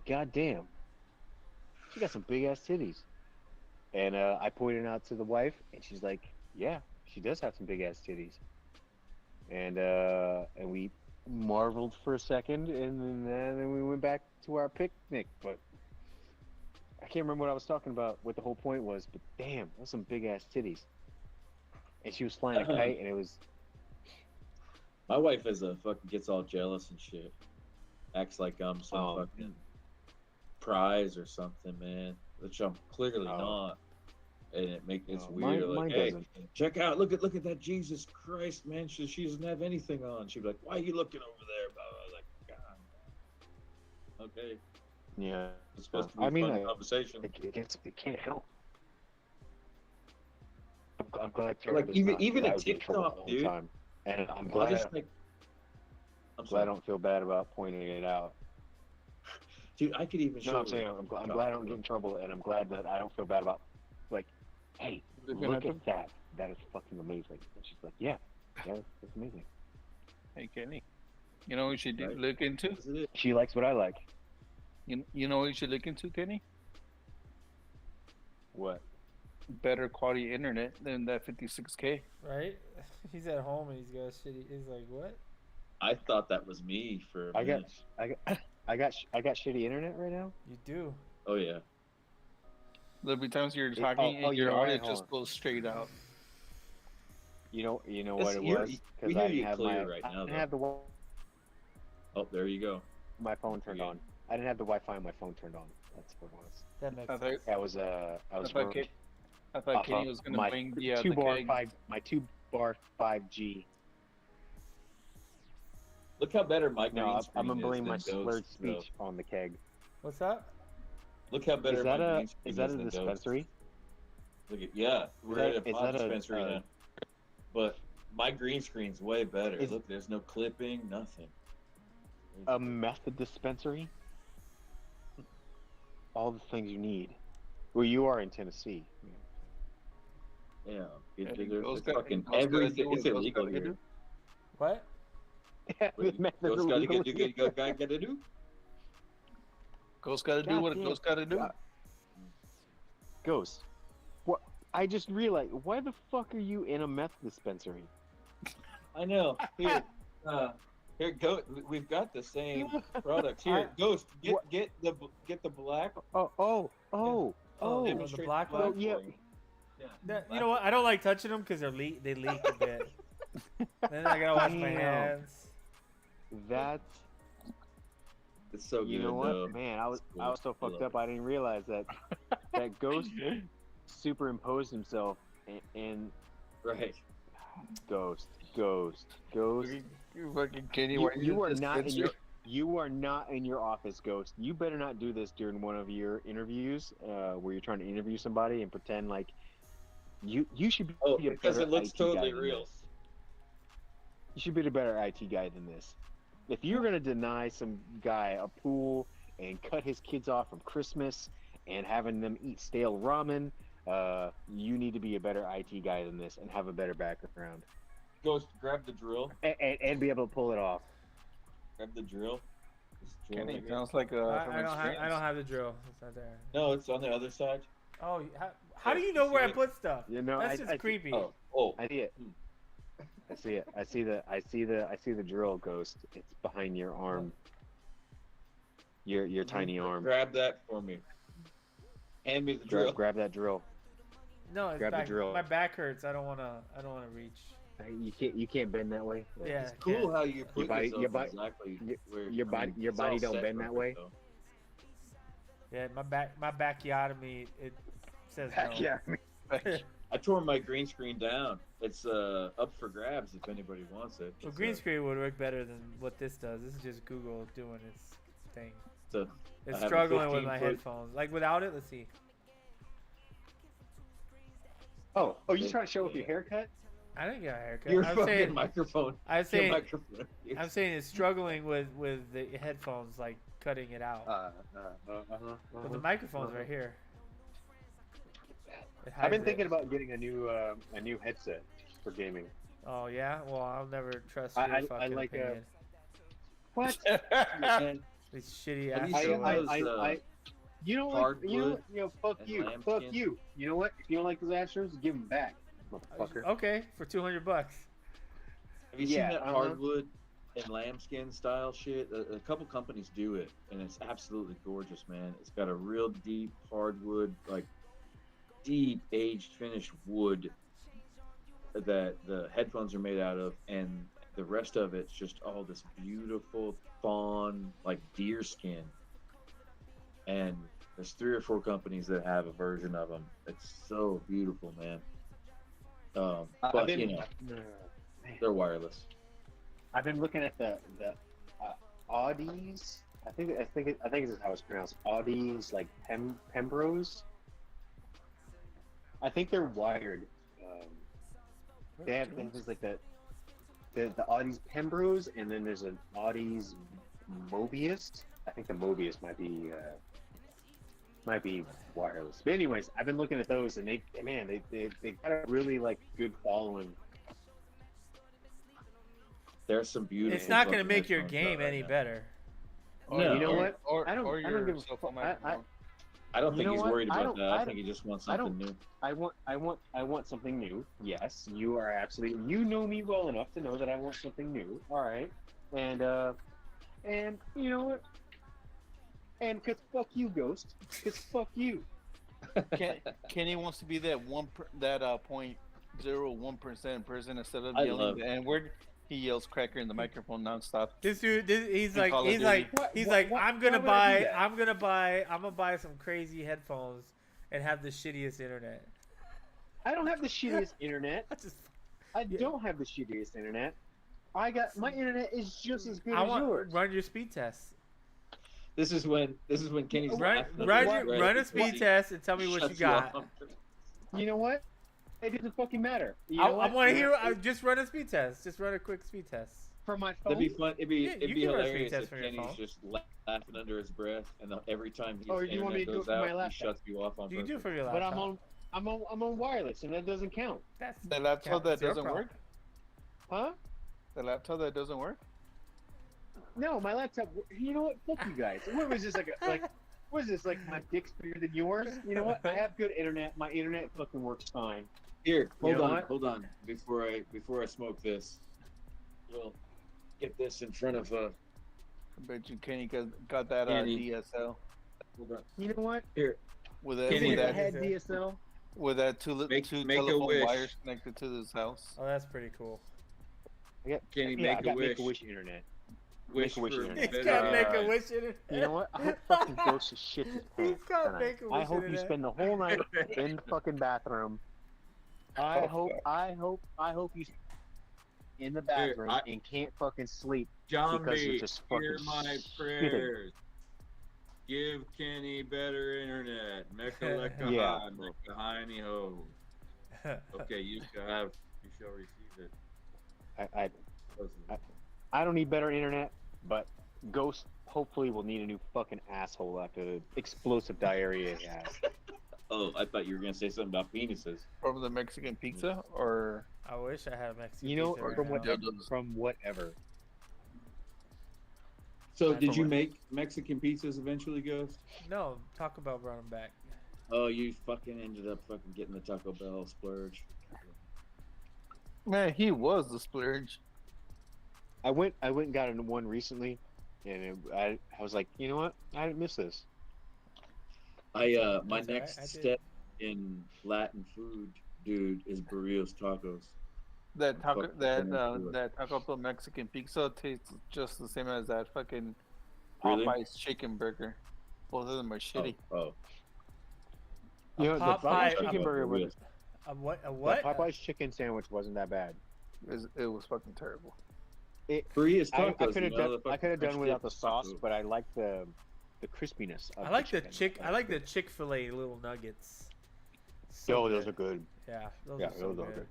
god damn, she got some big ass titties. And I pointed out to the wife, and she's like, yeah, she does have some big ass titties. And we marveled for a second, and then we went back to our picnic. But I can't remember what I was talking about, what the whole point was, but damn, those some big ass titties. And she was flying a kite, and it was, My wife is a fucking gets all jealous and shit. Acts like I'm some Oh. fucking prize or something, man. Which I'm clearly Oh. not. And it's Oh, weird. mine Like, hey, doesn't. check out, look at that Jesus Christ, man. She doesn't have anything on. She'd be like, why are you looking over there? Blah, blah. I was like, God. Okay. Yeah. It's supposed to be I a mean, fun conversation. It can't help. I'm glad Like, Tara does even not. a I was in trouble TikTok, the whole dude. time. And I'm I glad, just like, I'm glad I sorry. don't feel bad about pointing it out. Dude, I could even No, show I'm saying I'm glad I don't get in trouble, and I'm glad that I don't feel bad about, like, hey, look at that. That is fucking amazing. And she's like, yeah, that's amazing. Hey, Kenny. You know what you should Right. look into? Is it? She likes what I like. You know what you should look into, Kenny? What? Better quality internet than that 56K. Right? He's at home and he's got shitty. He's like, what? I thought that was me for a I got, minute. I got, I got shitty internet right now. You do. Oh yeah. There'll be times you're Oh, talking oh, and you your know what? audio Hold just on. goes straight out. You know It's- what it you're- was? we Because hear I you didn't have clear my right I now, didn't have the Oh, there you go. my phone turned Yeah. on. I didn't have the Wi-Fi on my phone turned on. That's what it was. That makes I sense. thought, I was I working thought off Kenny of was gonna my bring the 2-bar keg. 5G. Look how better my green No, screen I'm gonna is blame my than slurred Ghost, bro. speech on the keg. What's that? Look how better Is that my a green screen is that a than Ghost. dispensary? Look at we're that- at a is pot that a- dispensary now. But my green screen's way better. Is- Look, there's no clipping, nothing. A method dispensary? All the things you need. Well, you are in Tennessee. Yeah, Yeah, there's Ghost got- fucking Ghost gotta do everything. what It's Ghost illegal gotta here. do. What? This meth is Ghost gotta illegal get here. gotta do. Ghost got to do God what a damn. ghost got to do. Ghost. What? I just realized. Why the fuck are you in a meth dispensary? I know. Here, here, go. We've got the same products here. Ghost, What? get the black. Oh. Oh, Demonstrate the black black one? for yeah. me. Yeah. You know what? I don't like touching them because they leak a bit. Then I gotta wash my Damn. hands. That's. It's so good. You know what, though. man? I was so I fucked love up. I didn't realize that Ghost superimposed himself and Right. Ghost. You fucking Kenny, You, why you are just not in censor- your. You are not in your office, Ghost. You better not do this during one of your interviews, where you're trying to interview somebody and pretend like you should be Oh, a because better it looks IT guy totally than real. this. You should be a better IT guy than this. If you're gonna deny some guy a pool and cut his kids off from Christmas and having them eat stale ramen, you need to be a better IT guy than this and have a better background Ghost, grab the drill. and be able to pull it off. Grab the drill. This drill Kenny right here. sounds like I don't have the drill. It's not there. No, it's on the other side. Oh, how do you know where I See it? put stuff? You know, That's just I creepy. Oh, I see it. I see it. I see the drill, Ghost. It's behind your arm. Your tiny arm. grab that for me. Hand me the drill. Grab that drill. No, it's Grab the back. drill. My back hurts. I don't wanna reach. You can't bend that way. Yeah, It's cool how you put body- yourself your body- exactly where your body- your it's all body don't set bend that perfect, way? though. Yeah, my bacchiotomy. It says no. Yeah. I tore my green screen down. It's up for grabs if anybody wants it. Well, It's, green screen would work better than what this does. This is just Google doing its thing. it's a- It's have a struggling with my 15-foot headphones. Like without it, let's see. Oh, you trying to show off your haircut? I didn't get a haircut. your I'm fucking saying, microphone. I'm Your saying, microphone. I'm saying it's struggling with the headphones, like cutting it out. But the microphone's right here. It I've been hides thinking it. about getting a new headset for gaming. Oh yeah, well I'll never trust I- your I fucking like, opinion. What? And These shitty Have ass. you seen headphones. those, you know what? hardwood Fuck and you. lambskin? Fuck you. You know what? If you don't like those Astros, give them back, motherfucker. Okay, for $200. have you Yeah, seen that uh-huh. hardwood and lambskin style shit? A couple companies do it, and it's absolutely gorgeous, man. It's got a real deep hardwood, like deep aged finished wood that the headphones are made out of, and the rest of it's just all this beautiful fawn, like deer skin. And there's 3 or 4 companies that have a version of them. It's so beautiful, man. But you know, they're wireless. I've been looking at the Audis. I think this is how it's pronounced. Audis, like Pembrose. I think they're wired. They have things like that. The Audis Pembrose, and then there's an Audis Mobius. I think the Mobius might be wireless. But anyways, I've been looking at those, and they got a really like good following. There's some beautiful. It's not gonna fucking make your headphones game out right any now. better. No. You know what? Or, I don't your give a cell fuck. phone microphone. I don't You think know he's what? worried I about don't- that. I I think he just wants I don't- something new. I want something new. Yes, you are absolutely. You know me well enough to know that I want something new. All right, and you know what? And cause fuck you, Ghost. Cause fuck you. Kenny wants to be that 0.01% person instead of I yelling love- the N word. He yells cracker in the microphone nonstop. This dude, he's In like, Call of he's Duty. like, What- he's what- like, what- I'm gonna why would I do buy, that? I'm gonna buy some crazy headphones and have the shittiest internet. I don't have the shittiest internet. I just, I don't have the shittiest internet. I got my internet is just as good I as want yours. run your speed test. This is when Kenny's Run, laughing run, under his breath run a because speed he test and tell me what you shuts got. off. You know what? It doesn't fucking matter. You I know what? want to hear. Just run a speed test. Just run a quick speed test. for my phone. That'd be fun. It'd be Yeah, it'd you be can run a hilarious speed test if from your Kenny's phone. just laughing under his breath, and every time his Oh, you want me to internet do it goes from my out, he laptop? shuts you off on You can do it purpose. from your But laptop. I'm on wireless, and that doesn't count, That's The laptop that zero doesn't problem. work. huh? The laptop that doesn't work. No, my laptop. You know what? Fuck you guys. What was this like? What is this like? My dick's bigger than yours? You know what? I have good internet. My internet fucking works fine. Here, You know what? hold on. Before I smoke this, we'll get this in front of I bet you Kenny got that Kenny. DSL Hold on. You know what? Here, with that Kenny, If I with that had DSL, two Make two a telephone wish. wires connected to this house. Oh, that's pretty cool. Kenny, yeah, I make a got wish. Make-A-Wish internet. Wish Make-A-Wish for internet. He's better. got make a wish in it. You know what? I hope fucking Ghost shit his He's pants got tonight. Make-A-Wish I hope you internet. spend the whole night in the fucking bathroom. I hope you in the bathroom I- and can't fucking sleep. John Because you're B, just hear fucking my shitting. prayers. Give Kenny better internet. Mecca lecca Yeah. hi, mecca hiney ho. Okay, you shall receive it. I don't need better internet, but Ghost hopefully will need a new fucking asshole after the explosive diarrhea he has. Oh, I thought you were gonna say something about penises. From the Mexican pizza, or I wish I had a Mexican You know, pizza right from now. whatever. From whatever. So, I did know you what- make Mexican pizzas eventually, Ghost? No, talk about running back. Oh, you fucking ended up fucking getting the Taco Bell splurge. man, he was the splurge. I went and got one recently, and I was like, you know what? I didn't miss this. My That's all right, next I did. step in Latin food, dude, is burritos tacos. That taco, Fuck, that I'm into it. that Taco Bell Mexican pizza tastes just the same as that fucking Really? Popeye's chicken burger. Both of them are shitty. Oh, You know, the Popeye's Popeye- chicken burger was A what? A the what? Popeye's chicken sandwich wasn't that bad. It was fucking terrible. burritos I tacos. could have you know, done. the I could have fucking done without the French dip sauce, taco. but I like the crispiness. Of I like the chicken. I like the Chick-fil-A little nuggets. Yo, those are good. Yeah, those Yeah, are so those are good.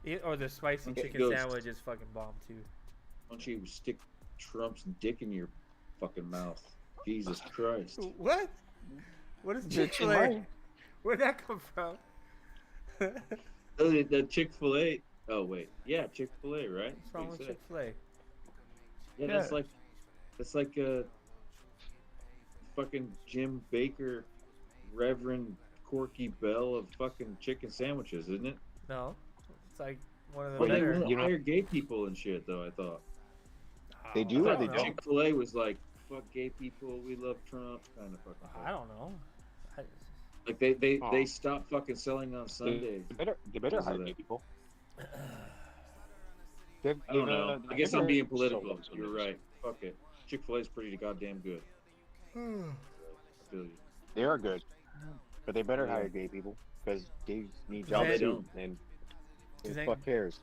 good. Or the spicy Okay, chicken Ghost. sandwich is fucking bomb too. Why don't you stick Trump's dick in your fucking mouth? Jesus Christ. What? What is Bitch, you Chick-fil-A? might. Where'd that come from? Oh, the Chick-fil-A. Oh wait, yeah, Chick-fil-A, right? What's wrong with That's what Chick-fil-A? you said. Yeah, Yeah. that's like fucking Jim Baker, Reverend Corky Bell of fucking chicken sandwiches, isn't it? No, it's like one of the Well, They better. want you to know- hire gay people and shit, though. I thought They do I or they don't don't? know. Chick-fil-A was like, "Fuck gay people, we love Trump," kind of fucking. I thing. don't know. I, Like they Oh. stopped fucking selling on Sundays. They better Because of hire that. gay people. I don't know. I guess I'm being political. So- You're right. Fuck it. Chick-fil-A is pretty goddamn good. I feel you. They are good, but they better Yeah. hire gay people because gays need No, jobs they too. don't. And who Cause the they- fuck cares?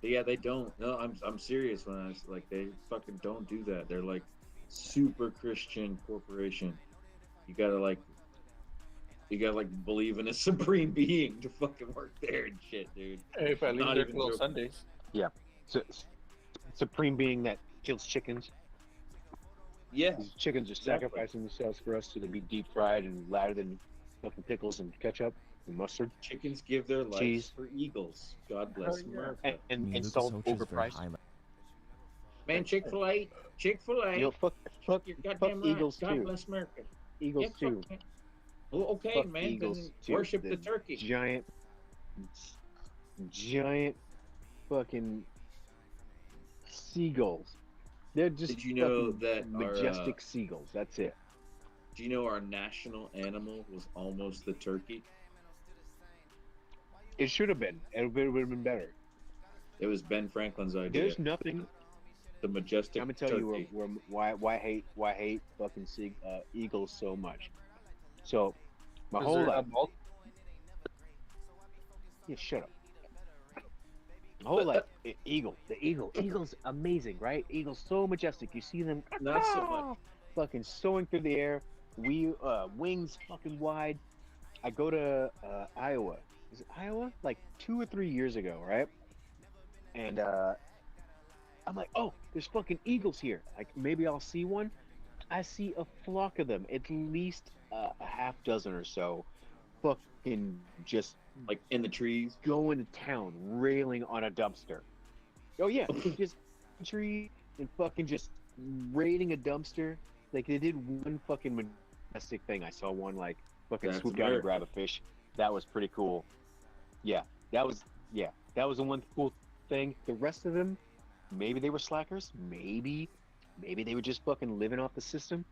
Yeah, they don't. No, I'm serious when I was like, they fucking don't do that. They're like super Christian corporation. You gotta like believe in a supreme being to fucking work there and shit, dude. Hey, if at least Not they're even closed joking. Sundays. So, supreme being that kills chickens. Yeah, These chickens are Exactly. sacrificing themselves for us so they be deep fried and louder than fucking pickles and ketchup and mustard chickens give their lives Cheese. for eagles. God bless Hell yeah. America. and sold overpriced. Man, Chick-fil-A, Chick-fil-A. You know, fuck You're goddamn fuck right. Eagles God too. bless America. Eagles Yeah, too. fuck, man. Well, okay, Fuck man. Eagles Then too. worship the turkey. Giant fucking seagulls. They're just Did you know fucking that our, majestic seagulls. That's it. Do you know our national animal was almost the turkey? It should have been. It would have been better. It was Ben Franklin's idea. There's nothing. The majestic I'm gonna tell turkey. you why I hate fucking eagles so much. So my Is whole there a life. mul- Yeah, shut up. My whole life, eagle's amazing, right? Eagle's so majestic. You see them Not so much. fucking soaring through the air, wings fucking wide. I go to Iowa. Is it Iowa? Like 2 or 3 years ago, right? And I'm like, oh, there's fucking eagles here. Like maybe I'll see one. I see a flock of them, at least a half dozen or so, fucking just Like in the trees. going to town, railing on a dumpster. Oh yeah, just tree and fucking just raiding a dumpster. Like they did one fucking majestic thing. I saw one like fucking That's swoop down and America. grab a fish. That was pretty cool. That was the one cool thing. The rest of them, maybe they were slackers. Maybe they were just fucking living off the system.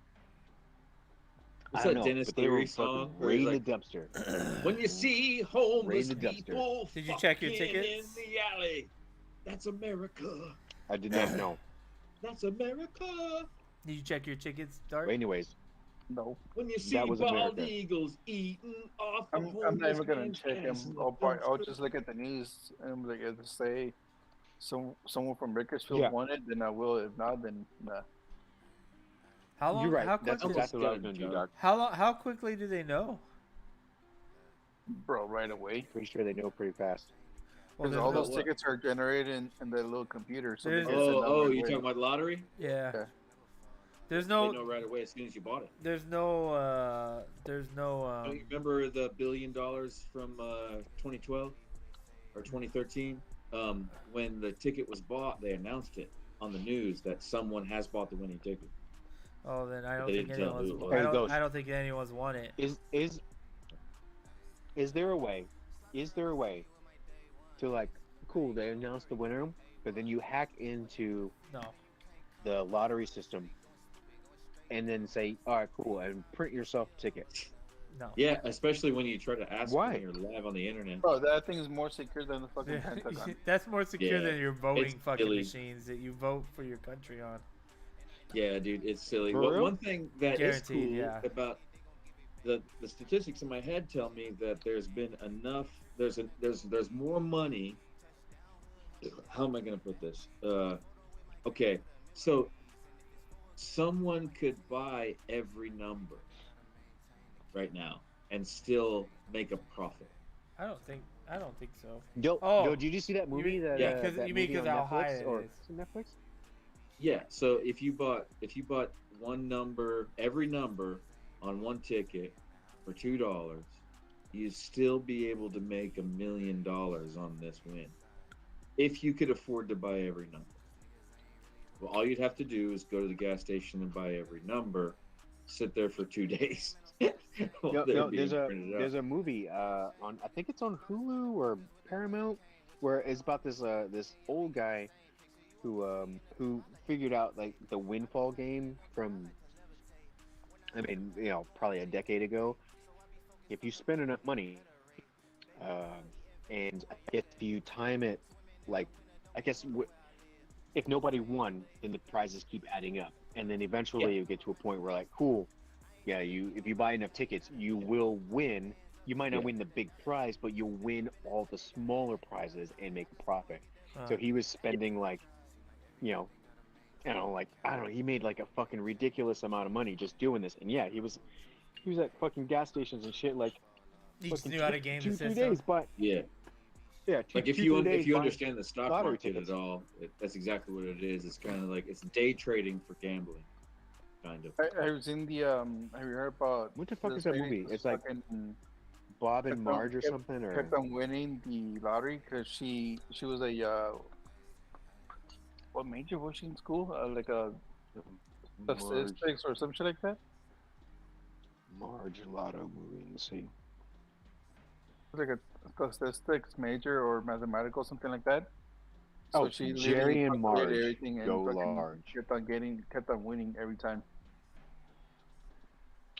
What's I that don't know, Dennis but they were Leary fucking song where he's raiding like, the dumpster. when you see homeless Raid the dumpster. people Did you check your fucking tickets? in the alley, that's America. I did not know. That's America. Did you check your tickets, Dart? But anyways, No, When you see was bald America. eagles eating off the I'm not homeless even gonna man's check ass him. in the I'll dumpster. just look at the news and like if they say someone from Bakersfield Yeah. won it, then I will. If not, then nah. How long? you're right. How That's quickly? exactly what I was Almost gonna do, done, Doc. How long? How quickly do they know? Bro, right away. Pretty sure they know pretty fast. Well, Because there's all no- those what? tickets are generated in the little computer. So they There's- can send out Oh, right you away. talking about lottery? yeah. Yeah. There's They no. know right away as soon as you bought it. There's no. There's no. Don't you remember the $1 billion from 2012 or 2013? When the ticket was bought, they announced it on the news that someone has bought the winning ticket. Oh, then I don't They think didn't tell anyone's. who it was. I There it don't. goes. I don't think anyone's won it. Is there a way? Is there a way to like, cool? They announced the winner, but then you hack into No. the lottery system, and then say, all right, cool, and print yourself a ticket. No. Yeah, especially when you try to ask Why? when you're live on the internet. Bro, that thing is more secure than the fucking Pentagon. That's more secure Yeah, than your voting it's fucking silly. machines that you vote for your country on. Yeah, dude, it's silly. For Well, real? one thing that is Guaranteed, cool yeah. about the statistics in my head tell me that there's been enough. There's more money. How am I going to put this? Okay, so someone could buy every number right now and still make a profit. I don't think so. Yo, did you see that movie? mean- that, yeah, 'cause that you mean movie 'cause on how Netflix, high it or is. is it Netflix? Yeah, so if you bought one number, every number on one ticket for $2, you'd still be able to make $1 million on this win. If you could afford to buy every number. Well, all you'd have to do is go to the gas station and buy every number, sit there for 2 days. while they're being printed out. There's a movie on, I think it's on Hulu or Paramount, where it's about this old guy who figured out like the windfall game from, I mean, probably a decade ago. If you spend enough money, and if you time it, like, I guess if nobody won, then the prizes keep adding up, and then eventually you get to a point where like, cool, yeah, if you buy enough tickets, you will win. You might not Yeah. win the big prize, but you'll win all the smaller prizes and make a profit. Huh. So he was spending like, I don't know, he made like a fucking ridiculous amount of money just doing this. And yeah, he was at fucking gas stations and shit like You just fucking knew how to game the 2-3 system. days, but Yeah, yeah, like if 2-3 you days buying understand the stock lottery market tickets. at all, that's exactly what it is. It's kind of like it's day trading for gambling, kind of. Have you seen the have you heard about What the fuck this is that lady movie? who's It's like fucking Bob and kept on- Marge or kept- something, or kept on winning the lottery because she was a what major was she in school? Like a Marge, statistics or some shit like that. Marge Lotto movie. Let's see. Like a statistics major or mathematical, something like that. Oh, she Jerry and calculated Marge everything and go fucking large. kept on winning every time.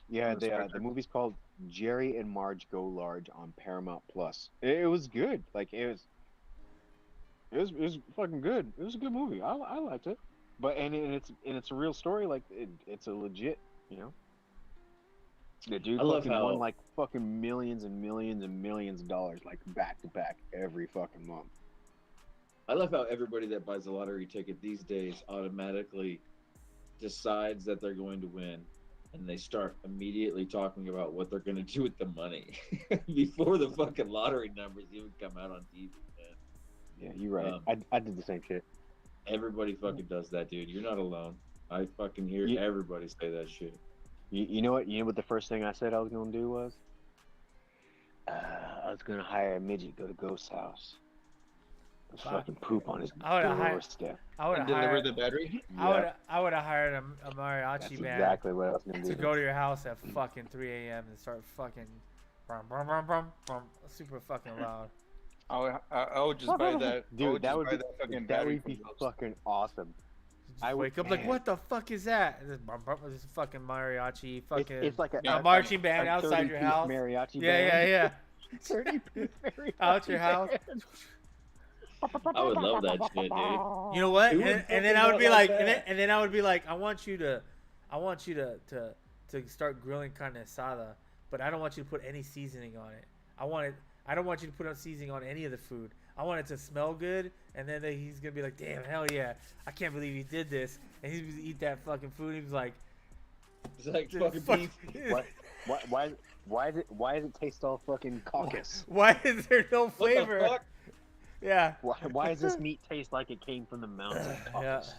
Yeah, The Star the Trek. movie's called Jerry and Marge Go Large on Paramount Plus. It was good. Like it was fucking good. It was a good movie. I liked it. But and it's a real story. Like it's a legit, you know. The dude I love fucking won how- like fucking millions and millions and millions of dollars like back to back every fucking month. I love how everybody that buys a lottery ticket these days automatically decides that they're going to win, and they start immediately talking about what they're going to do with the money before the fucking lottery numbers even come out on TV. Man. Yeah, you're right. I did the same shit. Everybody fucking does that, dude. You're not alone. I fucking hear You- everybody say that shit. You know what? You know what the first thing I said I was gonna do was? I was gonna hire a midget, go to Ghost's house, and Fuck. fucking poop on his I would've hired- doorstep. I would And have deliver hired. the battery. I would have hired a mariachi That's band exactly what I was gonna to do. go to your house at fucking 3 a.m. and start fucking, brum, brum, brum, brum, brum, super fucking loud. I would just buy that. I Dude, that just would buy be that fucking that battery would be from Ghost. fucking awesome. Just I would- wake up like, man. what the fuck is that? And just, brum, brum, this is fucking mariachi, fucking It's like a marching band outside your 30-piece house. mariachi Yeah, band. yeah, 30-piece mariachi Out your house. band. I would love that shit, dude. yeah. You know what? Who would And then fucking I would not be like like, that? and then I would be like, I want you to start grilling carne asada, but I don't want you to put any seasoning on it. I don't want you to put seasoning on any of the food. I want it to smell good, and then he's gonna be like, "Damn, hell yeah! I can't believe he did this." And he's gonna eat that fucking food. He was like, It's like "Dude, fucking fuck- beef. Why does it taste all fucking caucus? Why is there no What flavor?" the fuck? Yeah, Why does this meat taste like it came from the mountains of yeah. caucus?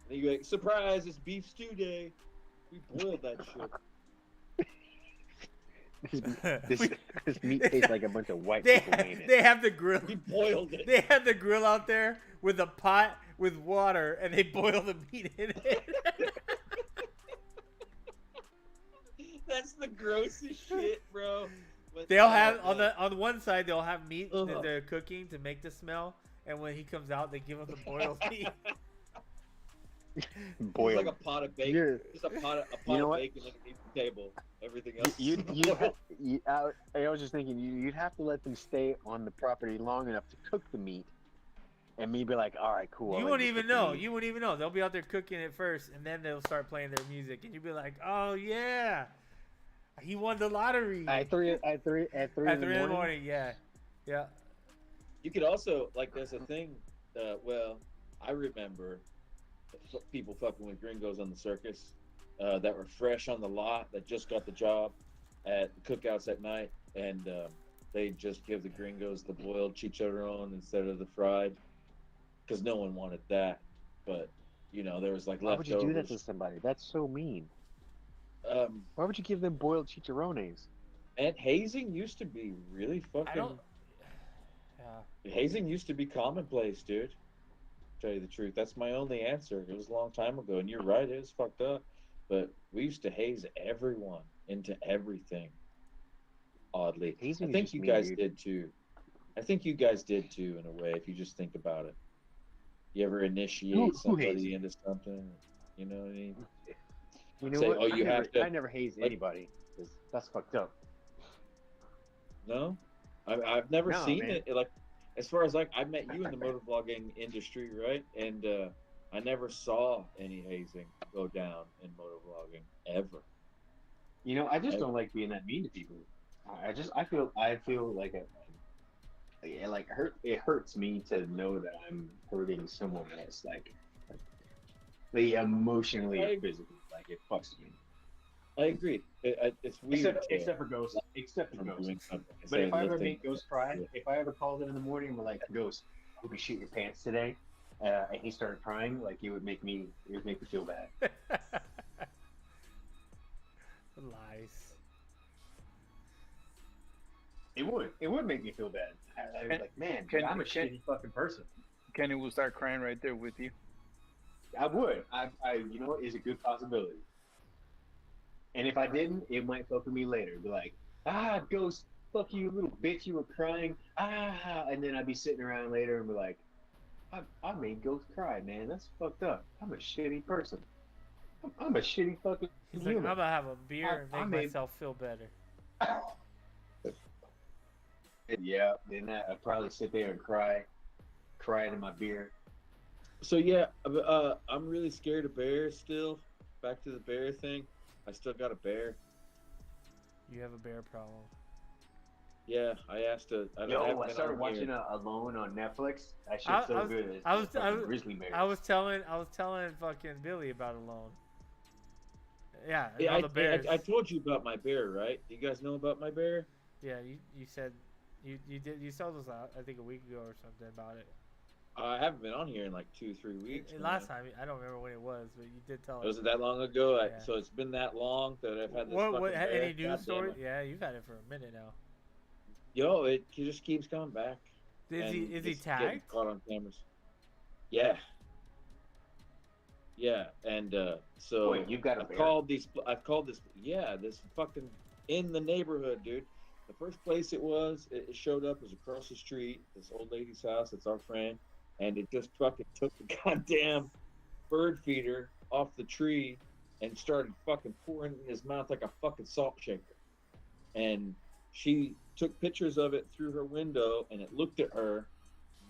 And you like, surprise! It's beef stew day. We boiled that shit. This meat tastes like a bunch of white They people made it. they have the grill. We boiled it. They have the grill out there with a pot with water, and they boil the meat in it. That's the grossest shit, bro. But- They'll oh, have man. on one side they'll have meat that Ugh. they're cooking to make the smell, and when he comes out, they give him the boiled meat. It's Boiled. like a pot of bacon. You're- Just a pot of You know of what? bacon underneath the table. Everything else. I was just thinking you'd have to let them stay on the property long enough to cook the meat, and me be like, all right, cool. You I'll let wouldn't you even cook the know. meat." You wouldn't even know. They'll be out there cooking it first, and then they'll start playing their music, and you'll be like, "Oh yeah, he won the lottery At three in the morning. Yeah, yeah. You could also like. There's a thing. Well, I remember people fucking with gringos on the circus that were fresh on the lot that just got the job at cookouts at night, and they just give the gringos the boiled chicharron instead of the fried because no one wanted that. But you know, there was like Why would you do that to leftovers. somebody? That's so mean. Um, Why would you give them boiled chicharrones? and hazing used to be really I fucking. don't. Yeah. Hazing used to be commonplace, dude. Tell you the truth, that's my only answer. It was a long time ago, and you're right, it was fucked up. But we used to haze everyone into everything. Oddly, Hazing I is think just you mean, guys dude. did too. I think you guys did too, in a way, if you just think about it. You ever initiate Who somebody hazed? into something? You know what I mean? You know Say, what? oh, you have to- I never hazed like- anybody. 'Cause that's fucked up. No, I've never No, seen man. it. Like, as far as like, I met you in the motovlogging industry, right? And I never saw any hazing go down in motovlogging ever. You know, I just don't like being that mean to people. I feel like it hurts me to know that I'm hurting someone else, like emotionally or physically. Like it fucks me. I agree. It's weird. Except for Ghost. Except for I'm Ghost. doing something. But if I ever lifting. make Ghost cry, if I ever called in the morning and were like, Ghost, hope you shit your pants today, and he started crying, like it would make me feel bad. Lies. It would make me feel bad. I was like, man, I'm a shitty fucking person. Kenny will start crying right there with you. I would. You know what, is a good possibility. And if I didn't, it might fuck with me later. Be like, Ghost, fuck you, little bitch, you were crying. And then I'd be sitting around later and be like, I made Ghost cry, man. That's fucked up. I'm a shitty person. I'm a shitty fucking He's like, I'm human. gonna have a beer and I make made- myself feel better. Yeah, then I'd probably sit there and cry into my beer. So yeah, I'm really scared of bears still. Back to the bear thing. I still got a bear. You have a bear problem. Yeah, I asked to. I started watching Alone on Netflix. That shit's I so was- good. It's I was- the fucking I was- grizzly bear. I was telling fucking Billy about Alone. Yeah, and Yeah, all the bears. I told you about my bear, right? You guys know about my bear? Yeah, you said you told us I think a week ago or something about it. I haven't been on here in like 2-3 weeks. man. Last time I don't remember when it was, but you did tell us. Was it that long ago? Yeah. So it's been that long that I've had this What fucking bear. any God news damn story? it. Yeah, you've had it for a minute now. Yo, it just keeps coming back. Is and he it's getting tagged? Caught on cameras. Yeah. Yeah, and so Wait, you've got a bear? I've called this. Yeah, this fucking in the neighborhood, dude. The first place it showed up was across the street. This old lady's house. It's our friend, and it just fucking took the goddamn bird feeder off the tree and started fucking pouring in his mouth like a fucking salt shaker. And she took pictures of it through her window, and it looked at her,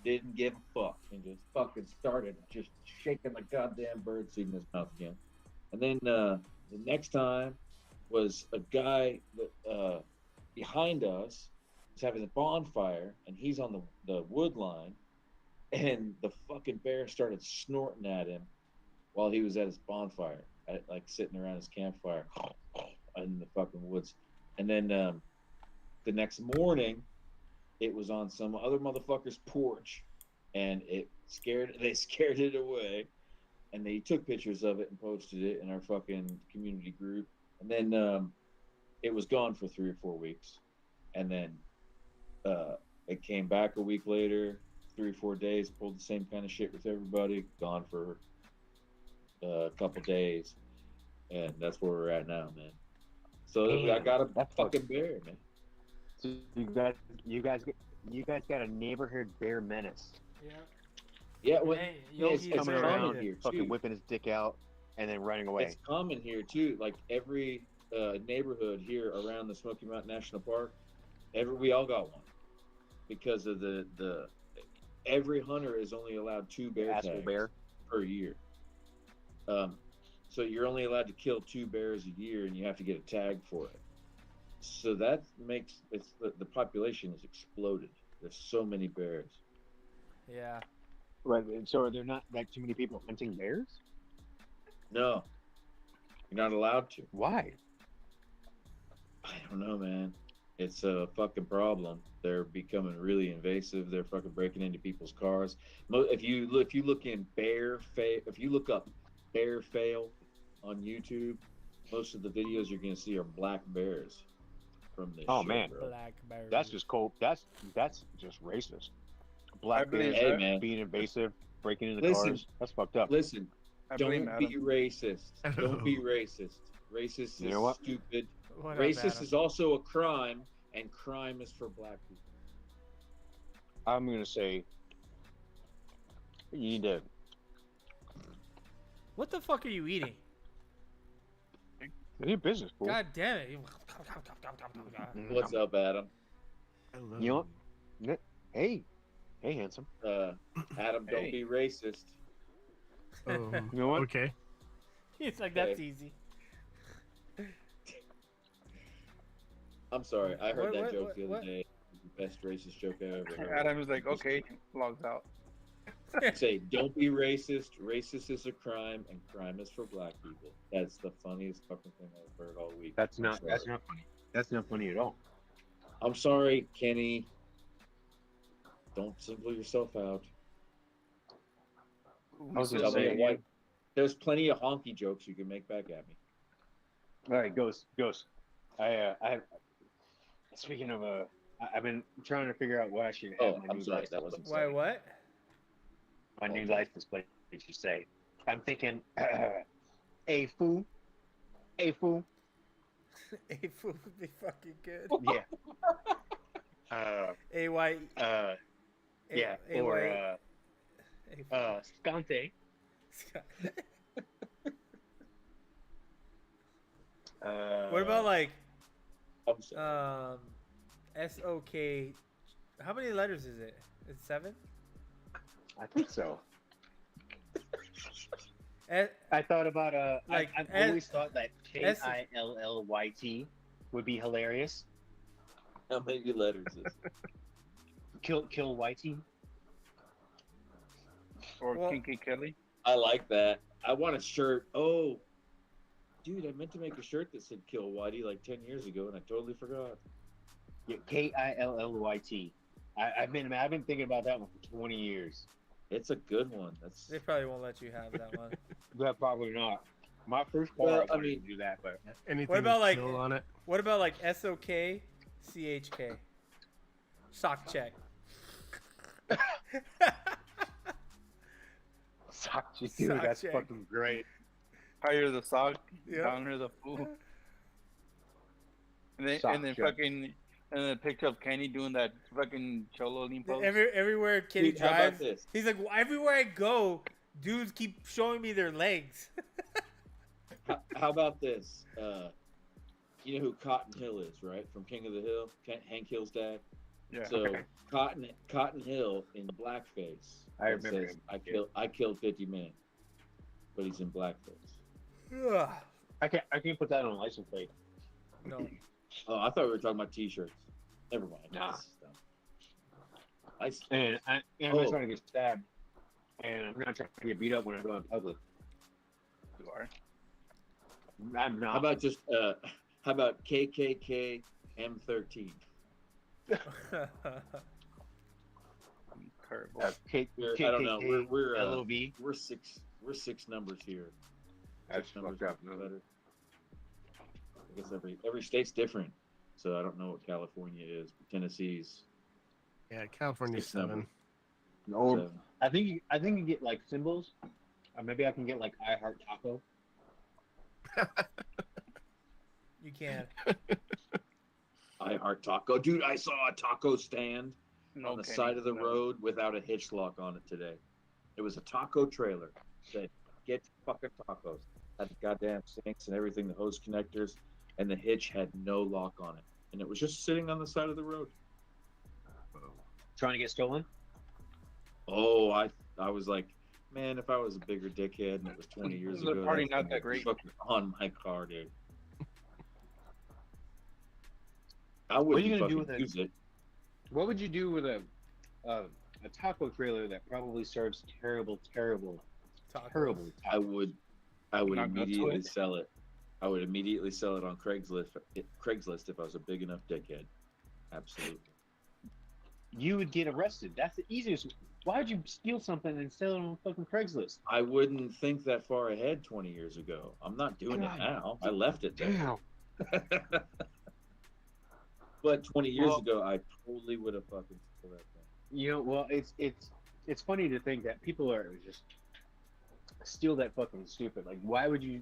didn't give a fuck, and just fucking started just shaking the goddamn bird seed in his mouth again. And then the next time was a guy that behind us was having a bonfire, and he's on the wood line, and the fucking bear started snorting at him while he was at his bonfire, like sitting around his campfire in the fucking woods. And then the next morning, it was on some other motherfucker's porch, and they scared it away, and they took pictures of it and posted it in our fucking community group. And then it was gone for 3 or 4 weeks, and then it came back a week later, 3 or 4 days, pulled the same kind of shit with everybody, gone for a couple days, and that's where we're at now, man. So I got a That's fucking bear, man. So you guys got a neighborhood bear menace. Yeah. Yeah, well, Hey, it's Yogi's Coming bear common around, rated. here fucking too. whipping his dick out, and then running away. It's common here too. Like every neighborhood here around the Smoky Mountain National Park, we all got one because of the every hunter is only allowed 2 bear Asshole tags bear. per year. So you're only allowed to kill 2 bears a year, and you have to get a tag for it. So that makes the population has exploded. There's so many bears. Yeah. Right. So are there not like too many people hunting bears? No, you're not allowed to. Why? I don't know, man. It's a fucking problem. They're becoming really invasive. They're fucking breaking into people's cars. If you look in if you look up bear fail on YouTube, most of the videos you're gonna see are black bears from this. Oh, shit, man. bro. Black bear. That's just cold. That's just racist. Black believe bears Hey, man. being invasive, breaking into Listen. cars. That's fucked up. Listen, I don't blame be Adam. racist. Don't be racist. Racist You is know what? stupid. What up, Racist Adam? is also a crime, and crime is for black people. I'm gonna say you need to. What the fuck are you eating? It's your business, fool. God damn it! What's up, Adam? Hello. You know what? Hey, handsome. Adam, don't Hey. be racist. Oh, You know what? okay. It's like that's easy. I'm sorry, I heard What- that what- joke what- the what? other day. The best racist joke I ever heard. Adam was like, okay, logs out. Say, don't be racist. Racist is a crime, and crime is for black people. That's the funniest fucking thing I've heard all week. That's not I'm that's sorry. not funny. That's not funny at all. I'm sorry, Kenny. Don't single yourself out. I was gonna Tell me say, why. There's plenty of honky jokes you can make back at me. all right, Ghost. I speaking of I've been trying to figure out what I should have Oh, my I'm new sorry, license that wasn't Why? What? my new license plate should say. I'm thinking, a fool. A food would be fucking good. Yeah. A white. Yeah. A Or white. Scante. What about like I'm sorry. SOK? How many letters is it? It's 7. I think so. Eh, I thought about Like, I've S- always thought that KILLYT would be hilarious. How many letters is it? Kill YT. Or Well- Kinky Kelly. I like that. I want a shirt. Oh, dude, I meant to make a shirt that said "Kill Whitey" like 10 years ago, and I totally forgot. Yeah, KILLYT. I've been thinking about that one for 20 years. It's a good one. That's they probably won't let you have that one. But probably not. My first car, Well, I I wanted mean- to do that, but Anything What about, with like- kill on it? What about like SOK CHK? Sock check. Sock, dude, Sock that's check. fucking great. Higher the sock, Yep. downer the fool. And then, Sock and then check. fucking, and then picture of Kenny doing that fucking cholo lean pose. Everywhere Kenny Dude, how about drives, this? he's like, everywhere I go, dudes keep showing me their legs. How about this? You know who Cotton Hill is, right? From King of the Hill, Hank Hill's dad. Yeah. So Okay. Cotton Hill in blackface. I that remember says, him. I killed 50 men, but he's in blackface. Ugh. I can't put that on a license plate. No. Oh, I thought we were talking about T-shirts. Never mind. Nah. This is dumb. I And I'm Oh. not trying to get stabbed. And I'm not trying to get beat up when I go in public. You are. I'm not. how about just how about KKK M13? Terrible. I don't know. We're LOV. we're six numbers here. That's Six numbers fucked up. better. I guess every state's different, so I don't know what California is. But Tennessee's Yeah, California's Six number. 7. Or seven. I think you get like symbols. Or maybe I can get like I Heart Taco. You can. I Heart Taco, dude. I saw a taco stand No, on the Kenny, side of the no. road without a hitch lock on it today. It was a taco trailer. Said, "Get fucking tacos." Had the goddamn sinks and everything, the hose connectors, and the hitch had no lock on it, and it was just sitting on the side of the road. Trying to get stolen? Oh, I was like, man, if I was a bigger dickhead and it was 20 years The ago, party that's not gonna that be great. fucking on my car, dude. I What are wouldn't you gonna do fucking with it? use it. What would you do with a taco trailer that probably serves terrible Tacos. tacos? I would Not gonna immediately twit. sell it. I would immediately sell it on Craigslist. Craigslist if I was a big enough dickhead. Absolutely. You would get arrested. That's the easiest. Why'd you steal something and sell it on fucking Craigslist? I wouldn't think that far ahead 20 years ago. I'm not doing God. it now. I left it there. Damn. But 20 years Well- ago, I totally would have fucking stole that thing. You know, well, it's funny to think that people are just steal that fucking stupid. Like, why would you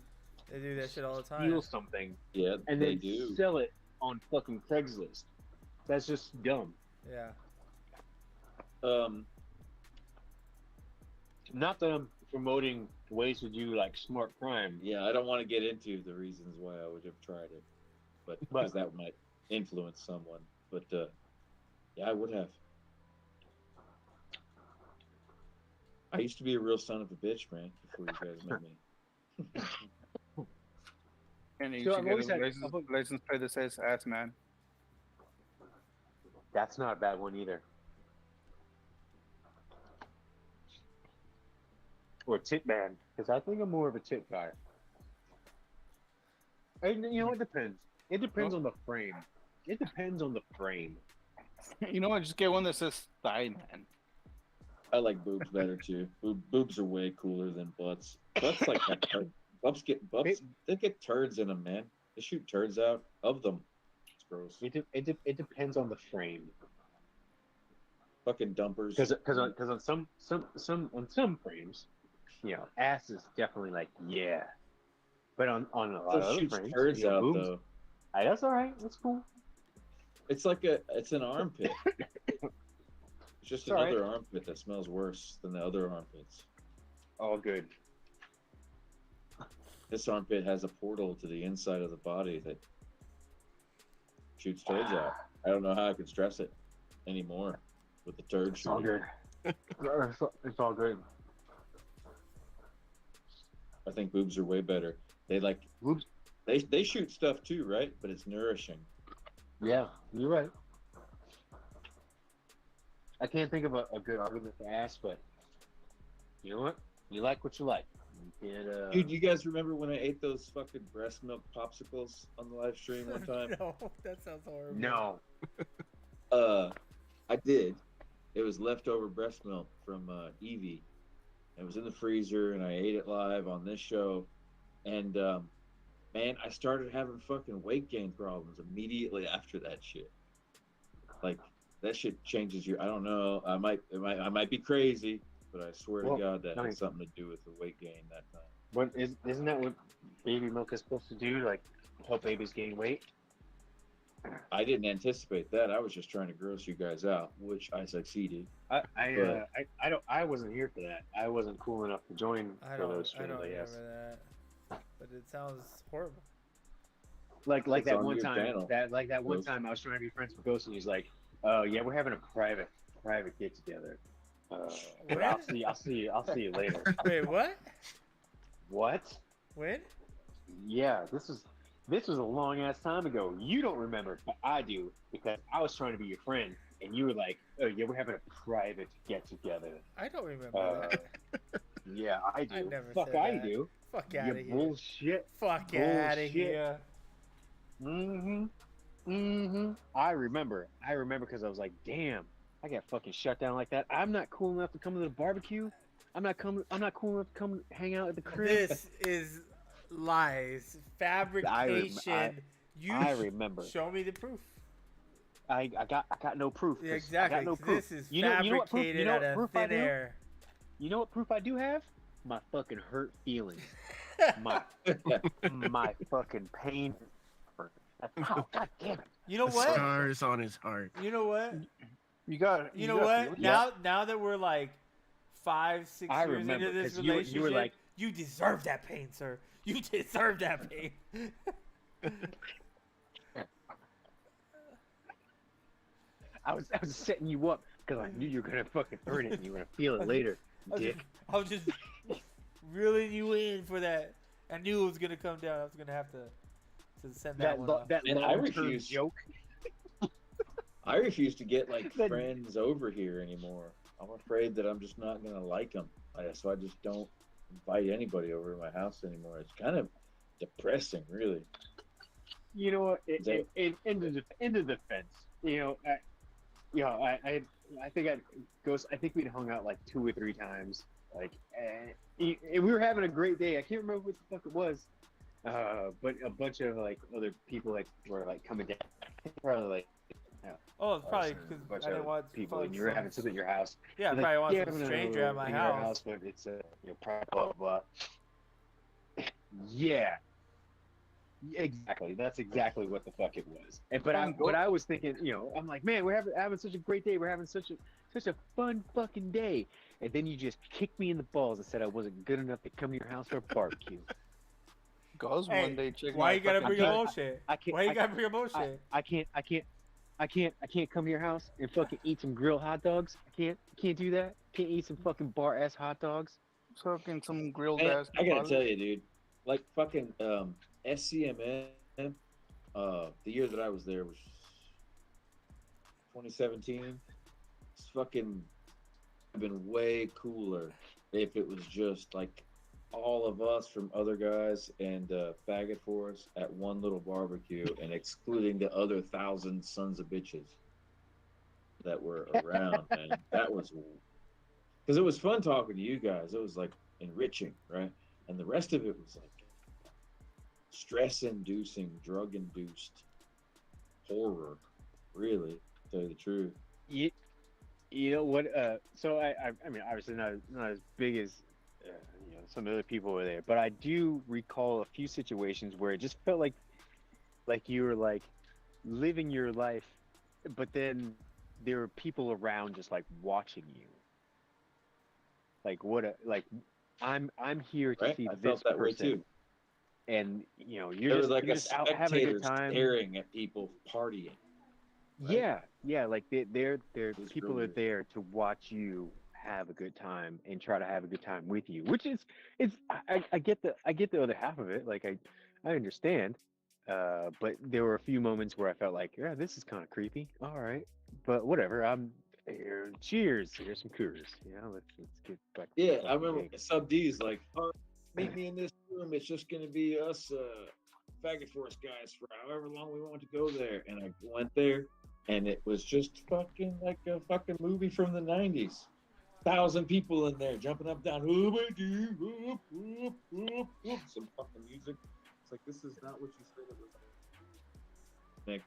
They do that shit all the time. steal something Yeah, and they then do. sell it on fucking Craigslist? That's just dumb. Yeah. Not that I'm promoting ways to do like smart crime. Yeah, I don't want to get into the reasons why I would have tried it, but because that might influence someone. But yeah, I would have. I used to be a real son of a bitch, man. Before you guys met me. And you So should I've get always a had- license plate that says ass man. That's not a bad one either. Or tit man, because I think I'm more of a tit guy. And you know, it depends. It depends on the frame. It depends on the frame. You know what? Just get one that says thigh man. I like boobs better too. Boobs are way cooler than butts. Butts like that. Butts they get turds in them, man. They shoot turds out of them. It's gross. It depends on the frame. Fucking dumpers. Because on some frames, you know, ass is definitely like yeah. But on a lot of Still other shoots frames, turds you know, out boobs, though. That's all right. That's cool. It's an armpit. It's just It's all another armpit that smells worse than the other armpits. All good. This armpit has a portal to the inside of the body that shoots turds out. I don't know how I could stress it anymore with the turd It's all shooting. good. It's all good. I think boobs are way better. They like Whoops. they shoot stuff too, right? But it's nourishing. Yeah, you're right. I can't think of a good argument for ass, but you know what? You like what you like. You can't, Dude, you guys remember when I ate those fucking breast milk popsicles on the live stream one time? No, that sounds horrible. no. I did. It was leftover breast milk from Evie. It was in the freezer, and I ate it live on this show. And man, I started having fucking weight gain problems immediately after that shit. Like that shit changes your. I don't know. I might be crazy, but I swear Well, to God that I mean- had something to do with the weight gain that time. What isn't that what baby milk is supposed to do? Like help babies gain weight? I didn't anticipate that. I was just trying to gross you guys out, which I succeeded. I wasn't here for that. I wasn't cool enough to join I for don't. those I streams. don't I guess. remember that. But it sounds horrible. Like It's that on one your time. channel. That one Ghost. time I was trying to be friends with Ghost, and he's like, "Oh yeah, we're having a private get together. But I'll see you later." Wait, what? What? When? Yeah, this was a long ass time ago. You don't remember, but I do because I was trying to be your friend, and you were like, "Oh yeah, we're having a private get together." I don't remember that. Yeah, I do. I never Fuck, said I that. do. Fuck You out of here. bullshit. Fuck out of bullshit. here. I remember because I was like, damn, I got fucking shut down like that. I'm not cool enough to come to the barbecue. I'm not cool enough to come hang out at the crib. This is lies, fabrication. I remember. Show me the proof. I got no proof. Yeah, 'cause exactly. I got no 'cause proof. This is you know what proof? fabricated You know out what of proof I thin do? air. You know what proof I do have? My fucking hurt feelings. my fucking pain. Oh, God damn it. You know The what? Scars on his heart. You know what? You got. You know got what? feelings. Now that we're like 5, 6 I years remember, into this 'cause you were relationship, like- you deserve that pain, sir. You deserve that pain. I was setting you up because I knew you were gonna fucking earn it and you were gonna feel it later, dick. I was just reeling you in for that. I knew it was gonna come down. I was gonna have to send that one off. That And I long-term refuse. joke. I refuse to get like That- friends over here anymore. I'm afraid that I'm just not gonna like them, so I just don't invite anybody over to my house anymore. It's kind of depressing, really. You know what? That- In the defense, I think we'd hung out like 2 or 3 times. Like, and we were having a great day. I can't remember what the fuck it was, but a bunch of like other people like were like coming down. Probably like Oh, it's probably a because bunch I didn't of want people, folks and you were having something at your house. Yeah, I Like, probably want yeah, some no, stranger at my in your house. but it's blah blah blah. Yeah, exactly. That's exactly what the fuck it was. And but I was thinking, I'm like, man, we're having such a great day. We're having such a fun fucking day. And then you just kicked me in the balls and said I wasn't good enough to come to your house for a barbecue. Goes Hey, one day. Check Why my you gotta fucking bring your dick. bullshit? I can't. Why you gotta bring your bullshit? I can't come to your house and fucking eat some grilled hot dogs. Can't do that. Can't eat some fucking bar ass hot dogs. Fucking some grilled Man, ass. I gotta tell you, dude. Like fucking SCMM. The year that I was there was 2017. It's fucking been way cooler if it was just like all of us from other guys and Faggot Force at one little barbecue and excluding the other 1,000 sons of bitches that were around. And that was because it was fun talking to you guys. It was like enriching, right? And the rest of it was like stress-inducing, drug-induced horror, really, to tell you the truth. You know what? So I mean, obviously not as big as some other people were there, but I do recall a few situations where it just felt like you were like living your life, but then there were people around just like watching you. Like what a like I'm here to Right? see I this felt that way person, too. and you're There was like you're a just out having a good spectator time. staring at people partying. Right? Yeah, like they're was people real are weird. there to watch you have a good time and try to have a good time with you, which is it's I get the other half of it. Like I understand, but there were a few moments where I felt like, yeah, this is kind of creepy. All right, but whatever. I'm here. Cheers. Here's some Coors. Let's get back to Yeah, the I fucking remember gig. Sub D's like, oh, meet me in this room. It's just gonna be us Faggot Force guys for however long we want to go there. And I went there and it was just fucking like a fucking movie from the 90s. 1,000 people in there jumping up down. Some fucking music. It's like, this is not what you said it was. Nick.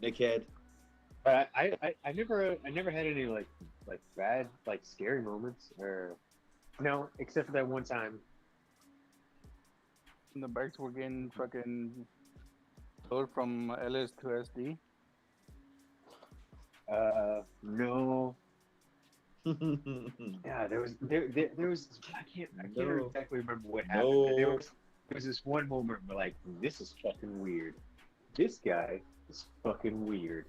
Nickhead. But I never had any like bad like scary moments or no, except for that one time. And the bikes were getting fucking towed from LS to SD. No. Yeah, there was I can't No. exactly remember what happened, but there was this one moment where like this is fucking weird. This guy is fucking weird.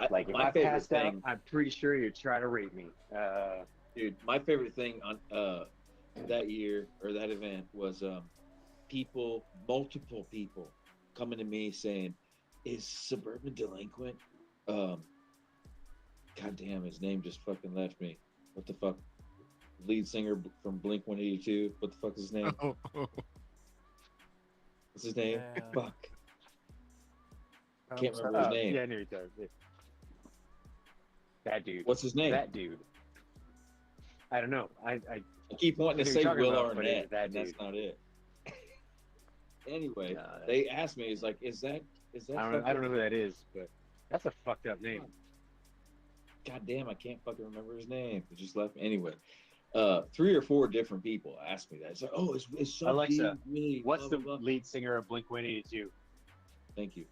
Like if my I favorite passed out, thing, I'm pretty sure you'd try to rape me. dude, my favorite thing on that year or that event was multiple people coming to me saying, "Is Suburban Delinquent?" God damn, his name just fucking left me. What the fuck? Lead singer from Blink 182. What the fuck is his name? What's his name? Yeah. Fuck. Can't remember his name. Yeah, I knew he does. That dude. What's his name? That dude. I don't know. I keep wanting to I know say you're talking Will about, but Arnett, that and that's dude. not it. Anyway, Nah, they asked me, "Is like, is that?" I don't know who that is, but that's a fucked up name. God damn, I can't fucking remember his name. It just left me. Anyway, 3 or 4 different people asked me that. It's like, "Oh, is Sub Alexa, D really?" What's blah, the blah, blah? lead singer of Blink-182? Thank you.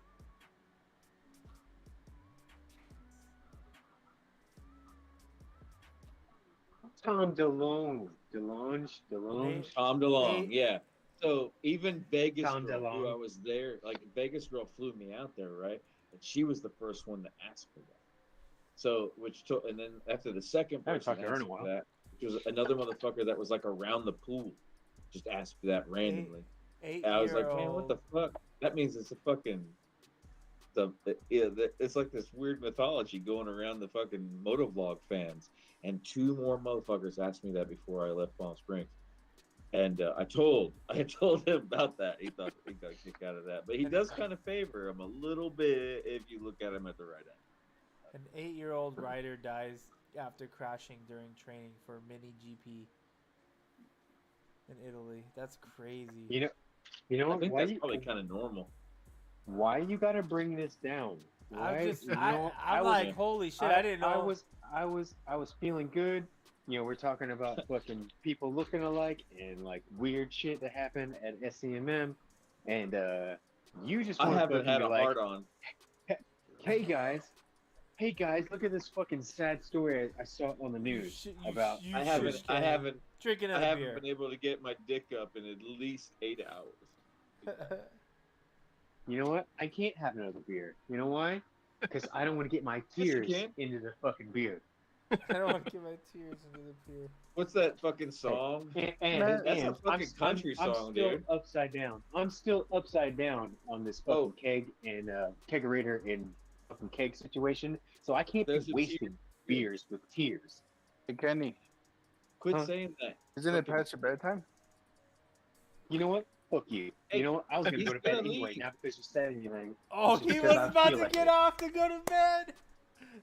Tom DeLonge. DeLonge. Tom DeLonge, Hey. yeah. So even Vegas Tom Girl, who DeLonge. I was there, like Vegas Girl flew me out there, right? And she was the first one to ask me that. So, and then after the second I haven't person talked to her in a asked me while. that, which was another motherfucker that was like around the pool, just asked me that randomly. And I was like, man, what the fuck? That means it's a fucking it's like this weird mythology going around the fucking motovlog fans. And 2 more motherfuckers asked me that before I left Palm Springs. And I told him about that. He got a kick out of that. But he does kind of favor him a little bit if you look at him at the right angle. An 8-year-old rider dies after crashing during training for mini GP in Italy. That's crazy. You know I what? think that's probably kind of normal. Why you gotta bring this down? Why? I'm like, holy shit! I didn't know. I was feeling good. We're talking about fucking people looking alike and like weird shit that happened at SCMM, and you just I want to haven't fucking had be a like, hard on. hey guys, look at this fucking sad story I saw on the news about. I haven't drinking I a haven't beer. been able to get my dick up in at least 8 hours. You know what? I can't have another beer. You know why? Because I don't want to get my tears into the fucking beer. I don't want to get my tears into the beer. What's that fucking song? And that's a fucking country I'm song, still dude. upside down. I'm still upside down on this fucking keg and kegerator and fucking keg situation. So I can't There's be a wasting beers with tears. Hey, Kenny, Quit saying that. isn't it past your bedtime? You know what? Fuck you. Hey, you know what? I was gonna he's go to bed gonna anyway, leave. not because you said anything. Oh, Just he because was I about feel to like get it. off to go to bed.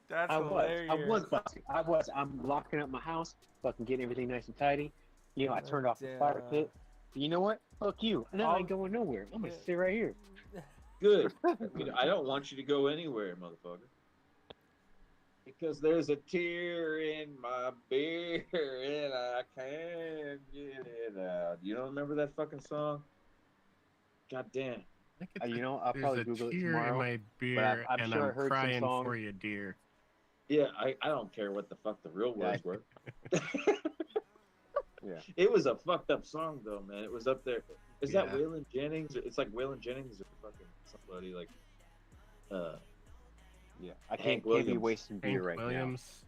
That's hilarious. I was. I'm locking up my house, fucking getting everything nice and tidy. I turned off the Damn. fire pit. But you know what? Fuck you. No, I ain't going nowhere. I'm gonna sit right here. Good. I don't want you to go anywhere, motherfucker. Because there's a tear in my beer and I can't get it out. You don't remember that fucking song? God damn. You know, I'll There's probably a Google it tear in tomorrow. my beer, I'm and sure I I'm heard some crying song. for you, dear. Yeah, I don't care what the fuck the real Yeah, words were. Yeah. It was a fucked up song though, man. It was up there. Is that Yeah. Waylon Jennings? It's like Waylon Jennings or fucking somebody like Yeah. I Hank can't be Williams. wasting beer Hank right Williams.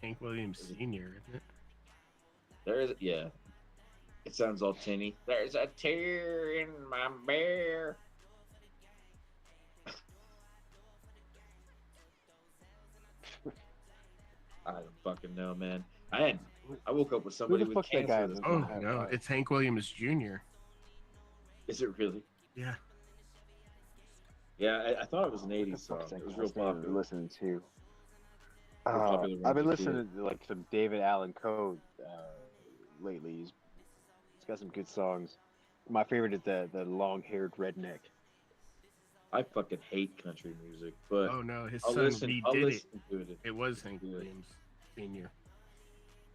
Hank Williams Sr., isn't it? there is yeah. It sounds all tinny. There's a tear in my beer. I don't fucking know, man. I woke up with somebody the with fuck's that cancer guy? this Oh morning. no, it's Hank Williams Jr. Is it really? Yeah. Yeah, I thought it was an now. '80s song. It was real popular. Listening to. Real popular I've been when I was a kid. listening to like some David Allen Coe lately. He's got some good songs. My favorite is the long-haired redneck. I fucking hate country music, but Oh no, his I'll son listen. redid I'll it. listen to it. It was Hank Yeah. Williams Sr.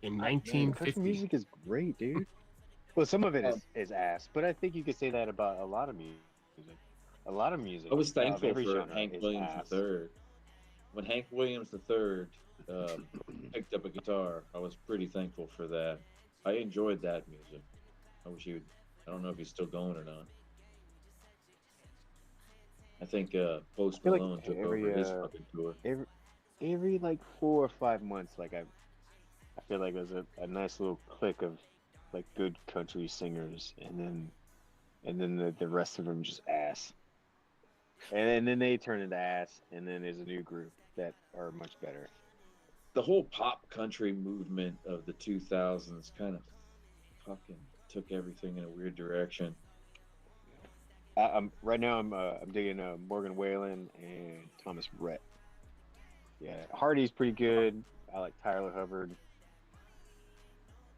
In Country 1950. music is great, dude. Well, some of it is ass, but I think you could say that about a lot of music. A lot of music. I was of thankful every for genre Hank is Williams ass. III. When Hank Williams III picked up a guitar, I was pretty thankful for that. I enjoyed that music. I wish he would. I don't know if he's still going or not. I think Post I feel like Malone took every, over his fucking tour. Every like 4 or 5 months, like I feel like there's a nice little clique of like good country singers, and then the rest of them just ass, and then they turn into ass, and then there's a new group that are much better. The whole pop country movement of the 2000s kind of fucking took everything in a weird direction. Right now I'm digging Morgan Wallen and Thomas Rhett. Yeah, Hardy's pretty good. I like Tyler Hubbard.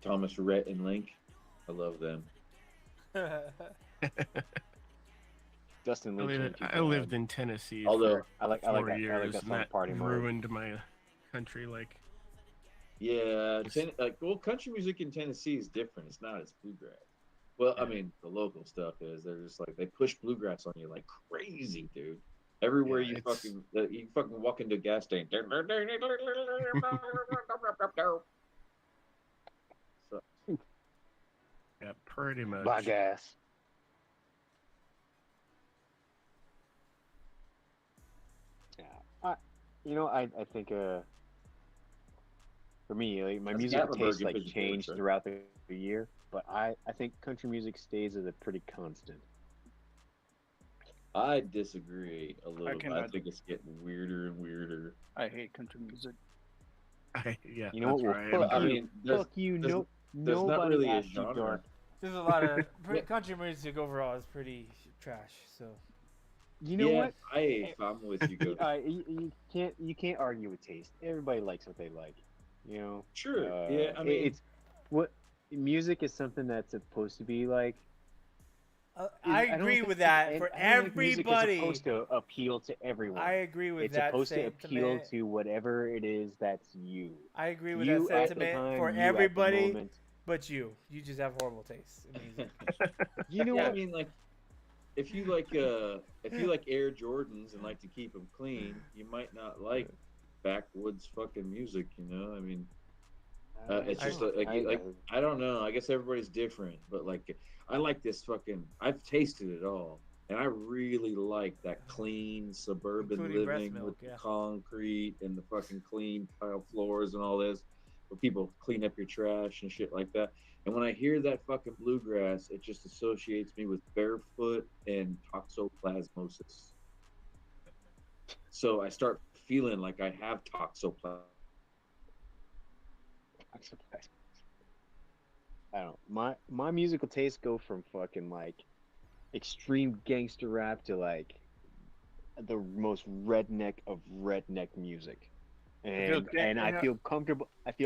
Thomas Rhett and Link, I love them. Dustin Lynch. I lived in Tennessee Although for I like 4 that. years, I like that and song that Party Mode. ruined my country. Like, Yeah, country music in Tennessee is different. It's not as bluegrass. Well, I mean, the local stuff is. They're just like they push bluegrass on you like crazy, dude. Everywhere Yeah, you it's- fucking walk into a gas station. So, yeah, pretty much. By gas. Yeah, I think for me, like my That's musical Gatlinburg taste in like Pigeon changed Forge, right? throughout the year, but I think country music stays as a pretty constant. I disagree a little. I cannot- think it's getting weirder and weirder. I hate country music. Yeah, You know that's what? right. Well, I mean, Fuck you, there's- no, there's not nobody really a asked you, genre. Dark. There's a lot of country music overall is pretty trash. So You know yeah, what? I'm with you. Go. You can't argue with taste. Everybody likes what they like. You know. Sure. Yeah, I mean, it's what music is something that's supposed to be like. I don't agree think- with that and for I don't think music is everybody. supposed to appeal to everyone. I agree with It's that supposed to appeal sentiment. to whatever it is that's you. I agree with You that at the sentiment time, for you at the everybody, moment. but you just have horrible taste in music. You know yeah, I what? mean, like, if you like Air Jordans and like to keep them clean, you might not like backwoods fucking music. You know, I mean, it's just I don't know. I guess everybody's different, but like, I like this fucking. I've tasted it all, and I really like that clean suburban Including breast living milk, with the yeah. concrete and the fucking clean tile floors and all this, where people clean up your trash and shit like that. And when I hear that fucking bluegrass, it just associates me with barefoot and toxoplasmosis. So I start feeling like I have toxoplasmosis. I don't know. My musical tastes go from fucking like extreme gangster rap to like the most redneck of redneck music. And I feel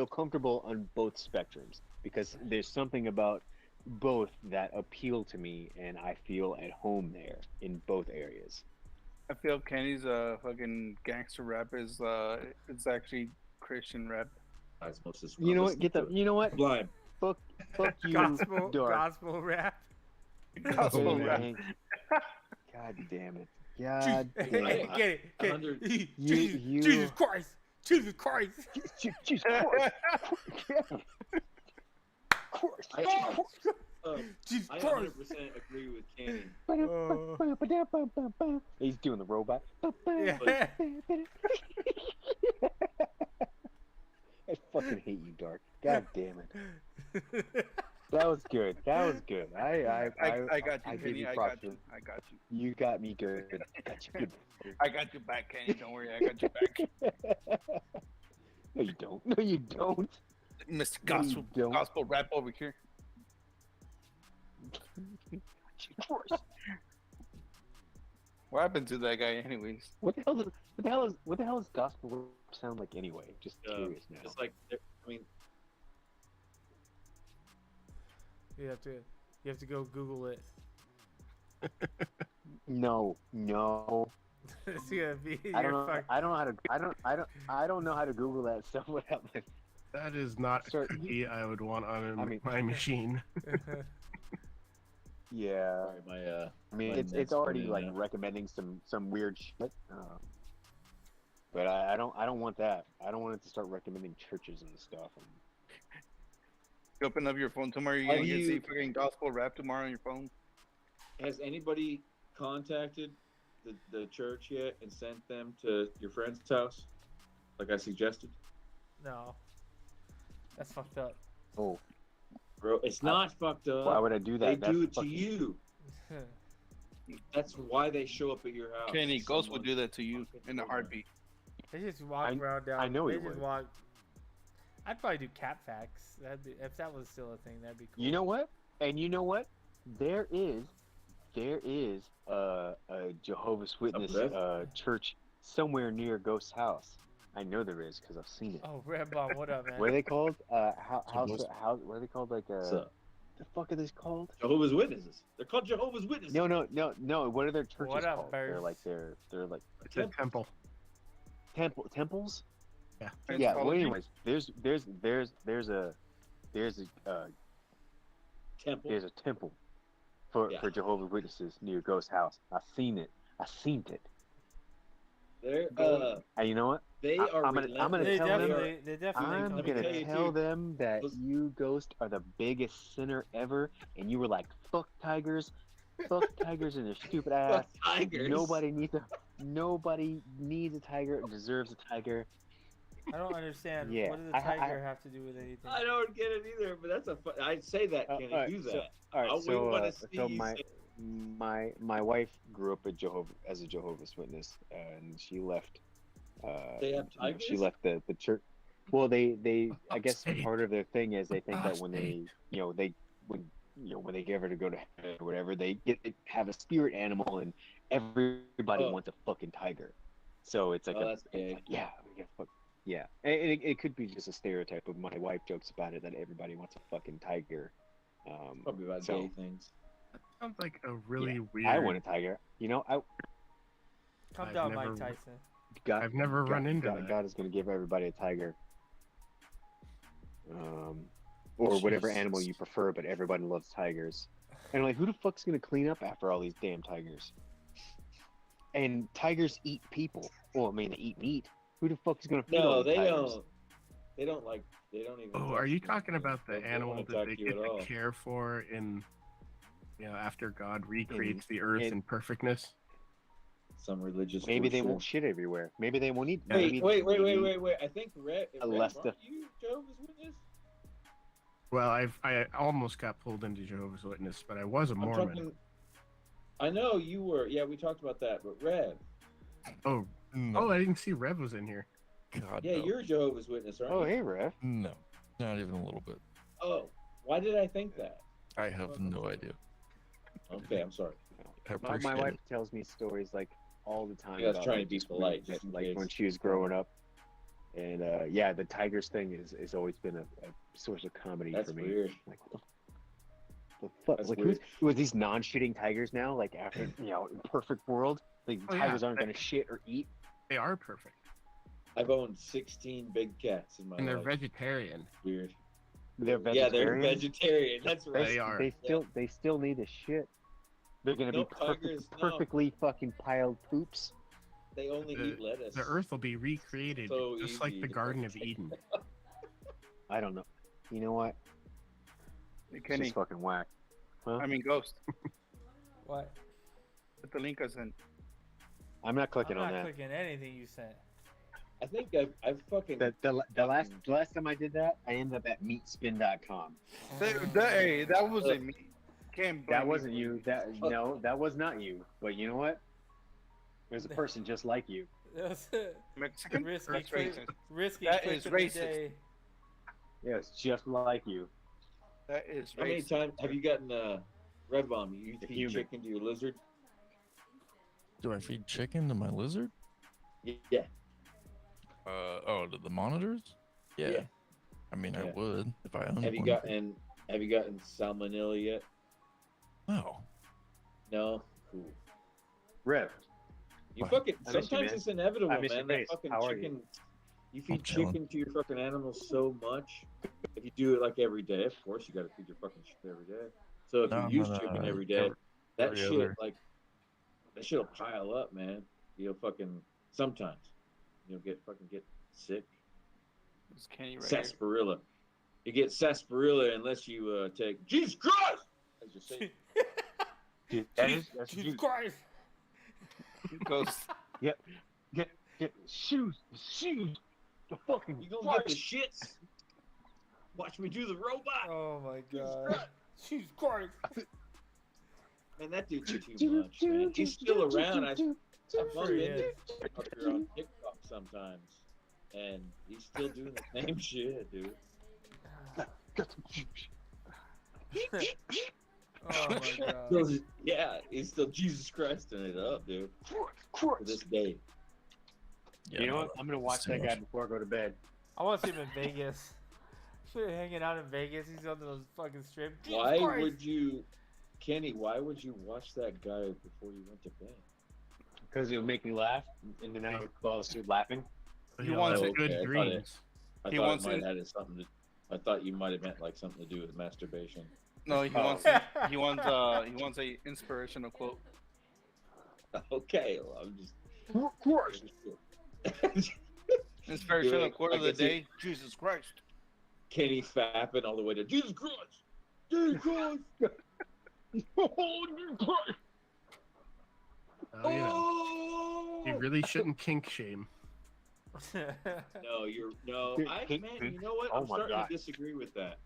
comfortable on both spectrums because there's something about both that appeal to me and I feel at home there in both areas. I feel Kenny's fucking gangster rap is it's actually Christian rap. Osmosis. You know what? You know what? Blind. Fuck you, gospel Dark. gospel rap. Gospel Hey, rap. man. God damn it. God damn Get it. it. Get 100 it. You- Jesus Christ. Jesus Christ. Jesus Christ. Christ. Jesus I Christ. 100% agree with Kenny. He's doing the robot. Yeah. I fucking hate you, Dark. God damn it. That was good. That was good. I got you, I give Kenny. you I props got you. for- I got you. You got me good. Got you good. I got you back, Kenny. Don't worry. I got you back. No, you don't. No, you don't. Mr. No, Gospel, you don't. gospel rap over here. What happened to that guy, anyways? What the hell is gospel rap sound like anyway? Just curious now. It's like, I mean, You have to go Google it. No. It's gonna be I don't your know. fuck. I don't know how to. I don't know how to Google that stuff without my. That is not a Sir, cookie I would want on I mean- my machine. Yeah. sorry, my I mean, my it's net's already going like in now. recommending some weird shit. But I don't want that. I don't want it to start recommending churches and stuff. You open up your phone tomorrow, you're Have gonna get you- see fucking gospel rap tomorrow on your phone. Has anybody contacted the church yet and sent them to your friend's house, like I suggested? No. That's fucked up. Oh, Bro, it's not fucked up. why would I do that? They That's do it to fucking- you. That's why they show up at your house. Kenny, Ghost would Someone do that to you fucking in a told heartbeat. They just walk I- around down. I know they he just would. walk. I'd probably do cat facts. That'd be, if that was still a thing, that'd be cool. You know what? And you know what? There is a Jehovah's Witness Red? church somewhere near Ghost's house. I know there is because I've seen it. Oh, Red Bomb, what up, man? What are they called? House. Jehovah's- What are they called? Like What's up? the fuck are they called? Jehovah's Witnesses. They're called Jehovah's Witnesses. No. What are their churches What up, called? birds? They're like It's a temple. temples. Yeah. Yeah. Well, Scientology? anyways, there's a Temple. there's a temple for Yeah. Jehovah's Witnesses near Ghost's house. I've seen it. They're And you know what? they I- are. I'm gonna They tell them- definitely I'm Let me gonna tell you, tell too, them that those- you, Ghost, are the biggest sinner ever, and you were like, "Fuck tigers, fuck tigers and their stupid ass. tigers. Nobody needs a tiger. Deserves a tiger." I don't understand. Yeah, What does a I- tiger have to do with anything? I don't get it either, but that's a. I'd say that. Kenny, alright, do so- that. All right, I so, wouldn't wanna see so you my say- my wife grew up as a Jehovah's Witness, and she left. They have you know, she tigers? left the church. Well, they I guess sake. part of their thing is they think that when God's they when they get her to go to heaven or whatever, they have a spirit animal, and everybody Oh. wants a fucking tiger. So it's like Oh, that's gay. yeah, yeah. And it could be just a stereotype, but my wife jokes about it that everybody wants a fucking tiger. Probably about so- gay things. Sounds like a really weird. I want a tiger. You know, Calm I've down, never- Mike Tyson. God, I've never run into God, that. God is going to give everybody a tiger. Or whatever animal you prefer, but everybody loves tigers. And like, who the fuck's going to clean up after all these damn tigers? And tigers eat people. Well, I mean, they eat meat. Who the fuck is going to feed all No, the they tigers? don't. They don't like. They don't even. Oh, touch are you you. talking about the They don't animal wanna that touch they you get at all. to care for in, after God recreates the earth in- in perfectness? Some religious. Maybe they bullshit. won't shit everywhere. Maybe they won't eat. Wait, maybe- Wait. maybe- I think Red. Unless Red, the- aren't you Jehovah's Witness? Well, I almost got pulled into Jehovah's Witness, but I was a I'm Mormon. talking. I know you were. Yeah, we talked about that. But Red. Oh, No, I didn't see Rev was in here. God, Yeah, no. you're a Jehovah's Witness, aren't Oh, you? hey, Rev. No, not even a little bit. Oh, why did I think that? I have no idea. Okay, I'm sorry. I My appreciate wife it. tells me stories like all the time. You guys about, trying like, to be just polite, that, just in like case. when she was growing up. And yeah, the tigers thing is always been a source of comedy That's for me. weird. Like, what the fuck? That's Like, weird. with these non-shitting tigers now, like after in perfect world, like Oh, yeah. tigers aren't gonna shit or eat. They are perfect, I've owned 16 big cats in my and they're life. vegetarian. Weird. They're Yeah, they're vegetarians. vegetarian. That's right. They are. They still need to shit. They're gonna No, be tigers, no. perfectly fucking piled poops. They only The- eat lettuce. The Earth will be recreated So just like easy the to Garden of fucking Eden. I don't know. You know what? Hey, It's Kenny, just fucking whack. Huh? I mean Ghost. What? Put the link us in. I'm not I'm clicking not on that. clicking anything you sent. I think I've fucking. The last time I did that, I ended up at meatspin.com. That wasn't me. Can't blame That me wasn't for you. it. No, that was not you. But you know what? There's a person just like you. That was Mexican. risky. That's racist. Risky. That click is of the racist. day. Yes, just like you. That is How many racist. times have you gotten red bomb? You The feed human. chicken to your lizard? Do I feed chicken to my lizard? Yeah. Oh, to the monitors? Yeah. Yeah. I mean, I Yeah. would if I owned Have you one. gotten salmonella yet? No. No. Cool. Rev. You What? fucking. I miss you, Sometimes man. it's inevitable, I miss man. your That face. fucking How are you? chicken. You feed chilling. chicken to your fucking animals so much. If you do it like every day, of course you got to feed your fucking shit every day. So if No, you use no, chicken no, every day, that every shit other. like that shit'll pile up, man. You'll fucking sometimes you'll get sick. It's Kenny right here. Sarsaparilla. You get sarsaparilla unless you take Jesus Christ as your savior. Dude, that's Jesus Christ! Ghost. Get shoes, the fucking. You gonna get the shits? Watch me do the robot. Oh my god. Jesus Christ! Man, that dude's too much, man. He's still around. I bump Sure he into is. fucker on TikTok sometimes, and he's still doing the same shit, dude. Oh my god. Still- yeah, he's still Jesus Christing it up, dude. To this day. Yeah, You know no, what? I'm gonna watch too that guy much. before I go to bed. I want to see him in Vegas. Should hanging out in Vegas. He's on those fucking strip. Jesus Why Christ. would you, Kenny? Why would you watch that guy before you went to bed? Because it'll make me laugh, and then I would fall asleep laughing. He He'll wants have it- good Okay, I thought dreams. I He thought wants it might it- have had something to. I thought you might have meant like something to do with masturbation. No, he Oh. wants he wants a inspirational quote. Okay, well, I'm just. Inspirational Dude, quote I of the can see- day. Jesus Christ. Kenny fapping all the way to Jesus Christ. Jesus Christ. Oh, Jesus Christ. Oh yeah. Oh. You really shouldn't kink shame. No, Dude, man. Pink- You know what? oh I'm my starting God. to disagree with that.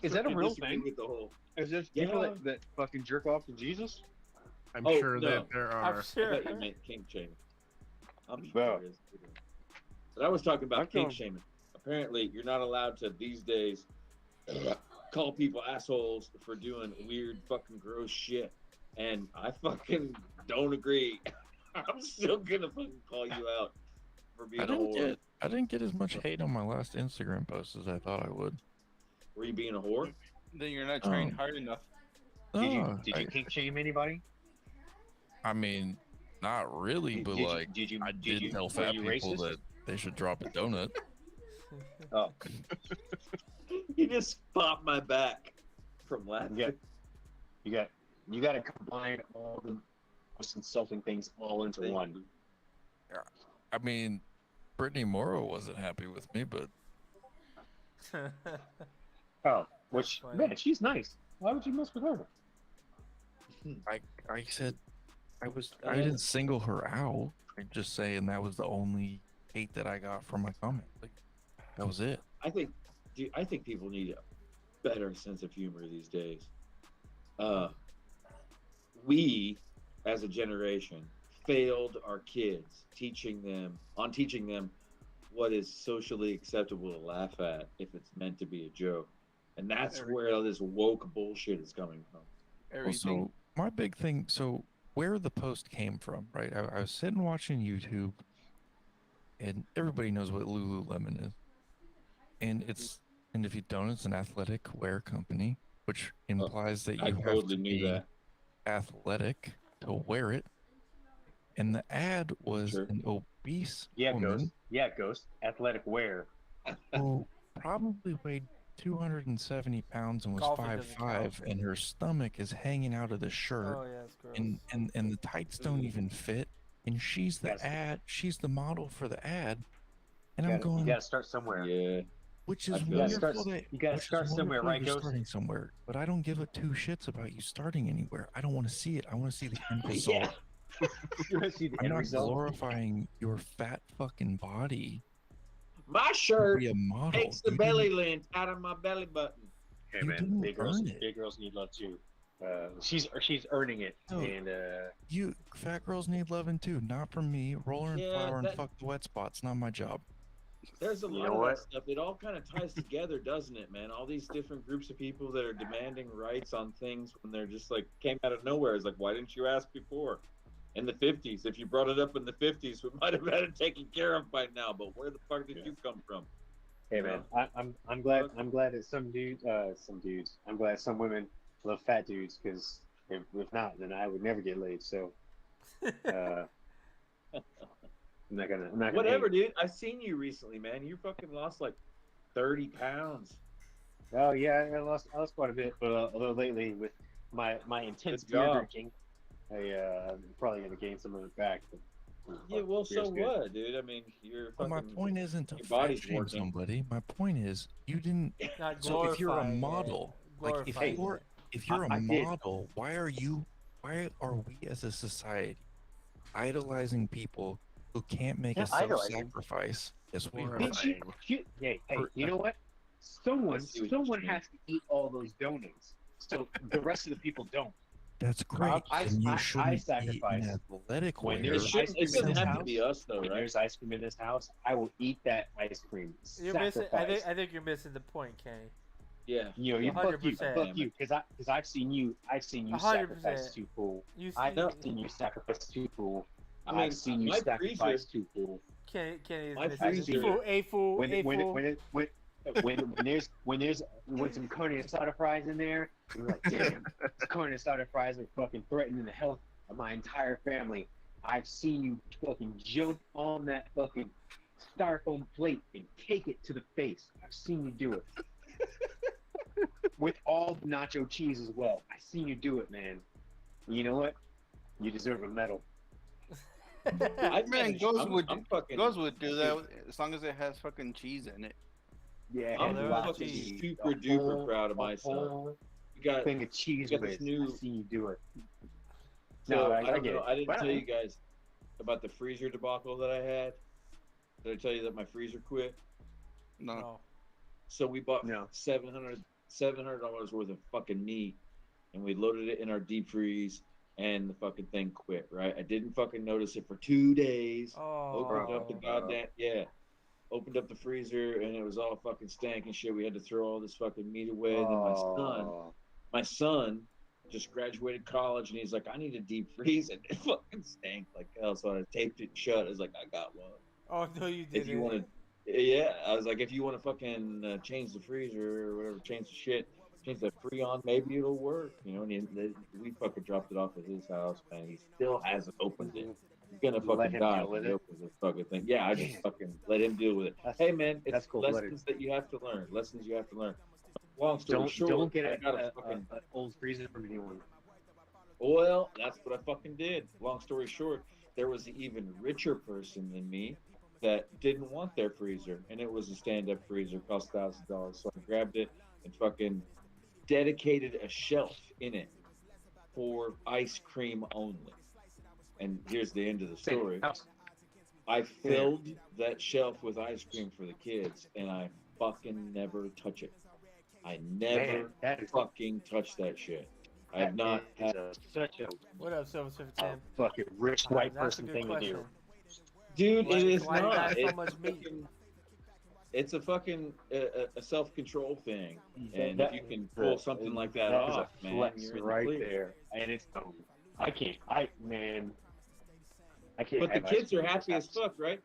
Is that a starting to real disagree thing? With the whole, Is there Yeah. people that fucking jerk off to Jesus? I'm Oh, sure no. that there I'm are. I sure. thought you meant kink shaming. I'm sure Well. there is. But I was talking about I'm kink going- shaming. Apparently, you're not allowed to these days call people assholes for doing weird, fucking gross shit. And I fucking don't agree. I'm still gonna fucking call you out for being I a didn't whore. get as much hate on my last Instagram post as I thought I would. Were you being a whore? Then you're not trying Um, hard enough. Did you No, kink shame anybody? I mean, not really, but like I did tell were fat you people racist? that they should drop a donut. Oh, You just popped my back from laughing. Yeah. you got to combine all the most insulting things all into Thank one. you. I mean, Brittany Morrow wasn't happy with me, but Oh, which Funny. man, she's nice. Why would you mess with her? I said I didn't single her out. I'm just saying that was the only hate that I got from my comment. Like that was it. I think people need a better sense of humor these days. We, as a generation, failed our kids teaching them what is socially acceptable to laugh at if it's meant to be a joke, and that's where all this woke bullshit is coming from. Everything. So my big thing, so where the post came from, right? I was sitting watching YouTube, and everybody knows what Lululemon is, and if you don't, it's an athletic wear company, which implies that you I have totally to knew be that. athletic to wear it. And the ad was Sure. an obese Yeah, woman Ghost. Yeah, Ghost. Athletic wear. who probably weighed 270 pounds and was Golfing doesn't 5'5", and her stomach is hanging out of the shirt, Oh yeah, it's gross. and the tights don't even fit, and she's the Yes. ad, she's the model for the ad, and You I'm gotta, going, you gotta start somewhere. Yeah. which I is feel gotta wonderful. start- that, you gotta which is start somewhere, wonderful right, you're Ghost? starting somewhere, but I don't give a two shits about you starting anywhere. I don't want to see it. I want to see the end result. Yeah. You wanna see the I'm end not result? glorifying your fat fucking body My to shirt be a model. takes the You belly didn't- lint out of my belly button. Hey You man, didn't big girls, earn it. big girls need love too. She's earning it, No. and You fat girls need loving too, not from me. Roller and Yeah, flour and that- fuck the wet spots, not my job. There's a You lot know of what? that stuff. It all kind of ties together, doesn't it, man? All these different groups of people that are demanding rights on things when they're just like came out of nowhere. It's like, why didn't you ask before? In the 50s, if you brought it up in the 50s, we might have had it taken care of by now. But where the fuck did you come from? hey man, I'm glad that some dudes, I'm glad some women love fat dudes, because if not, then I would never get laid. So I'm not gonna Whatever, hate. dude. I've seen you recently, man. You fucking lost like 30 pounds. Oh yeah, I lost quite a bit, but although lately with my intense Good beer job. drinking, I'm probably gonna gain some of it back. But, Yeah, well, beer's so good. what, dude? I mean, you're But fucking. my point isn't to your fat body's shame working. somebody. My point is you didn't. Not So if you're a glorifying it, model, like if glorifying you're it. if you're a I did. model, why are we as a society idolizing people who can't make a Not idolizing. self-sacrifice? Yes, we are. Bitch, hey, For- you know what? I Someone see what you're saying. has to eat all those donuts, so the rest of the people don't. That's great. I and you sacrifice. shouldn't be in athletic When wear. there's It shouldn't. It ice cream doesn't in have this to be house, us, though, when right? there's ice cream in this house, I will eat that ice cream. You're missing. Sacrifice. I think you're missing the point, Kenny. Yeah. You know, you fuck you, 100%. fuck you, because I've seen you 100%. sacrifice too fool. You I know. I've seen you sacrifice too fool. I mean, I've seen you my sacrifice freezer- too fool. Kenny is My missing. freezer- Fool, a fool, When a fool. when there's some carne asada fries in there, you're like, damn, carne asada fries are fucking threatening the health of my entire family. I've seen you fucking jump on that fucking styrofoam plate and take it to the face. I've seen you do it. With all the nacho cheese as well. I've seen you do it, man. You know what? You deserve a medal. I Man, managed- Ghost I'm- would I'm fucking. Ghost would do that as long as it has fucking cheese in it. Yeah, I'm there lots was of fucking cheese. cheese. super A duper whole- proud of a my son. whole We got. thing of cheese we got this whiz. new- I've seen you do it. So No, I I don't get know. it. I didn't Wow. tell you guys about the freezer debacle that I had. Did I tell you that my freezer quit? No. No. So we bought No. $700 worth of fucking meat, and we loaded it in our deep freeze, and the fucking thing quit. Right? I didn't fucking notice it for 2 days. Opened up the Oh. goddamn Opened up the freezer, and it was all fucking stank and shit. We had to throw all this fucking meat away. And then Oh. my son just graduated college, and he's like, I need a deep freeze, and it fucking stank like hell. So I taped it shut. I was like, I got one. Oh no, you didn't. If you want to, yeah, I was like, if you want to fucking change the freezer or whatever, change the shit, change the Freon, maybe it'll work, you know. And we fucking dropped it off at his house, man. He still hasn't opened it. He's gonna Let fucking him die deal with if he it. opens this fucking thing. Yeah, I just fucking let him deal with it. Hey, man, it's that's cold-blooded. lessons that you have to learn. Lessons you have to learn. Long story short, Don't get I got a an fucking. old freezer from anyone. Well, that's what I fucking did. Long story short, there was an even richer person than me that didn't want their freezer, and it was a stand-up freezer, cost $1,000. So I grabbed it and fucking dedicated a shelf in it for ice cream only. And here's the end of the story. I filled that shelf with ice cream for the kids, and I fucking never touch it. I never Man, that is fucking touch that shit. I have not had. such a What up, Silver Surfer Tim? fucking rich white That's a person good thing to question. do. Dude, Why- it is why not. not so It's much meat? fucking- It's a fucking a self-control thing, and That- if you can pull something like that is off, a man, flex you're in the right clear. there, and it's I can't. I can't. But the have ice kids are cream in happy this as fuck, right?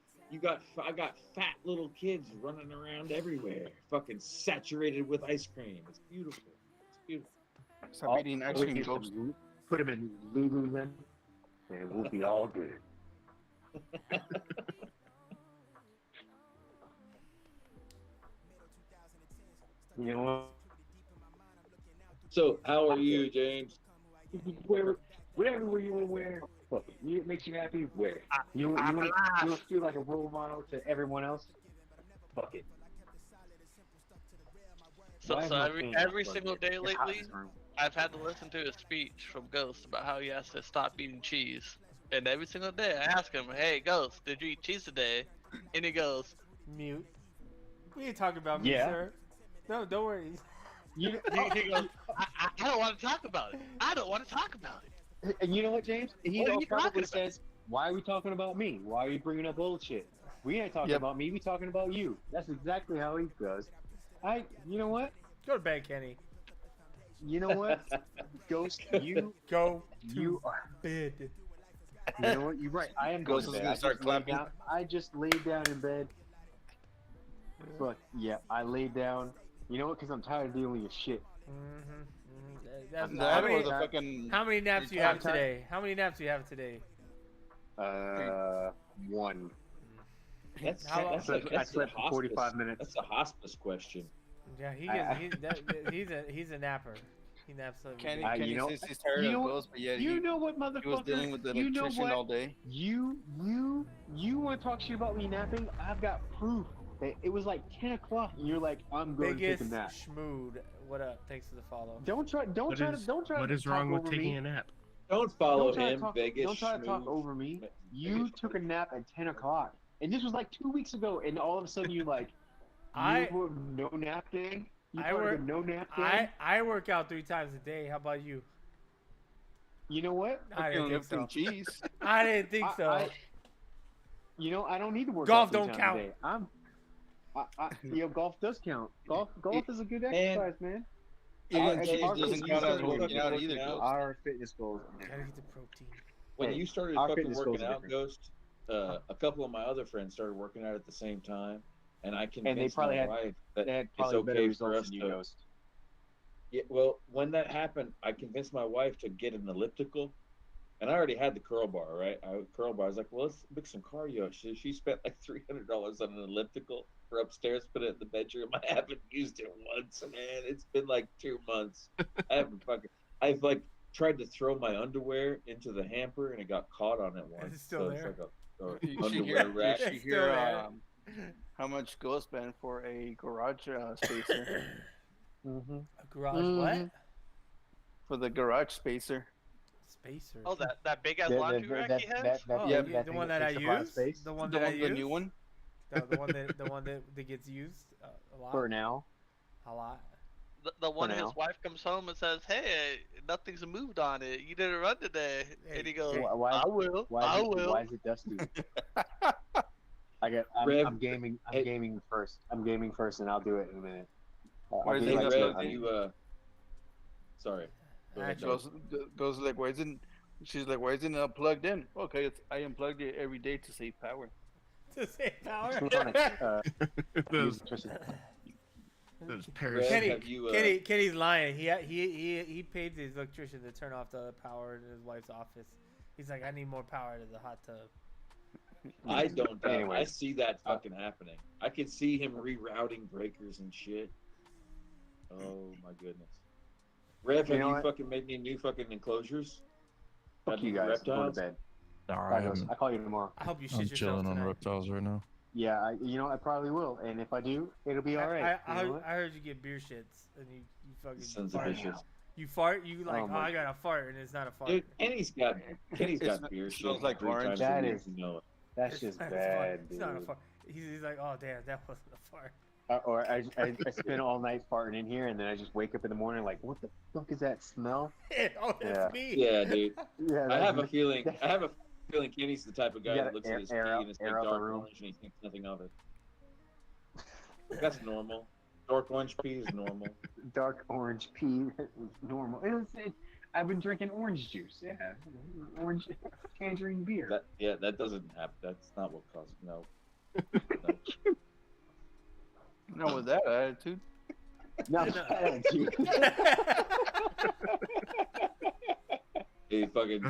I got fat little kids running around everywhere, fucking saturated with ice cream. It's beautiful. It's beautiful. Stop house. eating ice We'll cream, get Ghost. some- Put them in Lululemon, and we'll be all good. You know what? So, how are you, James? Whatever you want to wear, fuck it. It makes you happy, wear it. You want to feel like a role model to everyone else? Fuck it. So, Why is so my every fan every not single plugged in? day It's hot in lately, this room. I've had to listen to a speech from Ghost about how he has to stop eating cheese. And every single day, I ask him, "Hey, Ghost, did you eat cheese today?" And he goes, Mute. We ain't talking about me, Yeah. sir. No, don't worry. You, he goes, I don't want to talk about it. I don't want to talk about it. and you know what, James? He What are you talking probably about? says, "Why are we talking about me? Why are you bringing up bullshit? We ain't talking Yep. about me. We talking about you." That's exactly how he goes. You know what? Go to bed, Kenny. You know what? Ghost, you Go to you are. bed. You know what? You're right. I am going Ghost to is bed. gonna I start just laid clapping. down. I just laid down in bed. Fuck yeah! I laid down. You know what? Because I'm tired of dealing with your shit. That's I'm how That many, or the fucking. how many naps do you I'm have tired- today? How many naps do you have today? One. That's How long- that's I like slept- I that's slept a for 45 hospice- minutes. That's a hospice question. Yeah, he I- gets, he's a napper. He naps every Kenny, day. you know- says he's tired you of know- Ghost, but yet You know what, motherfucker? he was dealing with the You know electrician what? all day. You want to talk shit about me napping? I've got proof. That it was like 10 o'clock, and you're like, "I'm going Biggest to take a nap." schmood. What up? Thanks for the follow. Don't try What to is talk wrong with over taking me. a nap? Don't follow Don't try to him, talk. Vegas. Don't try to talk schmooze. over me. You Vegas took a nap at 10 o'clock, and this was like 2 weeks ago, and all of a sudden you're like, I- "You have no nap day." You I part of work- the no nap day. I work out 3 times a day. How about you? You know what? I didn't think Lifting so. cheese. I didn't think so. I don't need to work Golf out 3 don't times count. a day. Golf does count. Golf is a good exercise, man. Even Our- cheese our doesn't fitness count as goals- working out either. Ghost. Our fitness goals. Gotta get the protein. When Hey, you started our fucking fitness working goals are out, different. Ghost, a couple of my other friends started working out at the same time, and I convinced And they probably my had- wife that They had it's probably better okay for results us than you, to. Ghost. Yeah, well, when that happened, I convinced my wife to get an elliptical, and I already had the curl bar, right? I was like, well, let's mix some cardio. She spent like $300 on an elliptical for upstairs, put it in the bedroom. I haven't used it once, man. It's been like 2 months. I've like tried to throw my underwear into the hamper, and it got caught on it once. It's still It's there. like You a should underwear hear, rack. you should It's hear still there. how much Ghost spent for a garage spacer. Mm-hmm. A garage what? For the garage spacer. Spacer. "Oh, that big ass laundry rack he has." Oh, yeah, the one that I use. The one that I use. The new one. The one that gets used a lot. For now. A lot. The one For his now. wife comes home and says, "Hey, nothing's moved on it. You didn't run today." And he goes, Why- "I will. I will." Why is it dusty? Rev, I'm gaming. I'm hey- gaming first. I'm gaming first, and I'll do it in a minute. Why I'll is be it Hey, right dusty? there, Rev, honey. sorry. Go ahead, Actually, Goes like, why isn't? She's like, why isn't it plugged in? Okay, I unplugged it every day to save power. to save power. those parasites. Kenny, Have you, Kenny's lying. He paid his electrician to turn off the power in his wife's office. He's like, I need more power to the hot tub. I don't doubt. I Anyways. see that fucking happening. I can see him rerouting breakers and shit. Oh my goodness. Rev, You have know you what? fucking made any new fucking enclosures? Fuck you guys. I'm going to bed. No, Bye, I Ghost. haven't. I'll call you tomorrow. I hope you shit I'm yourself chilling on tonight. reptiles right now. Yeah, I probably will. And if I do, it'll be all right. I You know what? heard you get beer shits and you fucking Sons of fart. bitches. You fart. You like, Oh oh, my I got a fart, and it's not a fart. Dude, Kenny's got It beer smells shit like 3 orange. times That a year. is- You know it. That's It's just not a fart. bad, It's not a dude. fart. He's like, oh damn, that wasn't a fart. Or I spend all night farting in here, and then I just wake up in the morning like, what the fuck is that smell? Oh, that's Yeah. me. Yeah, dude. Yeah, I have a that's- feeling. Kenny's the type of guy You that gotta looks at his pee air out- and it's air like out the dark room. orange and he thinks nothing of it. That's normal. Dark orange pee is normal. dark orange pee is normal. I've been drinking orange juice. Yeah, orange tangerine beer. That doesn't happen. That's not what causes. No. Not with that attitude. No, dude. He fucking.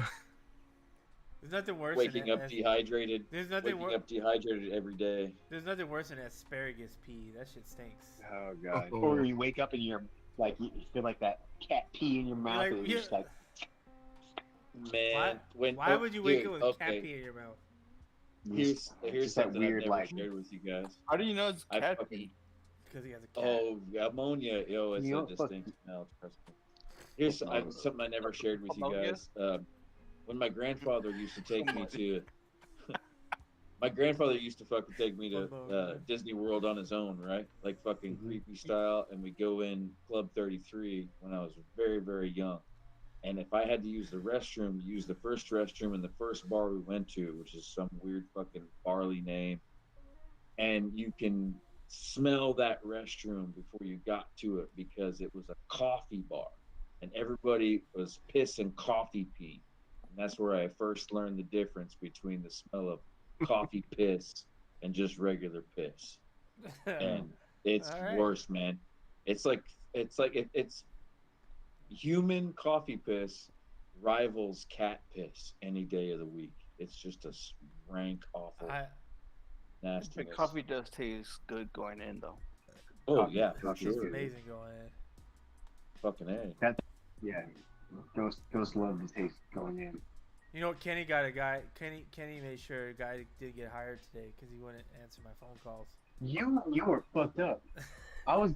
There's nothing worse Waking than up dehydrated. There's nothing Waking up dehydrated every day. There's nothing worse than asparagus pee. That shit stinks. Oh god. Oh. Or you wake up and you're like you feel like that cat pee in your mouth, like, and you're just like, Man, Why would you wake here, up with okay. cat pee in your mouth? Here's just that something weird, I've never like- shared with you guys. How do you know it's I cat fucking- pee? Because he has a cat. Oh, ammonia, yo, it's You a don't fuck- distinct smell. Trust me. Here's something I never shared with you Ammonia? guys. When my grandfather used to take me to, my grandfather used to fucking take me to Ammonia. Disney World on his own, right? Like fucking creepy style, and we go in Club 33 when I was very, very young. And if I had to use the restroom, use the first restroom in the first bar we went to, which is some weird fucking barley name. And you can smell that restroom before you got to it because it was a coffee bar. And everybody was piss and coffee pee. And that's where I first learned the difference between the smell of coffee piss and just regular piss. And it's All right. worse, man. It's human coffee piss rivals cat piss any day of the week. It's just a rank, awful I, The nastiness. coffee does taste good going in though. Oh yeah, for Coffee's sure. good. amazing going in. Fucking A. yeah. Ghost love the taste going in. You know, Kenny got a guy. Kenny made sure a guy did get hired today because he wouldn't answer my phone calls. You were fucked up. I was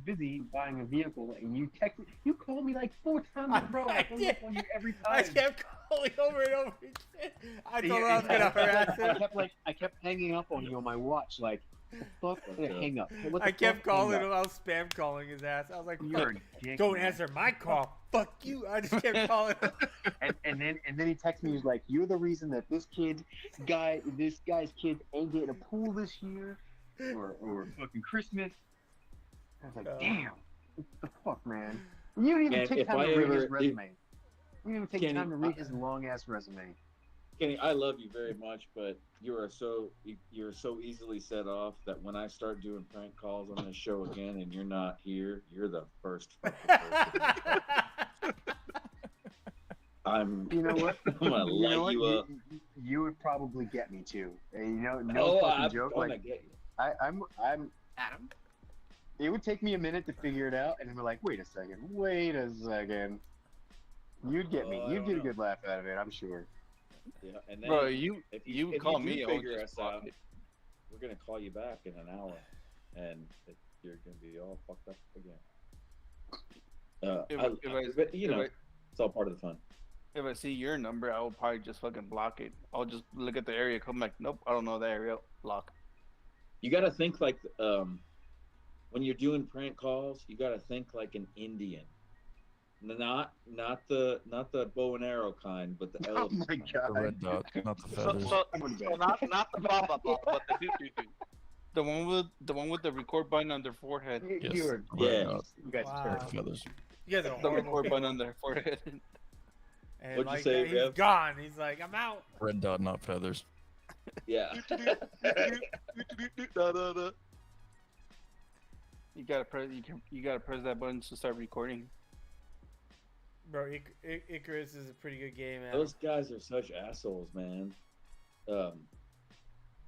busy buying a vehicle, and you texted. You called me like 4 times, bro. I hung up on you every time. I kept calling over and over again. I told him I was gonna harass him. I kept hanging up on you on my watch, like, the fuck? I'm gonna hang up. What the I kept fuck? calling Hang him. up. I was spam calling his ass. I was like, You're "Fuck, a dick. don't man. answer my call. Fuck you." I just kept calling him. And then he texted me. He's like, "You're the reason that this guy's kid ain't getting a pool this year, or fucking Christmas." I was like, "Damn, what the fuck, man? You didn't even Man, take if time I to read ever- his resume. You didn't even take Kenny, time to read his long ass resume." Kenny, I love you very much, but you're so easily set off that when I start doing prank calls on this show again and you're not here, you're the first fucking person. You know what? I'm gonna You know light what? you up. You would probably get me too. And you know, no Oh, fucking I'm joke. gonna Like, get you. I'm Adam. It would take me a minute to figure it out, and then we're like, wait a second. You'd get me. Oh, I You'd don't get a know. good laugh out of it, I'm sure. Yeah, and then Bro, if you if call do me, I would figure just us block out, it. we're gonna call you back in an hour, and you're gonna be all fucked up again. But you if know, I- it's all part of the fun. If I see your number, I will probably just fucking block it. I'll just look at the area, come back. Nope, I don't know that area. Block. You got to think like when you're doing prank calls, you got to think like an Indian, not the bow and arrow kind, but the Oh elephant. my kind. The god. red dot, not the So, feathers. so not the baba baba, but the doo doo doo. The one with the record button on their forehead. Yes, You are red Yeah. dot, You guys Wow. are terrible. feathers. You guys are The horrible. record button on their forehead. And What'd you like say, he's Rev? gone. He's like, I'm out. Red dot, not feathers. Yeah. You gotta press. You gotta press that button to start recording. Bro, Icarus is a pretty good game, man. Those guys are such assholes, man.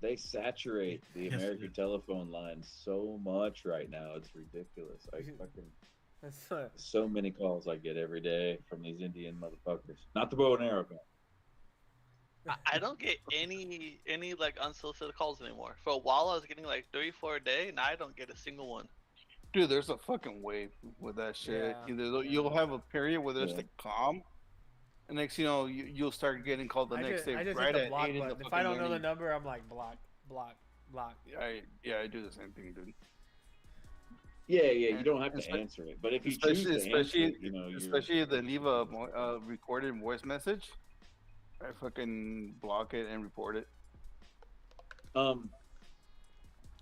They saturate the Yes, American they telephone lines so much right now. It's ridiculous. I fucking That's, so many calls I get every day from these Indian motherfuckers. Not the bow and arrow kind. I don't get any like unsolicited calls anymore. For a while, I was getting like 3-4 a day. Now I don't get a single one. Dude, there's a fucking wave with that shit. Yeah. Either you'll have a period where there's Yeah. like calm, and next you know you'll start getting called the next day I just right hit the at block 8 in the button. If fucking I don't know the morning. number, I'm like block, block, block. I do the same thing, dude. Yeah, you And don't have to espe- answer it, but if you choose to answer especially it, you know, especially if they leave a recorded voice message, I fucking block it and report it. But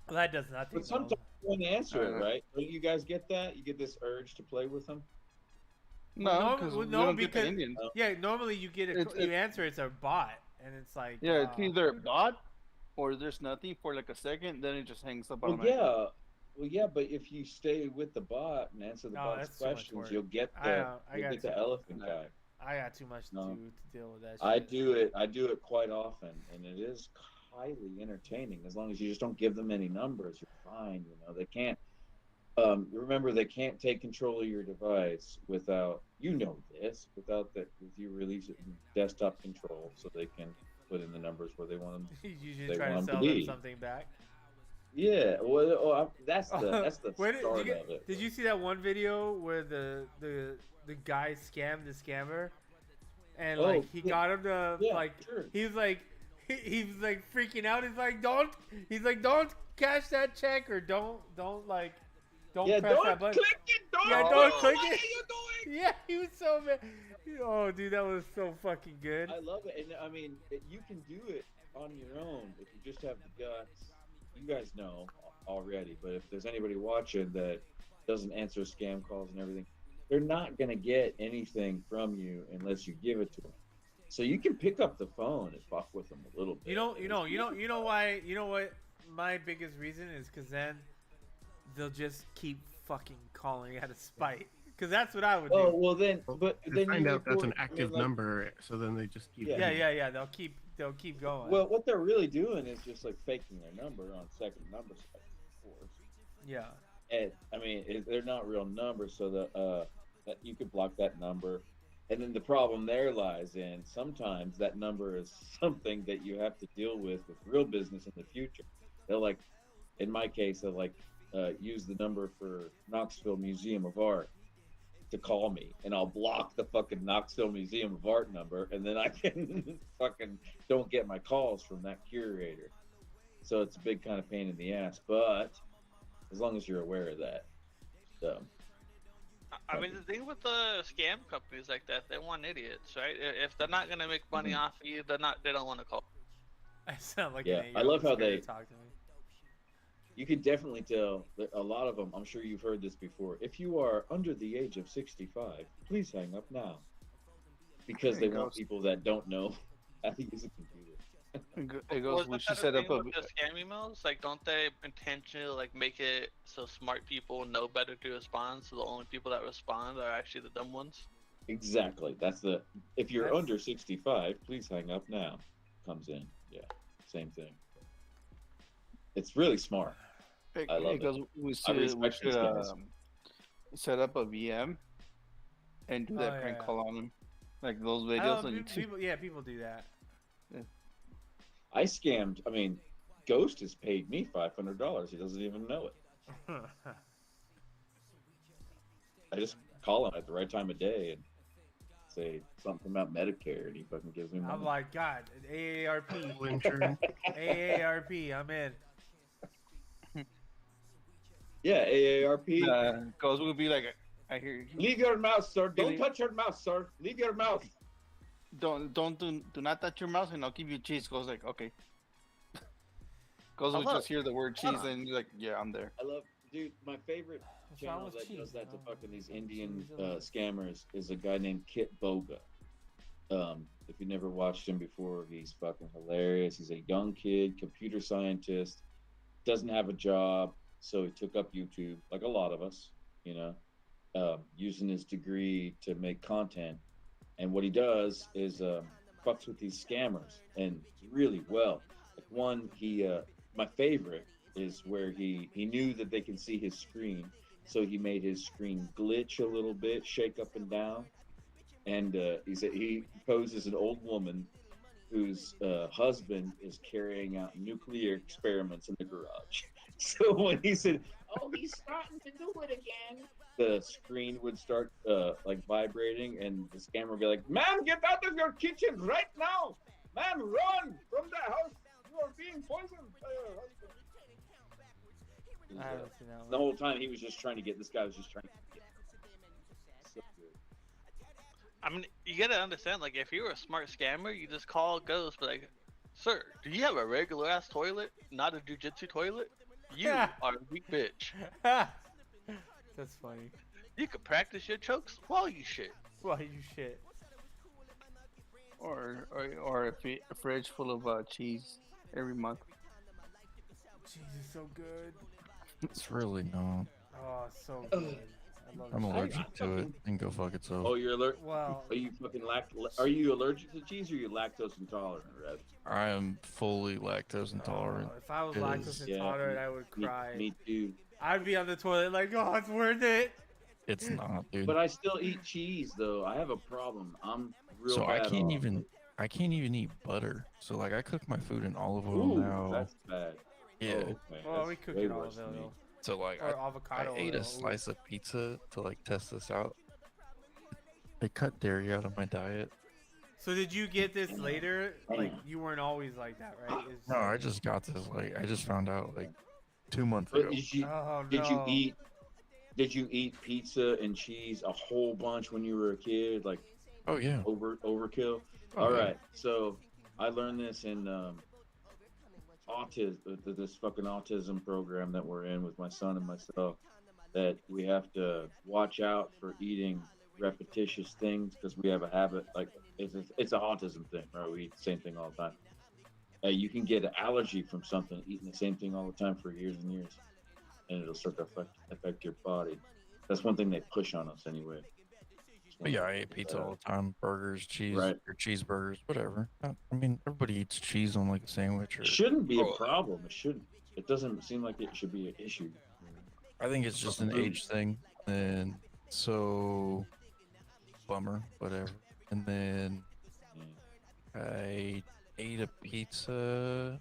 That does nothing. though. sometimes you want to answer it, Uh, right? Don't you guys get that? You get this urge to play with them. No, because we don't get the because Indians. yeah, normally you get It's- you answer it's a bot, and it's like Yeah, it's either a bot or there's nothing for like a second, then it just hangs up Well, automatically. yeah, but if you stay with the bot and answer the No, bot's that's too much questions, work. you'll get I the know, I you'll gotta get the take- elephant guy. I got too much to No. do to deal with that. Shit. I do it quite often, and it is highly entertaining. As long as you just don't give them any numbers, you're fine. You know, they can't. Remember, they can't take control of your device without without with you releasing desktop control, so they can put in the numbers where they want them. You usually They try want to 'em to sell them be. something back. Yeah, well, that's the Where did, start you of it. did you see that one video where the guy scammed the scammer, and Oh, like he yeah. got him to Yeah, like sure. he was like freaking out. He's like don't cash that check or don't press that button. click it. Don't click what it. are you doing? Yeah, he was so mad. Oh, dude, that was so fucking good. I love it, and I mean, you can do it on your own if you just have the guts. You guys know already, but if there's anybody watching that doesn't answer scam calls and everything, they're not gonna get anything from you unless you give it to them. So you can pick up the phone and fuck with them a little bit. You know why? You know what? My biggest reason is because then they'll just keep fucking calling out of spite. Because that's what I would do. Oh well, then, but They then find you out that's an report- I mean, active like- number, so then they just keep. Yeah. Yeah. They'll keep going. Well, what they're really doing is just like faking their number on second number sites, of course. yeah. And I mean, they're not real numbers, so that you could block that number. And then the problem there lies in sometimes that number is something that you have to deal with real business in the future. They'll like, in my case, they'll like use the number for Knoxville Museum of Art to call me, and I'll block the fucking Knoxville Museum of Art number, and then I can fucking don't get my calls from that curator. So it's a big kind of pain in the ass, but as long as you're aware of that. So I mean, the thing with the scam companies like that, they want idiots, right? If they're not gonna make money off of you, they don't want to call. I sound like Yeah, an I love 8-year-old how scared they- to talk to me. you can definitely tell that a lot of them, I'm sure you've heard this before, if you are under the age of 65, please hang up now. Because they want people that don't know how to use a computer. It goes. We Wasn't should that set a up thing a. with the scam emails? Like, don't they intentionally like make it so smart people know better to respond, so the only people that respond are actually the dumb ones? Exactly. That's the, if you're That's- under 65, please hang up now. Comes in. Yeah, same thing. It's really smart. I love it. Because we should respect these guys. set up a VM and do that Oh, prank yeah. call on them, like those Oh, videos on YouTube. people do that. I scammed, I mean, Ghost has paid me $500. He doesn't even know it. I just call him at the right time of day and say something about Medicare, and he fucking gives me money. I'm like, God, AARP, Full insurance. AARP, I'm in. Yeah, AARP. Goes would be like, I hear. Leave your mouse, sir. Don't Really? touch your mouse, sir. Leave your mouse. Do not touch your mouse, and I'll give you cheese. Goes like, okay. Goes I would love- just hear the word cheese, and you're like, yeah, I'm there. I love, dude, my favorite What's wrong channel with that cheese? does that to Oh, fucking these Indian cheese on it. scammers is a guy named Kit Boga. If you never watched him before, he's fucking hilarious. He's a young kid, computer scientist, doesn't have a job, so he took up YouTube, like a lot of us, you know, using his degree to make content. And what he does is fucks with these scammers, and really well. Like one, my favorite is where he knew that they can see his screen, so he made his screen glitch a little bit, shake up and down. And he poses an old woman whose husband is carrying out nuclear experiments in the garage. So when he said, "Oh, he's starting to do it again," the screen would start like vibrating, and the scammer would be like, "Ma'am, get out of your kitchen right now! Ma'am, run from the house! You are being poisoned by your husband." It was, I haven't seen that the one. whole time he was just trying to get this guy was just trying to get. So good. I mean, you gotta understand, like, if you're a smart scammer, you just call Ghost, be like, "Sir, do you have a regular ass toilet, not a jujitsu toilet? You Yeah. are a weak bitch. That's funny. You could practice your chokes while you shit." Why you shit? Or a fridge full of cheese every month. Cheese is so good. It's really not. Oh, it's so good. I love I'm cheese. allergic to it. And go fuck itself. Oh, you're allergic. Well, Are you fucking Are you allergic to cheese or are you lactose intolerant, Red? I am fully lactose intolerant. if I was It lactose is- intolerant, me- I would Me, cry. me too. I'd be on the toilet like, oh, it's worth it. It's not, dude. But I still eat cheese though. I have a problem. I'm real So bad I can't off. even eat butter. So like I cook my food in olive oil Ooh, now. that's bad. Yeah. Oh, okay, Well, that's we cook way it all worse than me. oil So like or I avocado ate oil. a slice of pizza to like test this out. They cut dairy out of my diet. So did you get this later? Like you weren't always like that, right? It's No, I just got this. Like I just found out like 2 months But ago. Oh, did you no. eat? Did you eat pizza and cheese a whole bunch when you were a kid? Like Oh yeah. overkill. Oh, All yeah. right, so I learned this in this fucking autism program that we're in with my son and myself, that we have to watch out for eating repetitious things because we have a habit. Like it's an autism thing, right? We eat the same thing all the time. You can get an allergy from something eating the same thing all the time for years and years, and it'll start to affect your body. That's one thing they push on us anyway. But yeah, I ate pizza all the time, burgers, cheese, Right. or cheeseburgers, whatever. I mean, everybody eats cheese on like a sandwich. Or It shouldn't be a problem. It shouldn't. It doesn't seem like it should be an issue. I think it's just an age thing, and so bummer, whatever. And then I ate a pizza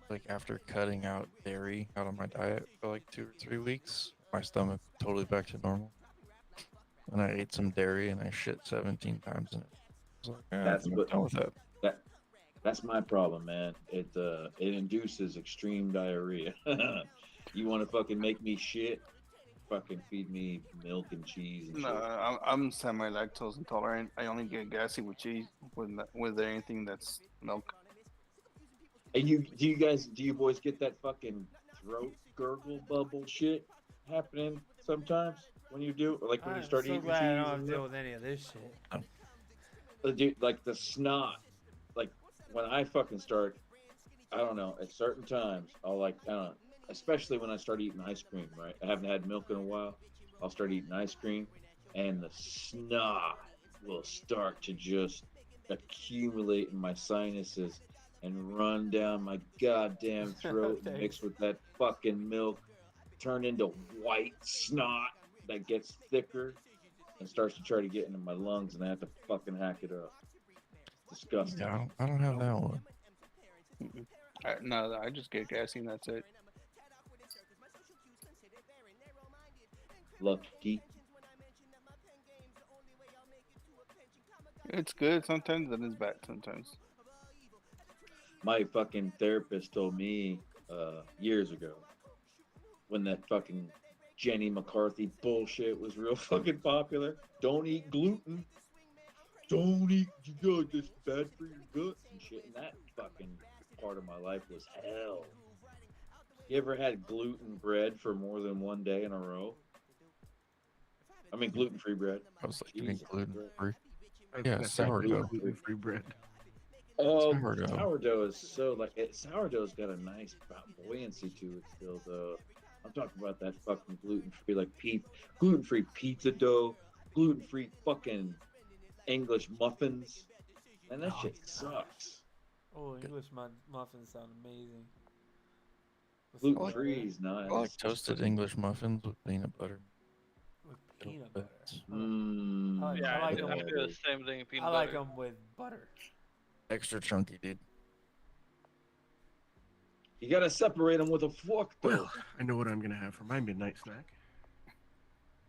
like after cutting out dairy out of my diet for like 2 or 3 weeks. My stomach totally back to normal. And I ate some dairy and I shit 17 times in it. I was like, That's I'm what- done with that. That's my problem, man. It induces extreme diarrhea. You want to fucking make me shit? Fucking feed me milk and cheese and No, shit. I'm semi-lactose intolerant. I only get gassy with cheese, with anything that's milk. And do you boys get that fucking throat gurgle bubble shit happening sometimes when you do, or like when you I'm start so eating glad I cheese? don't have and to deal stuff? with any of this shit. Dude, like the snot, like when I fucking start, I don't know, at certain times, I'll like, I don't know, especially when I start eating ice cream, right? I haven't had milk in a while. I'll start eating ice cream, and the snot will start to just accumulate in my sinuses and run down my goddamn throat and mix with that fucking milk, turn into white snot that gets thicker and starts to try to get into my lungs, and I have to fucking hack it up. It's disgusting. Yeah, I don't have that one. No, I just get gassy and that's it. Lucky. It's good sometimes and it's bad sometimes. My fucking therapist told me years ago, when that fucking Jenny McCarthy bullshit was real fucking popular, don't eat gluten. Don't eat, it's bad for your guts and shit. And that fucking part of my life was hell. You ever had gluten bread for more than one day in a row? I mean, gluten-free bread. I was like eating Jesus gluten Christ. free. I've Yeah, got sourdough. gluten-free bread. Oh, Sourdough. sourdough is so like sourdough's got a nice buoyancy to it still though. I'm talking about that fucking gluten-free gluten-free pizza dough, gluten-free fucking English muffins, and that shit sucks. Oh, English muffins sound amazing. With Gluten-free is nice. I like toasted English muffins with peanut butter. with peanut butter. Mm, I Yeah, like I them. do the same thing. Peanut I like butter. them with butter. Extra chunky, dude. You gotta separate them with a fork though. Well, I know what I'm gonna have for my midnight snack.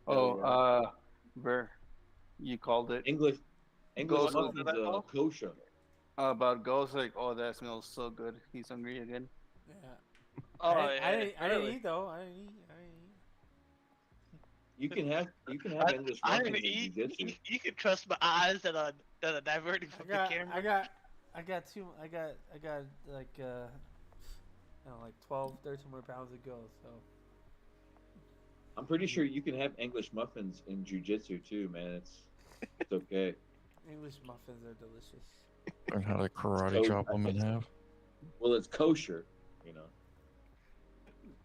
Oh, Ver, you called it English Ghost muffins, was that? kosher. about Ghost. Like, oh, that smells so good. He's hungry again. Yeah. Oh, I yeah, didn't really. eat though. I didn't eat. You can have English I muffins didn't in eat. jiu-jitsu. You can trust my eyes that are diverting from the camera. I got like I don't know, like 12, 13 more pounds to go. So I'm pretty sure you can have English muffins in jiu-jitsu too, man. It's okay. English muffins are delicious. Learn how to karate So- chop them in half. Well, it's kosher, you know.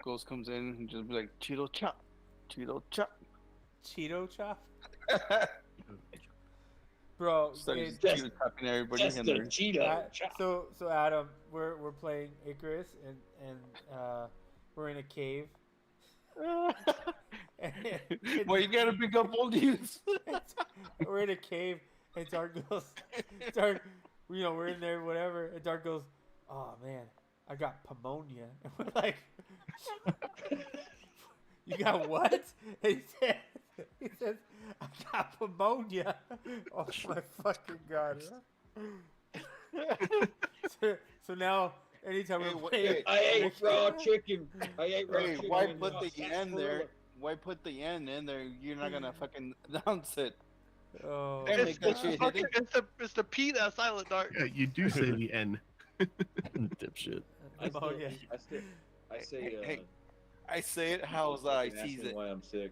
Ghost comes in and just be like, Cheeto chop, Cheeto chop. Cheeto chop, bro. Started it- Cheeto chopping everybody That's in the there. Cheeto chop. so Adam, we're playing Icarus and we're in a cave. Well, you gotta pick up old news. We're in a cave, and Dark goes, Dark, we're in there, whatever, and Dark goes, oh man, I got pneumonia, and we're like, you got what? And he says, I got pneumonia. Oh my fucking god. So now, anytime we're playing, I ate raw chicken. I ate raw Hey, chicken. why and put raw the N there? sarsaparilla. Why put the N in there? You're not gonna fucking announce it. oh, Hey, It's, make that shit fucking, hidden. it's the P that's silent, Dark. Yeah, you do say the N. Dipshit. I still, pneumonia. I say, Hey, I say it how people I fucking ask tease me it. why I'm sick.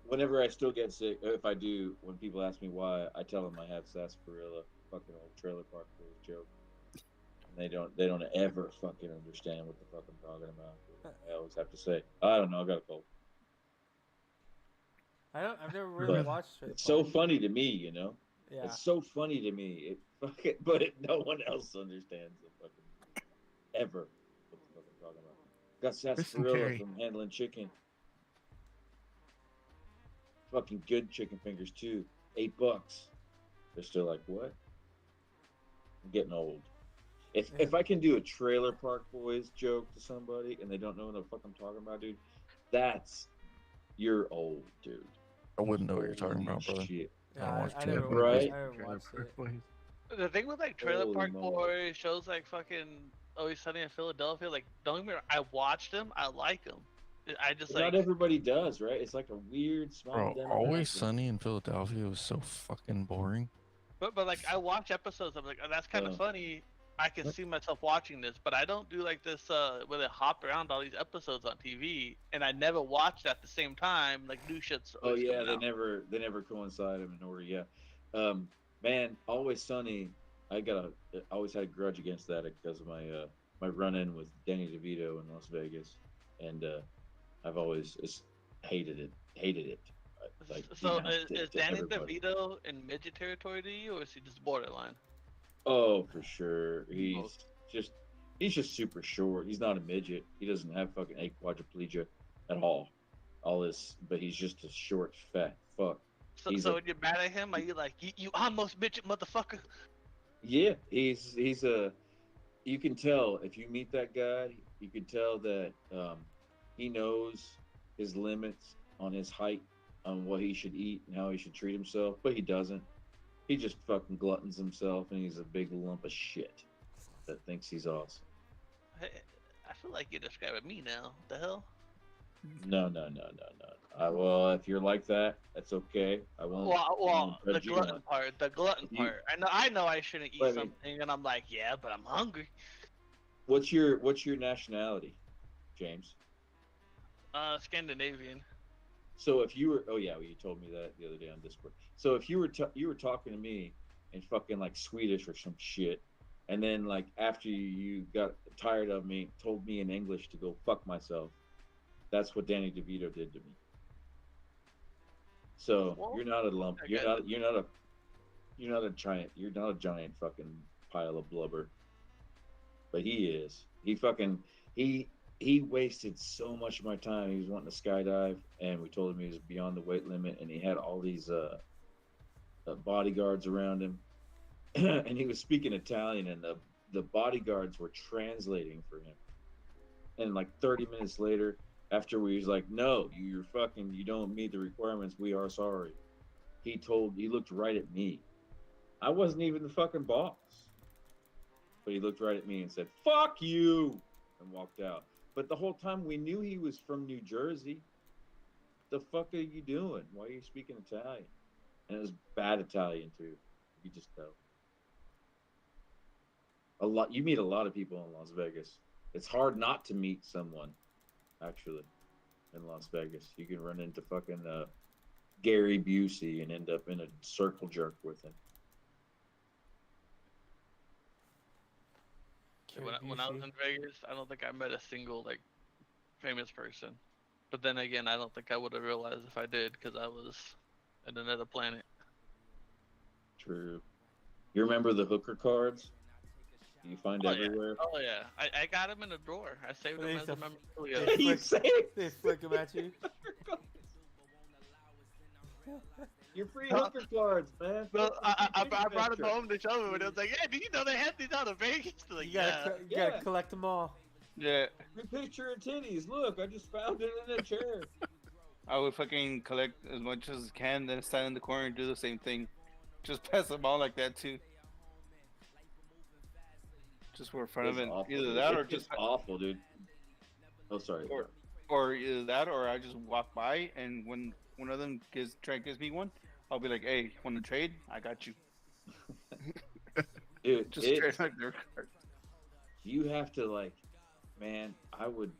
Whenever I still get sick, if I do, when people ask me why, I tell them I have sarsaparilla, fucking old trailer park boys joke. And they don't ever fucking understand what the fuck I'm talking about. I always have to say, I don't know, I got a cold. I've never really But watched it. It's so funny to me, you know. Yeah. It's so funny to me. It fucking, but no one else understands it fucking ever. What the fuck I'm talking about? Got sarsaparilla Carey. from handling chicken. Fucking good chicken fingers too. $8. They're still like, what? I'm getting old. If I can do a trailer park boys joke to somebody and they don't know what the fuck I'm talking about, dude, you're old, dude. I wouldn't know what you're talking Holy about, brother. shit. Yeah, watch I Trailer never, Park Boys. I never Trailer watched Park it. Boys. The thing with like Trailer Holy Park moly. Boys, shows like fucking Always Sunny in Philadelphia, like don't get me wrong, I watched them, I like them. I just But like not everybody does, right? It's like a weird small Bro, demographic. Always Sunny in Philadelphia was so fucking boring. but like I watch episodes, I'm like, oh, that's kind of Oh. funny. I can see myself watching this, but I don't do like this where they hop around all these episodes on TV, and I never watched at the same time. Like new shit's. Oh always yeah, coming they out. never coincide them in order. Yeah, man, Always Sunny. I always had a grudge against that because of my run-in with Danny DeVito in Las Vegas, and I've always just hated it. Like, So denounced it is to Danny everybody. DeVito in midget territory to you, or is he just borderline? Oh, for sure. He's just super short. He's not a midget. He doesn't have fucking a quadriplegia at all. But he's just a short, fat fuck. So, He's so a- when you're mad at him, are you like, you almost midget motherfucker? Yeah, he's you can tell if you meet that guy, you can tell that he knows his limits on his height, on what he should eat and how he should treat himself, but he doesn't. He just fucking gluttons himself, and he's a big lump of shit that thinks he's awesome. Hey, I feel like you're describing me now. What the hell? No. Well, if you're like that, that's okay. I won't. Well, the judge you glutton on- part. The glutton You- part. I know I shouldn't eat Wait a minute. something, and I'm like, yeah, but I'm hungry. What's your nationality, James? Scandinavian. So if you were, oh yeah, well, you told me that the other day on Discord. So if you were talking to me in fucking like Swedish or some shit, and then like after you got tired of me, told me in English to go fuck myself, that's what Danny DeVito did to me. So Well, you're not a lump. I You're get not. You're not a giant. You're not a giant fucking pile of blubber. But he is. He wasted so much of my time. He was wanting to skydive, and we told him he was beyond the weight limit, and he had all these bodyguards around him, and he was speaking Italian, and the bodyguards were translating for him. And like 30 minutes later, after we was like, "No, you don't meet the requirements. We are sorry." He looked right at me. I wasn't even the fucking boss, but he looked right at me and said, "Fuck you," and walked out. But the whole time we knew he was from New Jersey. The fuck are you doing? Why are you speaking Italian? And it was bad Italian too. You just tell. You meet a lot of people in Las Vegas. It's hard not to meet someone, actually, in Las Vegas. You can run into fucking Gary Busey and end up in a circle jerk with him. When I was in Vegas, I don't think I met a single like famous person. But then again, I don't think I would have realized if I did because I was in another planet. True. You remember the hooker cards? You find Oh everywhere. yeah. Oh yeah. I got them in a drawer. I saved them as a memorabilia. They You flick- say They flick them at you. your free hooker cards, man. No, I Fucking brought them picture. home to show them, and it was like, "Yeah, do you know they had these out of Vegas?" Like, You gotta, yeah. you gotta Yeah. collect them all. Yeah, Free picture of titties. Look, I just found it in a chair. I would fucking collect as much as I can, then stand in the corner and do the same thing. Just pass them all like that too. Just for fun of It's it. awful, Either dude. that or It's just awful, dude. Oh, sorry. or either that or I just walk by and when one of them gives me one, I'll be like, "Hey, want to trade? I got you." Dude, Just it's- trade like their card. you have to like, man. I would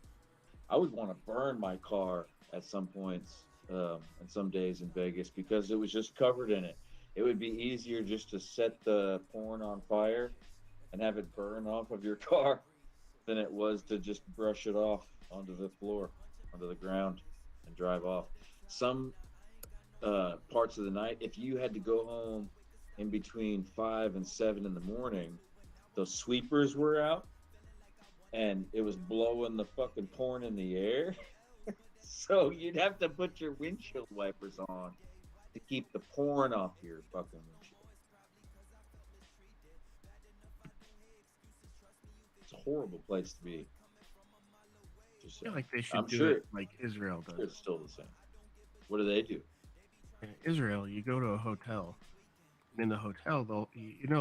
want to burn my car at some points, and some days in Vegas because it was just covered in it. It would be easier just to set the porn on fire and have it burn off of your car than it was to just brush it off onto the floor, onto the ground, and drive off. Some parts of the night, if you had to go home in between 5 and 7 in the morning, those sweepers were out and it was blowing the fucking porn in the air. So you'd have to put your windshield wipers on to keep the porn off your fucking windshield. It's a horrible place to be. Just I feel saying. like they should I'm do sure it like Israel does. it's still the same. What do they do? In Israel, you go to a hotel. And in the hotel, they'll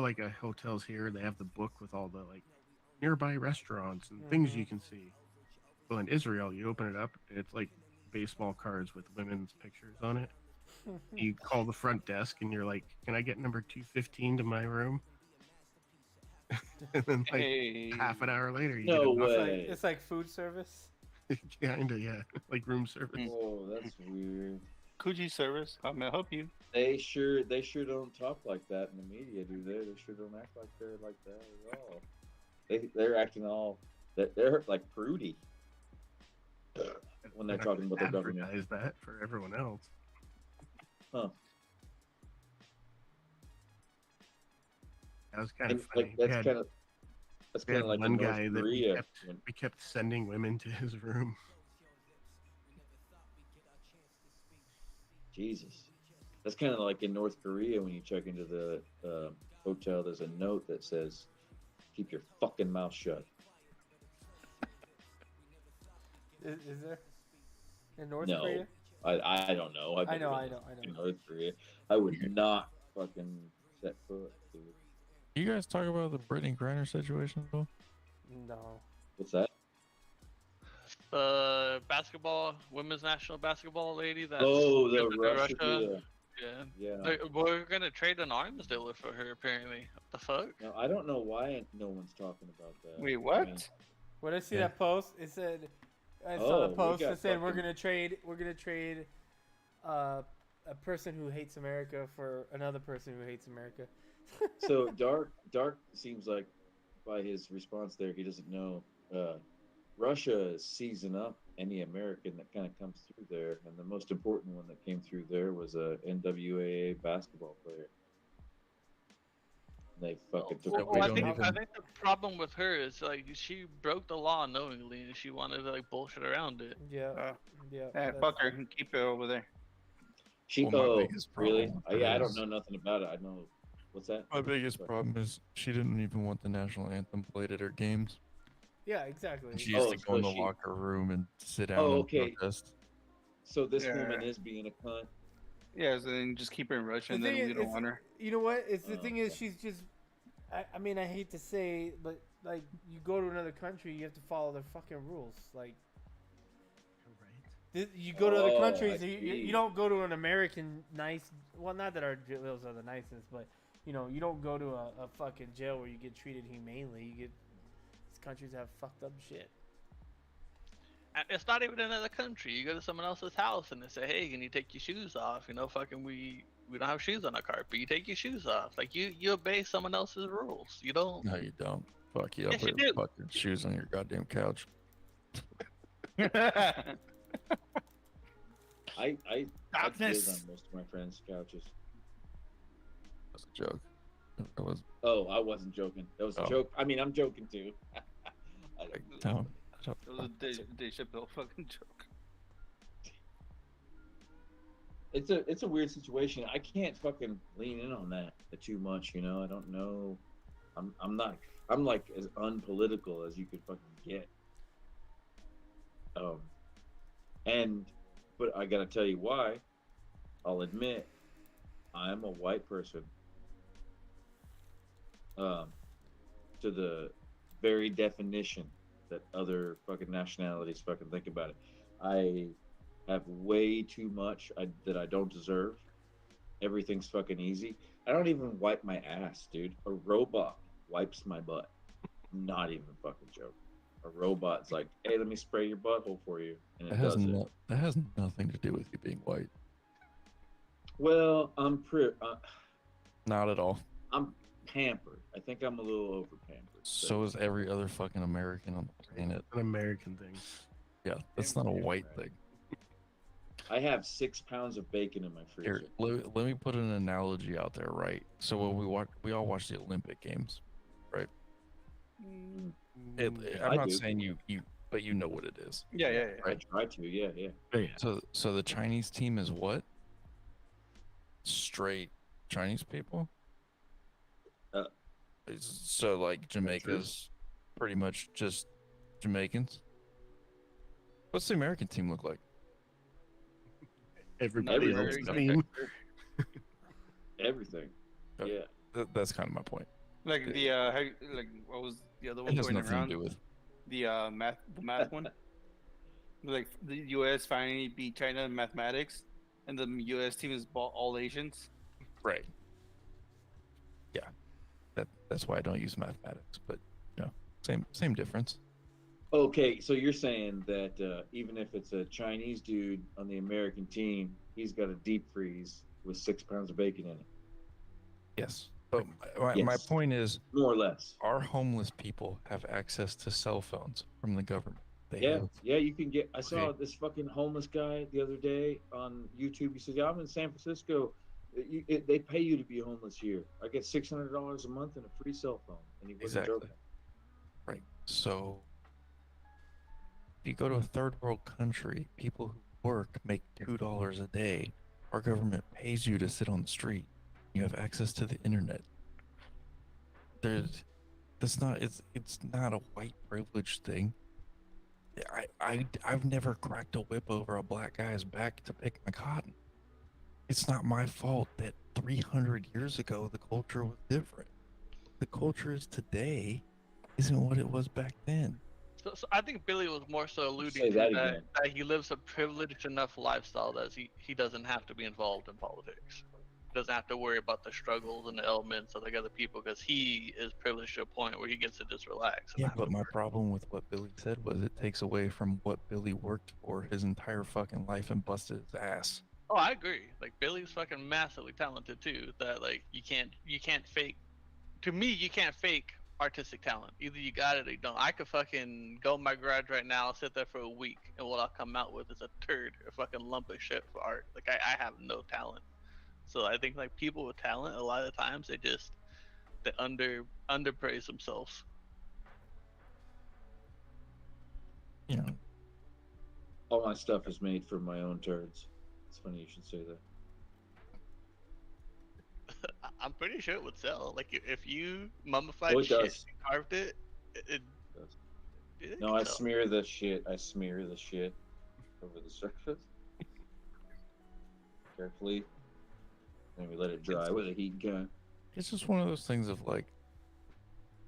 like a hotels here, they have the book with all the like nearby restaurants and things you can see. Well, in Israel, you open it up, and it's like baseball cards with women's pictures on it. You call the front desk, and you're like, "Can I get number 215 to my room?" And then like Hey, half an hour later, you No get a It's way. like, it's like food service. kinda, yeah, like room service. Oh, that's weird. Coogee service. How may I help you? They sure don't talk like that in the media, do they? They sure don't act like they're like that at all. They're acting all they're like prudy when they're talking about their government. Advertise that for everyone else. Huh. That was kind And of funny. like that's kind of we had like one in North guy that we Korea. kept, when- we kept sending women to his room. Jesus. That's kind of like in North Korea when you check into the hotel. There's a note that says, "Keep your fucking mouth shut." Is there? In North No. Korea? I don't know. I've I know, never I been know, I In know. North Korea, I would not fucking set foot, dude. You guys talk about the Brittany Griner situation though? No. What's that? Basketball, women's national basketball lady. That's Oh, the in Russia. Yeah. Yeah. We're gonna trade an arms dealer for her. Apparently. What the fuck? Now, I don't know why no one's talking about that. Wait, I what? mean, When I see Yeah. that post, it said, I Oh, saw we the post got that said we're fucking- gonna trade a person who hates America for another person who hates America. so Dark seems like by his response there, he doesn't know. Russia is seizing up any American that kind of comes through there, and the most important one that came through there was a NWAA basketball player. They fucking took Well, we I don't think even- I think the problem with her is like she broke the law knowingly, and she wanted to like bullshit around it. Yeah, yeah. Hey, that's- fuck her and keep it over there. She Well, my oh biggest really? problem with Yeah, I her don't is- know nothing about it. I know what's that? My biggest Sorry. problem is she didn't even want the national anthem played at her games. Yeah, exactly. And she used Oh, to go in so the she- locker room and sit down Oh, and okay. protest. So this Yeah. woman is being a cunt. Yeah, so then just keep her in Russia, and The then thing we is- don't is- want her. You know what? It's the Oh, thing is okay. she's just. I mean, I hate to say, but like you go to another country, you have to follow their fucking rules. Like you go to other Oh, countries, I you see. don't go to an American nice. Well, not that our jails are the nicest, but you know, you don't go to a fucking jail where you get treated humanely. You get these countries have fucked up shit. And it's not even another country. You go to someone else's house and they say, "Hey, can you take your shoes off?" You know, fucking we don't have shoes on our carpet. You take your shoes off. Like you obey someone else's rules. You don't. No, you don't. Fuck you. I'll Yes, you put your do. fucking shoes on your goddamn couch. I killed Darkness. on most of my friends' couches. That's a joke. It was Oh, I wasn't joking. That was a Oh. joke. I mean, I'm joking too. like, don't. It was a Dave Chappelle fucking joke. It's a weird situation. I can't fucking lean in on that too much, you know. I don't know. I'm like as unpolitical as you could fucking get. But I gotta tell you why. I'll admit, I'm a white person. To the very definition that other fucking nationalities fucking think about it. I have way too much that I don't deserve. Everything's fucking easy. I don't even wipe my ass, dude. A robot wipes my butt. Not even fucking joke. A robot's like, hey, let me spray your butthole for you, and it does it. That has nothing to do with you being white. Well, Not at all. I'm pampered. I think I'm a little over pampered. So is every other fucking American on the planet. An American thing. Yeah, that's not a white thing. I have 6 pounds of bacon in my freezer. Here, let me put an analogy out there, right? So when we all watch the Olympic Games, right? I'm I not do. saying you, but you know what it is. Yeah. I try to, yeah. Yeah. So the Chinese team is what? Straight Chinese people. So like Jamaica's pretty much just Jamaicans. What's the American team look like? Everybody Everything. else's team. Everything. Okay. Yeah. That's kind of my point. Like like what was the other It one has going nothing around? to do with. The math one. Like the U.S. finally beat China in mathematics, and the U.S. team is all Asians. Right. Yeah. That's why I don't use mathematics, but you know, same difference. Okay, so you're saying that even if it's a Chinese dude on the American team, he's got a deep freeze with 6 pounds of bacon in it, Yes. But my Yes. point is, more or less. our homeless people have access to cell phones from the government. They Yeah, have, yeah, you can get. I saw Okay. this fucking homeless guy the other day on YouTube. He said, "Yeah, I'm in San Francisco. They pay you to be homeless here. I get $600 a month and a free cell phone." And he wasn't Exactly. joking. Right. So if you go to a third world country, people who work make $2 a day. Our government pays you to sit on the street. You have access to the internet. It's not a white privilege thing. I've never cracked a whip over a black guy's back to pick my cotton. It's not my fault that 300 years ago the culture was different. The culture is today isn't what it was back then. So I think Billy was more so alluding Say to that that, again. that he lives a privileged enough lifestyle that he doesn't have to be involved in politics. He doesn't have to worry about the struggles and the elements of the other people because he is privileged to a point where he gets to just relax. and Yeah, not but have to my worry. problem with what Billy said was it takes away from what Billy worked for his entire fucking life and busted his ass. Oh, I agree. Like Billy's fucking massively talented too. That like you can't fake. To me, you can't fake artistic talent. Either you got it or you don't. I could fucking go in my garage right now, sit there for a week, and what I'll come out with is a turd, a fucking lump of shit for art. Like I have no talent. So I think like people with talent, a lot of the times they underpraise themselves. You know, All my stuff is made from my own turds. It's funny you should say that. I'm pretty sure it would sell. Like if you mummified Oh, it shit does. and carved it, it does. it No, could I sell. smear the shit. I smear the shit over the surface carefully, and we let it dry with a heat gun. it's just one of those things of like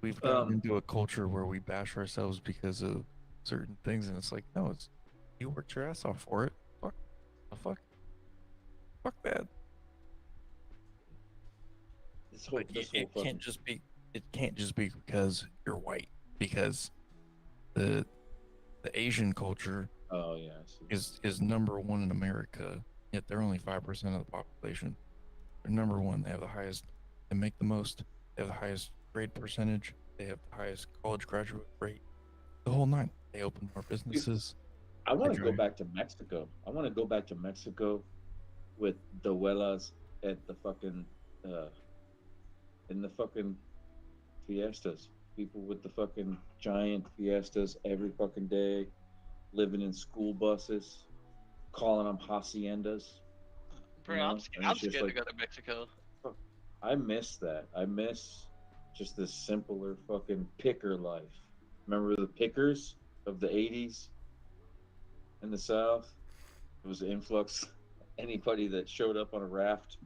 we've gotten into a culture where we bash ourselves because of certain things, and it's like, no, it's you worked your ass off for it. Fuck that. Like, it can't just be. It can't just be because you're white. Because the Asian culture Oh yeah, I see. is number one in America. Yet they're only 5% of the population. They're number one. They have the highest. They make the most. They have the highest grade percentage. They have the highest college graduate rate. The whole nine. They open more businesses. I want to go drive- back to Mexico. I want to go back to Mexico with the Huelas at the fucking in the fucking fiestas. People with the fucking giant fiestas every fucking day, living in school buses, calling them haciendas. Bro, You know? I'm, And I'm it's just scared like, to go to Mexico. I miss that. I miss just this simpler fucking picker life. Remember the pickers of the 80s in the South? It was an influx. Anybody that showed up on a raft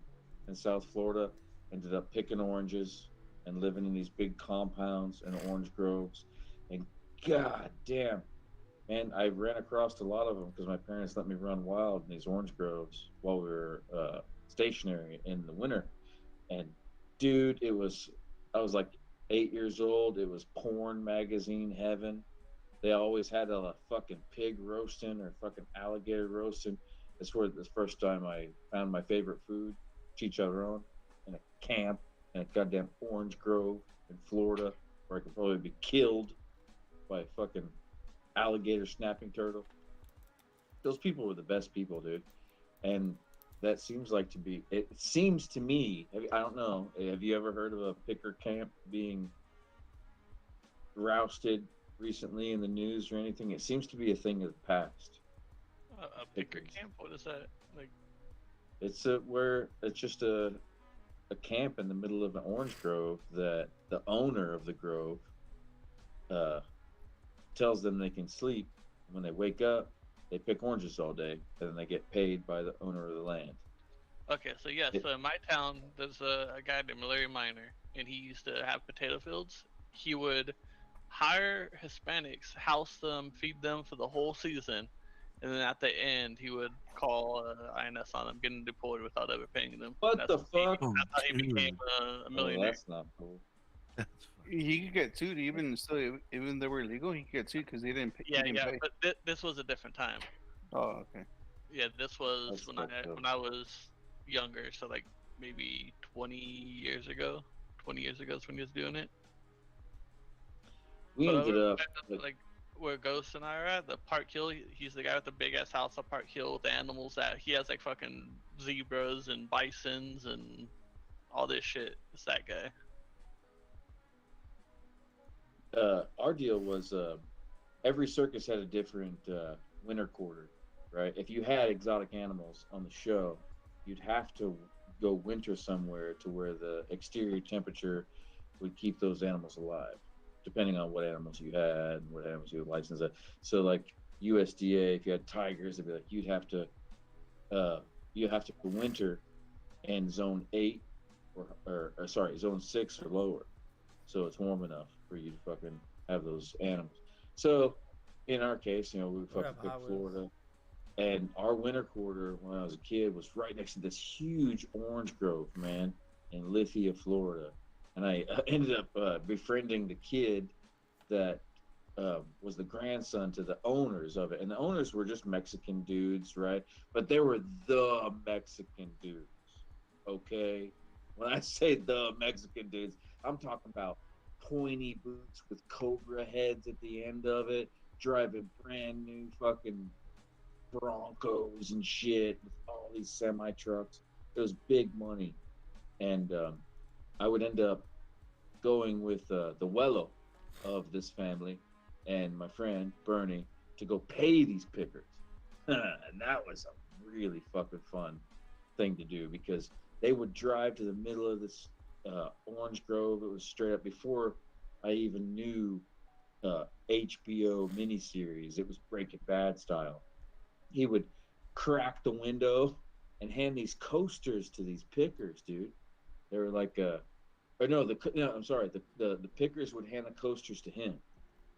in South Florida ended up picking oranges and living in these big compounds and orange groves. And god damn, man, I ran across a lot of them because my parents let me run wild in these orange groves while we were stationary in the winter. And dude, I was like 8 years old. It was porn magazine heaven. They always had a fucking pig roasting or fucking alligator roasting. It's where the first time I found my favorite food, chicharron, in a camp in a goddamn orange grove in Florida, where I could probably be killed by a fucking alligator snapping turtle. Those people were the best people, dude. And that seems like to be, it seems to me, I don't know, have you ever heard of a picker camp being rousted recently in the news or anything? It seems to be a thing of the past. A picker camp? What is that? Like, It's just a camp in the middle of an orange grove that the owner of the grove uh, tells them they can sleep. When they wake up, they pick oranges all day, and then they get paid by the owner of the land. okay, so yeah, so in my town, there's a guy named Larry Miner, and he used to have potato fields. He would hire Hispanics, house them, feed them for the whole season, and then at the end, he would call INS on them, getting deployed without ever paying them. What And the that's how fuck? That's how he dude. became a Oh, millionaire. that's not cool. That's He could get sued even though we're illegal. He could get sued because he didn't pay. Yeah, he didn't yeah, pay. but this was a different time. Oh, okay. Yeah, this was That's when fucked up. when I was younger, so like maybe 20 years ago. 20 years ago is when he was doing it. We But ended over up like where Ghost and I are at, the Park Hill. He's the guy with the big ass house at Park Hill with the animals that he has like fucking zebras and bisons and all this shit. It's that guy. our deal was every circus had a different winter quarter, right? If you had exotic animals on the show, you'd have to go winter somewhere to where the exterior temperature would keep those animals alive, depending on what animals you had and what animals you had licensed. So, like USDA, if you had tigers, it'd be like you have to winter in zone 8 or sorry, zone 6 or lower, so it's warm enough for you to fucking have those animals. So in our case, we fucking up, picked Hot Wheels? Florida, and our winter quarter when I was a kid was right next to this huge orange grove, man, in Lithia, Florida. And I ended up befriending the kid that was the grandson to the owners of it, and the owners were just Mexican dudes, right? But they were the Mexican dudes. Okay, when I say the Mexican dudes, I'm talking about pointy boots with cobra heads at the end of it, driving brand new fucking Broncos and shit with all these semi trucks. It was big money, and I would end up going with the Wello of this family and my friend Bernie to go pay these pickers. And that was a really fucking fun thing to do because they would drive to the middle of this orange grove. It was straight up before I even knew HBO miniseries. It was Breaking Bad style. He would crack the window and hand these coasters to these pickers, dude. They were like I'm sorry. The pickers would hand the coasters to him.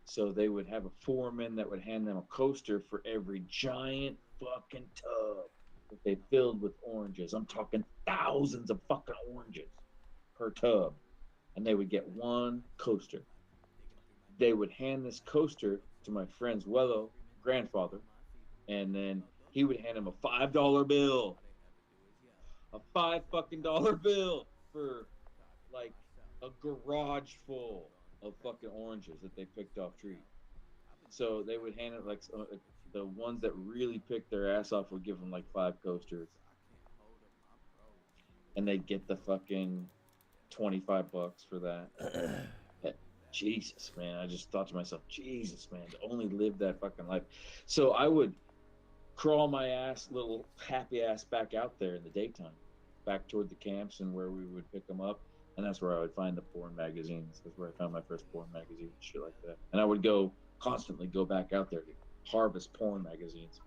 So they would have a foreman that would hand them a coaster for every giant fucking tub that they filled with oranges. I'm talking thousands of fucking oranges per tub. And they would get one coaster. They would hand this coaster to my friend's Wello grandfather, and then he would hand him a $5 bill. A $5 bill for like a garage full of fucking oranges that they picked off trees. So they would hand it like the ones that really pick their ass off would give them like 5 coasters, and they'd get the fucking $25 for that. Jesus, man! I just thought to myself, Jesus, man, to only live that fucking life. So I would crawl my little happy ass back out there in the daytime, back toward the camps and where we would pick them up. And that's where I would find the porn magazines. That's where I found my first porn magazine and shit like that. And I would constantly go back out there to harvest porn magazines.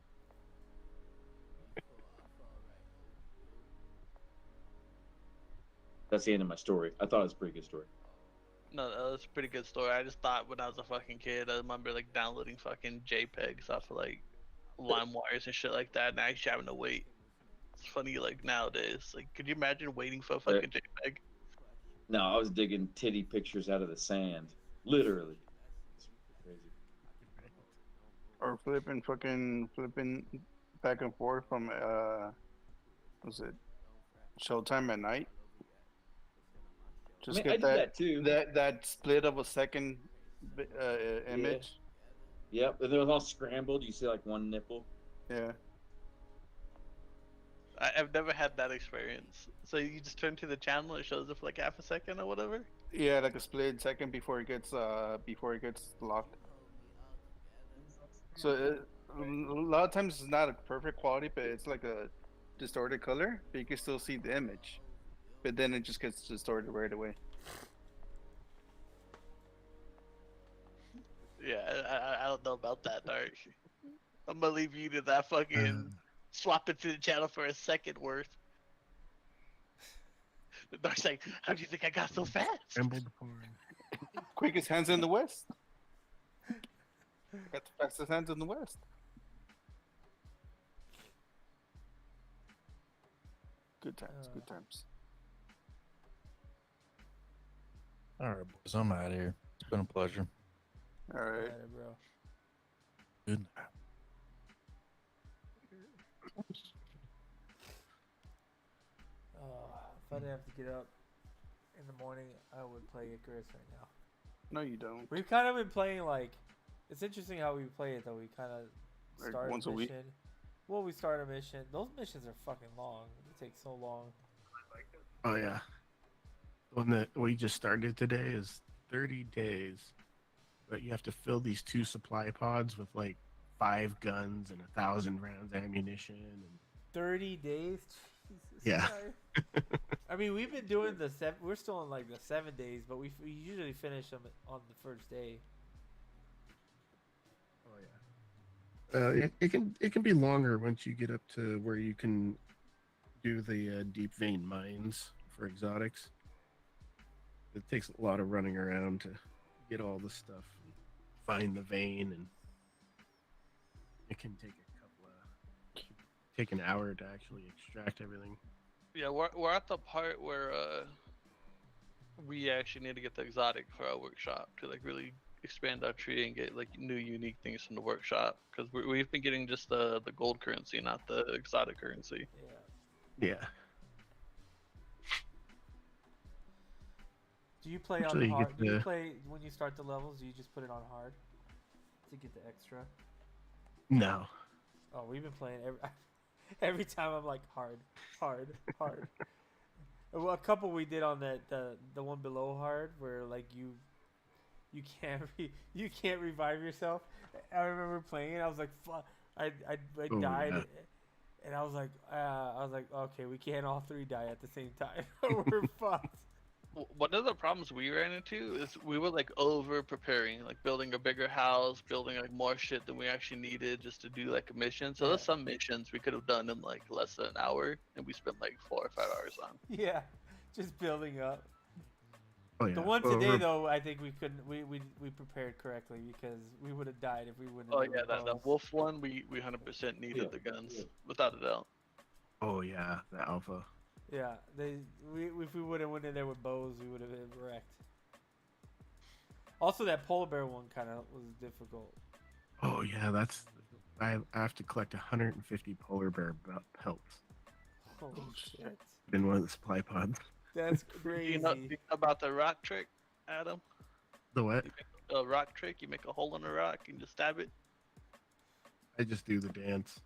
That's the end of my story. I thought it was a pretty good story. No, that was a pretty good story. I just thought when I was a fucking kid, I remember like downloading fucking JPEGs off of like LimeWires and shit like that, and actually having to wait. It's funny like nowadays. Like, could you imagine waiting for a fucking JPEG? No, I was digging titty pictures out of the sand, literally. It's crazy. Or flipping back and forth from was it Showtime at night? Just I get did that too. That split of a second image. Yep, and they're all scrambled. You see like one nipple. Yeah. I've never had that experience. So you just turn to the channel, it shows up for like half a second or whatever. Yeah, like a split second before it gets locked. So a lot of times it's not a perfect quality, but it's like a distorted color, but you can still see the image. But then it just gets distorted right away. Yeah, I don't know about that, Dark. I'm gonna leave you to that fucking swap it to the channel for a second worth. The Dark's like, how do you think I got so fast? Scrambled porn. Quickest hands in the West. Got the fastest hands in the West. Good times, good times. All right, boys, I'm out of here. It's been a pleasure. All right. Alright, bro. Good night. If I didn't have to get up in the morning, I would play Icarus right now. No, you don't. We've kind of been playing like, it's interesting how we play it though. We kind of Like start once a a week? mission. Well, we start a mission. Those missions are fucking long. They take so long. Oh yeah. The one that we just started today is 30 days, but you have to fill these 2 supply pods with like 5 guns and 1,000 rounds ammunition. And 30 days. Jesus Yeah. Christ. I mean, we've been doing the we're still in like the 7 days, but we usually finish them on the first day. Oh yeah. It can be longer once you get up to where you can do the deep vein mines for exotics. It takes a lot of running around to get all the stuff and find the vein, and it can take an hour to actually extract everything. Yeah, we're at the part where we actually need to get the exotic for our workshop to like really expand our tree and get like new unique things from the workshop, because we've been getting just the gold currency, not the exotic currency. Yeah. Yeah. Do you play Actually, on you hard? get Do you the- play when you start the levels? Do you just put it on hard to get the extra? No. Oh, we've been playing every time. I'm like hard. Well, a couple we did on the one below hard where like you can't revive yourself. I remember playing it. I was like, fuck. I Oh, died, yeah. and I was like, okay, we can't all 3 die at the same time. We're fucked. One of the problems we ran into is we were like over preparing, like building a bigger house, building like more shit than we actually needed just to do like a mission. So there's some missions we could have done in like less than an hour, and we spent like 4 or 5 hours on. Yeah, just building up. Oh yeah. The one Well, today we're- though, I think we couldn't. We prepared correctly because we would have died if we wouldn't. Oh have yeah, done the those. wolf one, we 100% needed the guns, without a doubt. Oh yeah, the alpha. Yeah, if we would have went in there with bows, we would have been wrecked. Also, that polar bear one kind of was difficult. Oh yeah, I have to collect 150 polar bear pelts Holy shit, in one of the supply pods. that's Do crazy. you know about the rock trick, Adam? The what? A rock trick, you make a hole in a rock and just stab it. I just do the dance.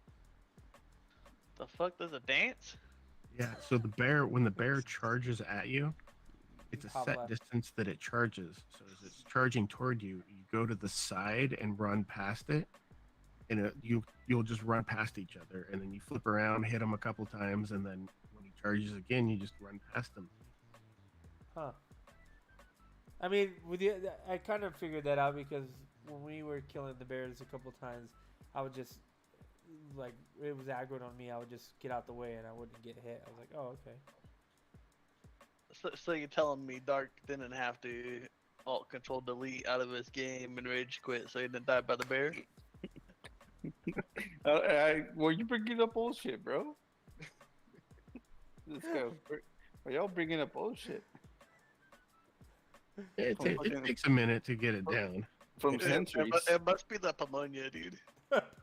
The fuck does a dance? Yeah. So when the bear charges at you, it's a Hop set left. distance that it charges. So as it's charging toward you, you go to the side and run past it, and you'll just run past each other, and then you flip around, hit him a couple times, and then when he charges again, you just run past him. Huh. I mean, I kind of figured that out because when we were killing the bears a couple times, I would just like it was aggroed on me. I would just get out the way and I wouldn't get hit. I was like, oh okay. So you're telling me Dark didn't have to alt control delete out of his game and rage quit so he didn't die by the bear? Well, you bringing up bullshit, bro. Let's go. Are y'all bringing up bullshit? It takes a minute to get it down. From centuries. It must be the pneumonia, dude.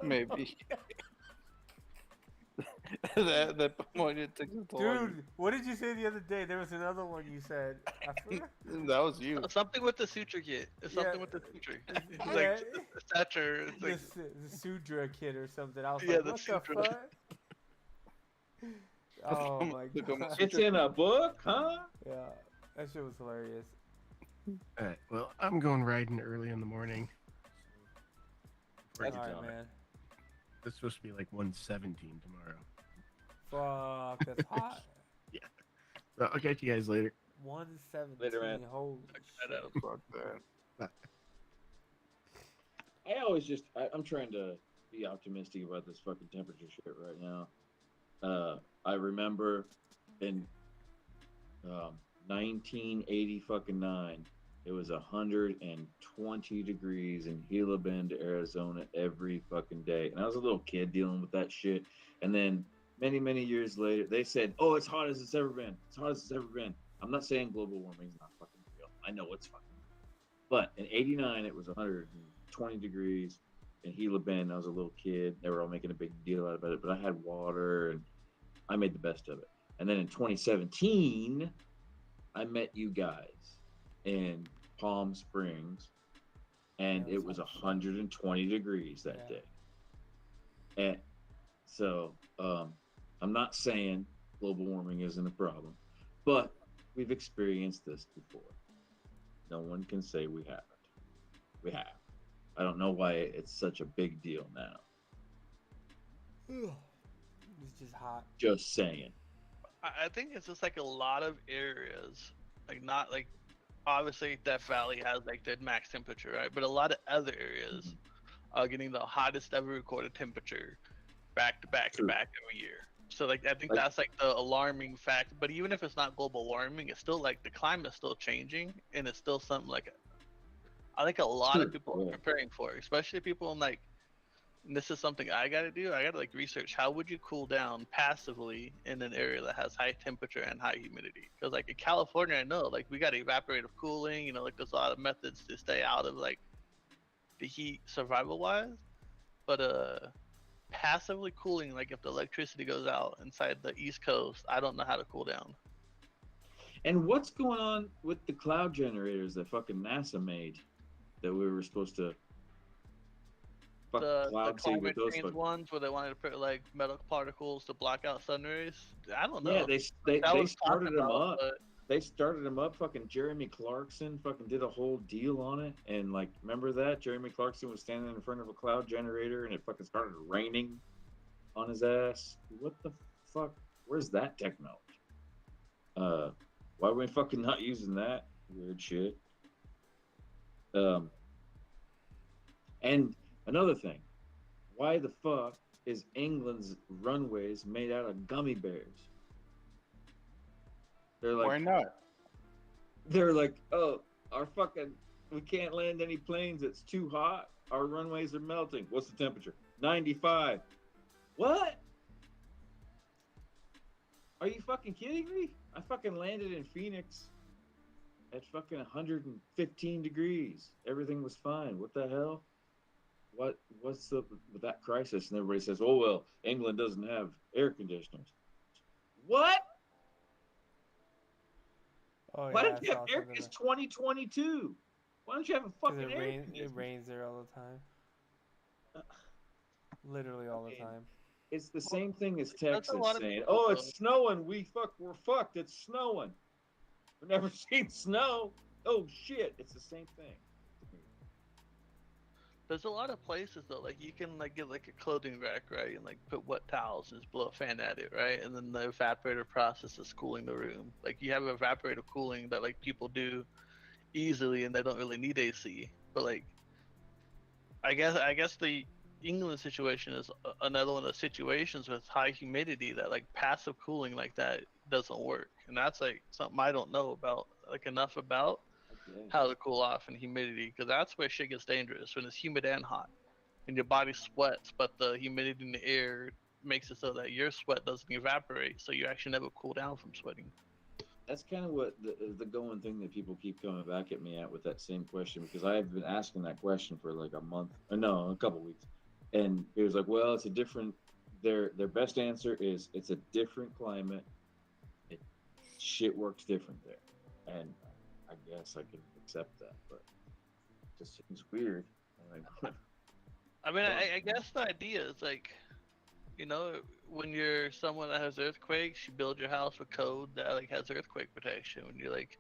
Maybe. that pneumonia took a toll on Dude, what did you say the other day? There was another one you said. I forgot. you. That was you. Something with the suture kit. It's something Yeah. with the suture. It's Yeah. like the stature. It's like, the Sudra kid or something. I was Yeah, like, the what the Sudra. fuck? Oh my Look at my god. It's in a book, huh? Yeah, that shit was hilarious. All right. Well, I'm going riding early in the morning. That's Alright, all right. man. It's supposed to be like 117 tomorrow. Fuck, that's hot. So I'll catch you guys later. 117. Later, man. Holy I know. Fuck that. I always I'm trying to be optimistic about this fucking temperature shit right now. I remember in 1989, it was 120 degrees in Gila Bend, Arizona every fucking day. And I was a little kid dealing with that shit. And then many, many years later, they said, oh, it's hot as it's ever been. It's hot as it's ever been. I'm not saying global warming is not fucking real. I know it's fucking real. But in 89, it was 120 degrees in Gila Bend. I was a little kid. They were all making a big deal out of it. But I had water and I made the best of it. And then in 2017, I met you guys in Palm Springs, and Yeah, it was 120 degrees that Yeah. day. And so I'm not saying global warming isn't a problem, but we've experienced this before. No one can say we haven't. We have. I don't know why it's such a big deal now. It's just hot. Just saying. I think it's just like a lot of areas, like not like obviously Death Valley has like the max temperature, right? But a lot of other areas are getting the hottest ever recorded temperature back to back to True. back every year. So like I think Like- that's like the alarming fact. But even if it's not global warming, it's still like the climate's still changing, and it's still something like I think a lot True, of people are yeah. preparing for, it, especially people in like. And this is something I got to do. I got to like research how would you cool down passively in an area that has high temperature and high humidity? Because like in California, I know like we got evaporative cooling. You know, like there's a lot of methods to stay out of like the heat survival wise. But passively cooling, like if the electricity goes out inside the East Coast, I don't know how to cool down. And what's going on with the cloud generators that fucking NASA made that we were supposed to fuck The cloud seed with climate those change fucking... ones where they wanted to put like metal particles to block out sun rays. I don't know. Yeah, they That was started talked them about, up. but- They started them up. Fucking Jeremy Clarkson fucking did a whole deal on it. And like, remember that? Jeremy Clarkson was standing in front of a cloud generator and it fucking started raining on his ass. What the fuck? Where's that technology? Why are we fucking not using that weird shit? And another thing, why the fuck is England's runways made out of gummy bears? They're like, Why not? they're like, oh, we can't land any planes. It's too hot. Our runways are melting. What's the temperature? 95. What? Are you fucking kidding me? I fucking landed in Phoenix at fucking 115 degrees. Everything was fine. What the hell? What's up with that crisis? And everybody says, oh, well, England doesn't have air conditioners. What? Oh, Why yeah, don't you I have saw air? something It's about- 2022. Why don't you have a 'cause fucking it air rains. It conditioner? rains there all the time. Literally all the mean, time. It's the same thing as That's a Texas lot of saying, people, "Oh, though. it's snowing. We're fucked. It's snowing. We've never seen snow. Oh shit! It's the same thing." There's a lot of places though, like you can like get like a clothing rack, right, and like put wet towels and just blow a fan at it, right, and then the evaporator process is cooling the room. Like you have evaporator cooling that like people do easily, and they don't really need AC. But like, I guess the England situation is another one of the situations with high humidity that like passive cooling like that doesn't work, and that's like something I don't know about like enough about how to cool off in humidity, because that's where shit gets dangerous when it's humid and hot and your body sweats, but the humidity in the air makes it so that your sweat doesn't evaporate, so you actually never cool down from sweating. That's kind of what the going thing that people keep coming back at me at with that same question, because I have been asking that question for like a month, or no, a couple weeks, and it was like, well, it's a different. Their best answer is it's a different climate. Shit works different there, and I guess I can accept that, but it just seems weird. Like, I mean, I guess the idea is like, you know, when you're someone that has earthquakes, you build your house with code that like has earthquake protection. When you're like,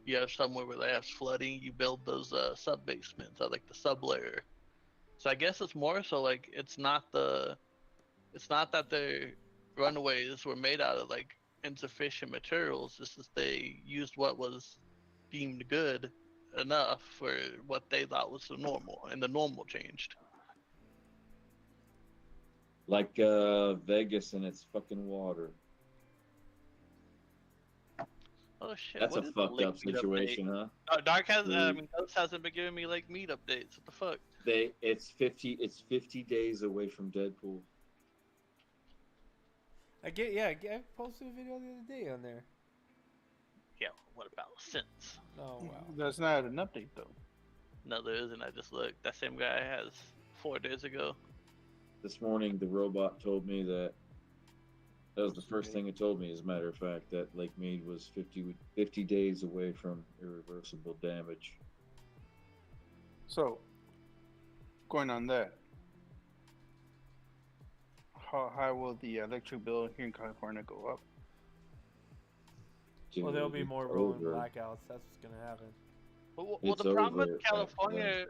you have somewhere where they have flooding, you build those sub basements or like the sub layer. So I guess it's more so like it's not that the runaways were made out of like insufficient materials. It's just they used what was deemed good enough for what they thought was the normal, and the normal changed. like Vegas and its fucking water. Oh shit! That's what a is the fucked Lake up Mead situation, update? huh? Dark has, I mean, Ghost hasn't been giving me like meat updates. What the fuck? It's 50 days away from Deadpool. I posted a video the other day on there. Yeah, what about since? Oh wow. That's not an update though. No, there isn't. I just looked. That same guy has 4 days ago. This morning, the robot told me that was the first thing it told me, as a matter of fact, that Lake Mead was 50 days away from irreversible damage. So, going on that, how high will the electric bill here in California go up? Well, there'll Dude, be it's more rolling over. blackouts. That's what's gonna happen. Well, It's the problem over with California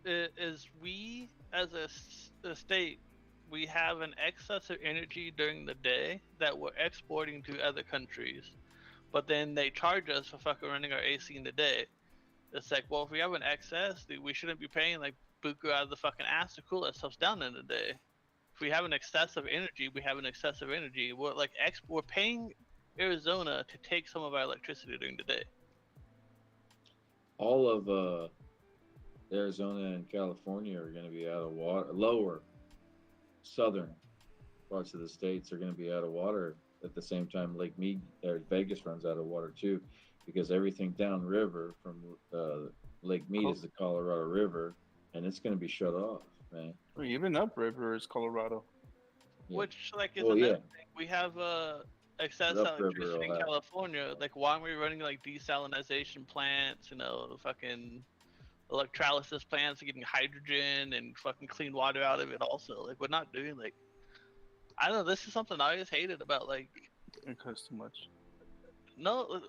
is we, as a state, we have an excess of energy during the day that we're exporting to other countries, but then they charge us for fucking running our AC in the day. It's like, well, if we have an excess, we shouldn't be paying like buku out of the fucking ass to cool that stuff down in the day. If we have an excess of energy, we have an excess of energy. We're like we're paying Arizona to take some of our electricity during the day. All of Arizona and California are going to be out of water. Lower southern parts of the states are going to be out of water at the same time Lake Mead or Vegas runs out of water too, because everything downriver from Lake Mead is the Colorado River, and it's going to be shut off, man. Or even upriver is Colorado. Yeah. Which like is Well, another yeah. thing. We have excess Upriver electricity will in have- California. Like why aren't we running like desalinization plants, you know, fucking electrolysis plants, getting hydrogen and fucking clean water out of it also. Like we're not doing like, I don't know, this is something I always hated about like, It costs too much. no,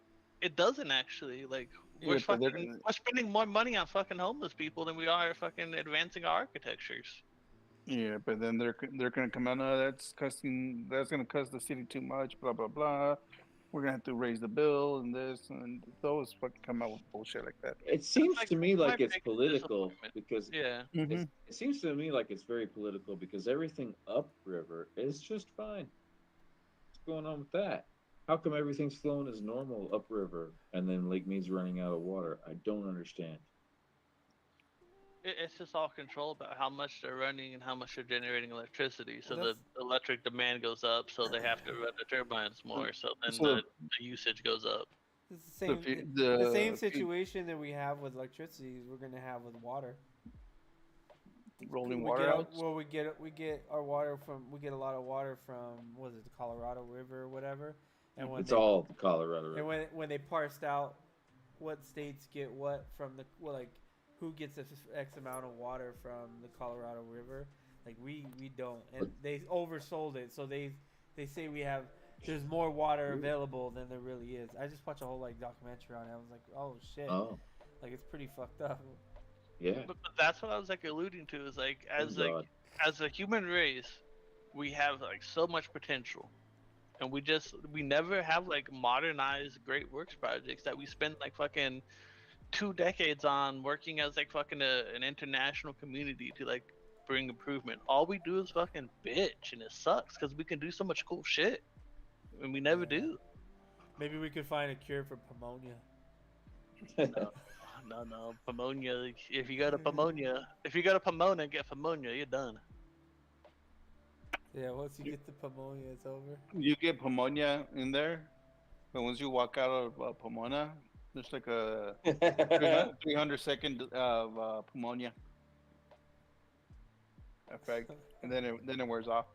it doesn't actually. Like Yeah, we're but they're fucking gonna- we're spending more money on fucking homeless people than we are fucking advancing our architectures. Yeah, but then they're gonna come out. No, that's gonna cost the city too much. Blah blah blah. We're gonna have to raise the bill and this and those fucking come out with bullshit like that. It seems like to me my like it's biggest political disappointment. because Yeah. it seems to me like it's very political because everything upriver is just fine. What's going on with that? How come everything's flowing as normal upriver and then Lake Mead's running out of water? I don't understand. It's just all control about how much they're running and how much they're generating electricity. So Well, the electric demand goes up, so they have to run the turbines more. So then So- the usage goes up. It's the same. if you- the same if you- situation that we have with electricity, we're gonna have with water. Rolling We water get, out. well, we get our water from. We get a lot of water from what is it, the Colorado River or whatever. And when It's they, all the Colorado and River. when they parsed out what states get what from the like who gets X amount of water from the Colorado River, Like we don't, and they oversold it. So they say there's more water available than there really is. I just watched a whole like documentary on it. I was like, oh shit, Oh, like it's pretty fucked up. yeah. But that's what I was like alluding to. Is like as God. as a human race, we have like so much potential, and we never have like modernized great works projects that we spend like fucking 2 decades on working as like fucking an international community to like bring improvement. All we do is fucking bitch, and it sucks because we can do so much cool shit, and we never do. Maybe we could find a cure for pneumonia. No, Pomona. If you go to Pomona, and get Pomona, you're done. Yeah, once you get the pneumonia, it's over. You get pneumonia in there, but once you walk out of Pomona, there's like a 300-second pneumonia effect, and then it wears off.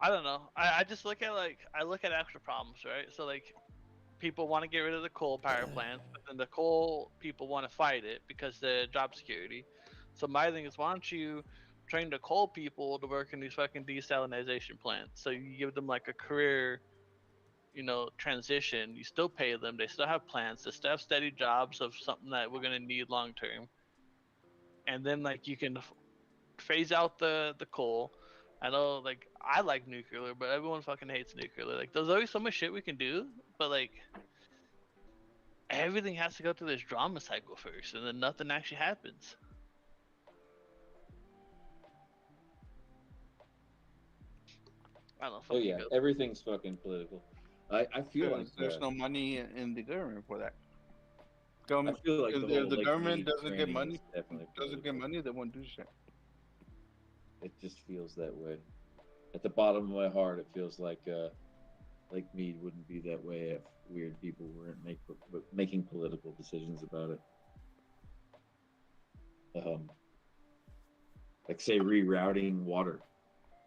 I don't know. I just look at extra problems, right? So like, people want to get rid of the coal power plants, but then the coal people want to fight it because the job security. So my thing is, why don't you train the coal people to work in these fucking desalinization plants? So you give them like a career, transition. You still pay them. They still have plants. They still have steady jobs of something that we're gonna need long term. And then like you can phase out the coal. I know, like, I like nuclear, but everyone fucking hates nuclear. Like, there's always so much shit we can do, but like, everything has to go through this drama cycle first, and then nothing actually happens. I don't know. Oh yeah, everything's fucking political. I feel like there's no money in the government for that. I feel like if the whole, government need doesn't get training money, is definitely doesn't get money, they won't do shit. It just feels that way. At the bottom of my heart, it feels like Mead wouldn't be that way if weird people weren't making political decisions about it. Like say rerouting water.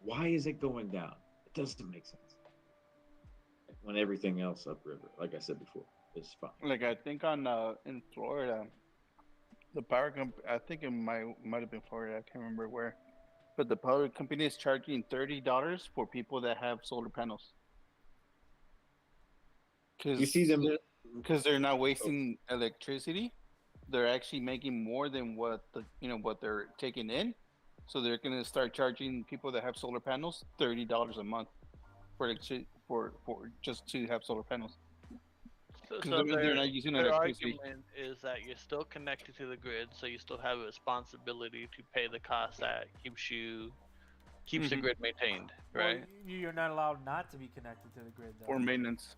Why is it going down? It doesn't make sense. When everything else upriver, like I said before, is fine. Like I think in Florida, the power company, I think it might have been Florida, I can't remember where, but the power company is charging $30 for people that have solar panels. You see them because they're not wasting electricity. They're actually making more than what what they're taking in. So they're gonna start charging people that have solar panels $30 a month for just to have solar panels. So they're not using their electricity. argument is that you're still connected to the grid, so you still have a responsibility to pay the cost that keeps the grid maintained, right? Well, you're not allowed not to be connected to the grid, though. For maintenance.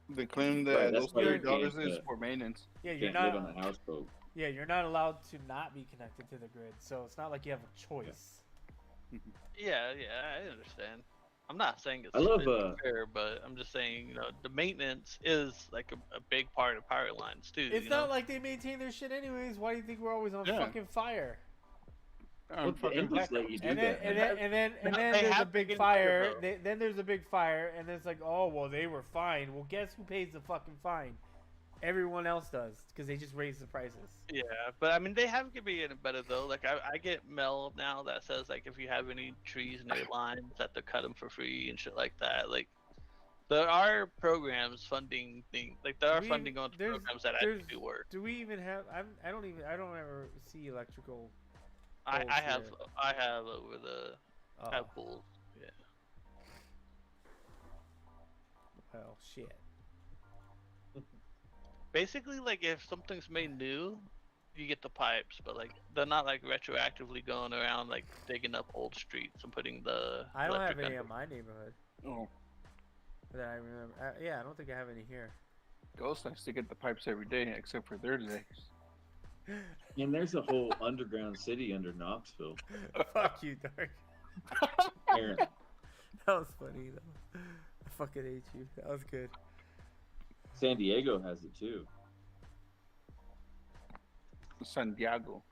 They claim that Right, those that's why you $30 can't, is for maintenance. Yeah, you're can't not. live on a houseboat. Yeah, you're not allowed to not be connected to the grid, so it's not like you have a choice. Yeah, I understand. I'm not saying it's I love, fair, but I'm just saying, the maintenance is like a big part of power lines too. It's not like they maintain their shit anyways. Why do you think we're always on fucking fire? Well, the engines let you do And that. then They there's a have big been fire. clear, Then there's a big fire, and it's like, oh well, they were fine. Well, guess who pays the fucking fine? Everyone else does, because they just raise the prices. Yeah, but I mean, they have to be getting better though. Like I get mail now that says like if you have any trees near lines, that they cut them for free and shit like that. Like there are programs funding things. Like there are funding on programs that actually do work. Do we even have? I don't ever see electrical. I have here. over the have poles. Yeah. Oh shit. Basically, like if something's made new, you get the pipes, but like they're not like retroactively going around like digging up old streets and putting the. I don't have electric any under. in my neighborhood. Oh, That I remember. I don't think I have any here. Ghost likes to get the pipes every day, except for their days. And there's a whole underground city under Knoxville. Fuck you, Dark. Aaron. That was funny though. I fucking hate you. That was good. San Diego has it too. San Diego.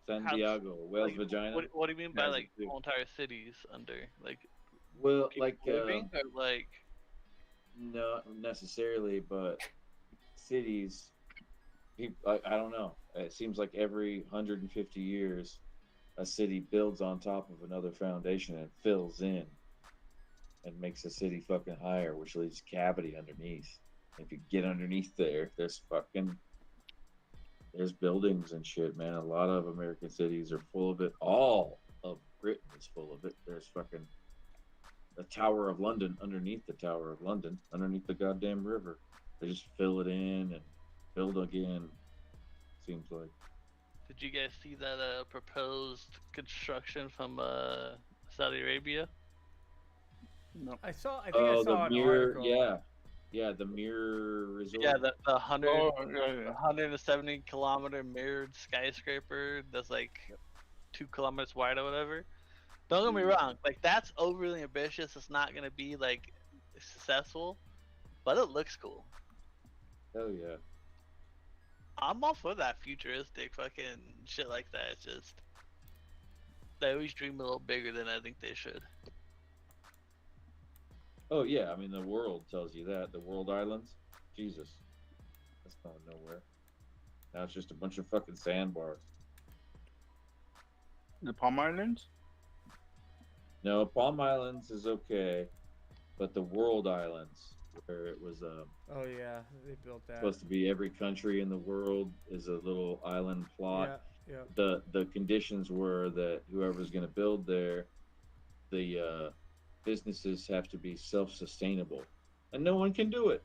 San Diego, Whale's Like, Vagina. What do you mean by has like it too. whole entire cities under like? Well, people like living or like. not necessarily, but cities. I don't know. It seems like every 150 years, a city builds on top of another foundation and fills in and makes the city fucking higher, which leaves cavity underneath. If you get underneath there, there's buildings and shit, man. A lot of American cities are full of it. All of Britain is full of it. There's fucking the Tower of London underneath the Tower of London, underneath the goddamn river. They just fill it in and build again. Seems like. Did you guys see that proposed construction from Saudi Arabia? No. I think I Oh, saw the an mirror, article. yeah, the mirror resort. Yeah, the 100, Oh, yeah. 170 kilometer mirrored skyscraper that's like 2 kilometers wide or whatever. Don't get me wrong, like that's overly ambitious. It's not gonna be like successful, but it looks cool. Hell yeah. I'm all for that futuristic fucking shit like that. It's just they always dream a little bigger than I think they should. Oh yeah, I mean the world tells you that. The world islands, Jesus, that's going nowhere. Now it's just a bunch of fucking sandbars. The Palm Islands? No, Palm Islands is okay, but the world islands, where it was Oh yeah, they built that. supposed to be every country in the world is a little island plot. Yeah. The conditions were that whoever's going to build there, the businesses have to be self-sustainable, and no one can do it.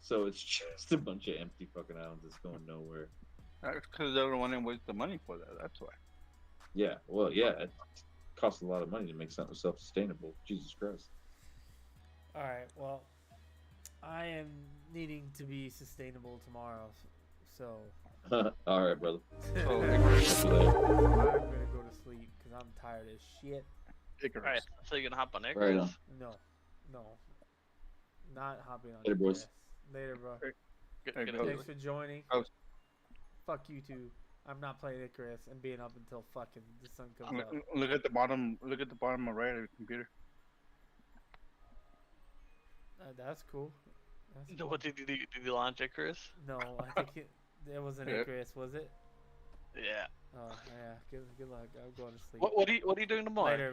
So it's just a bunch of empty fucking islands that's going nowhere. That's because they don't want to waste the money for that. That's why. Yeah, well, yeah, it costs a lot of money to make something self-sustainable. Jesus Christ. All right. Well, I am needing to be sustainable tomorrow, so All right, brother. Oh, I'm Catch you later. gonna go to sleep because I'm tired as shit. Alright, so you're gonna hop on Right Icarus? on. No, not hopping on. Later, boys. Icarus. Later, bro. Good, Hey, good bro. Thanks for joining. Oh. Fuck you too. I'm not playing Icarus and being up until fucking the sun comes up. Look at the bottom. Look at the bottom right of your computer. That's cool. That's So what did you do? Did you launch Icarus? No, I think it wasn't Yeah. Icarus, was it? Yeah. Oh yeah. Good luck. I'm going to sleep. What are you doing tomorrow? Later.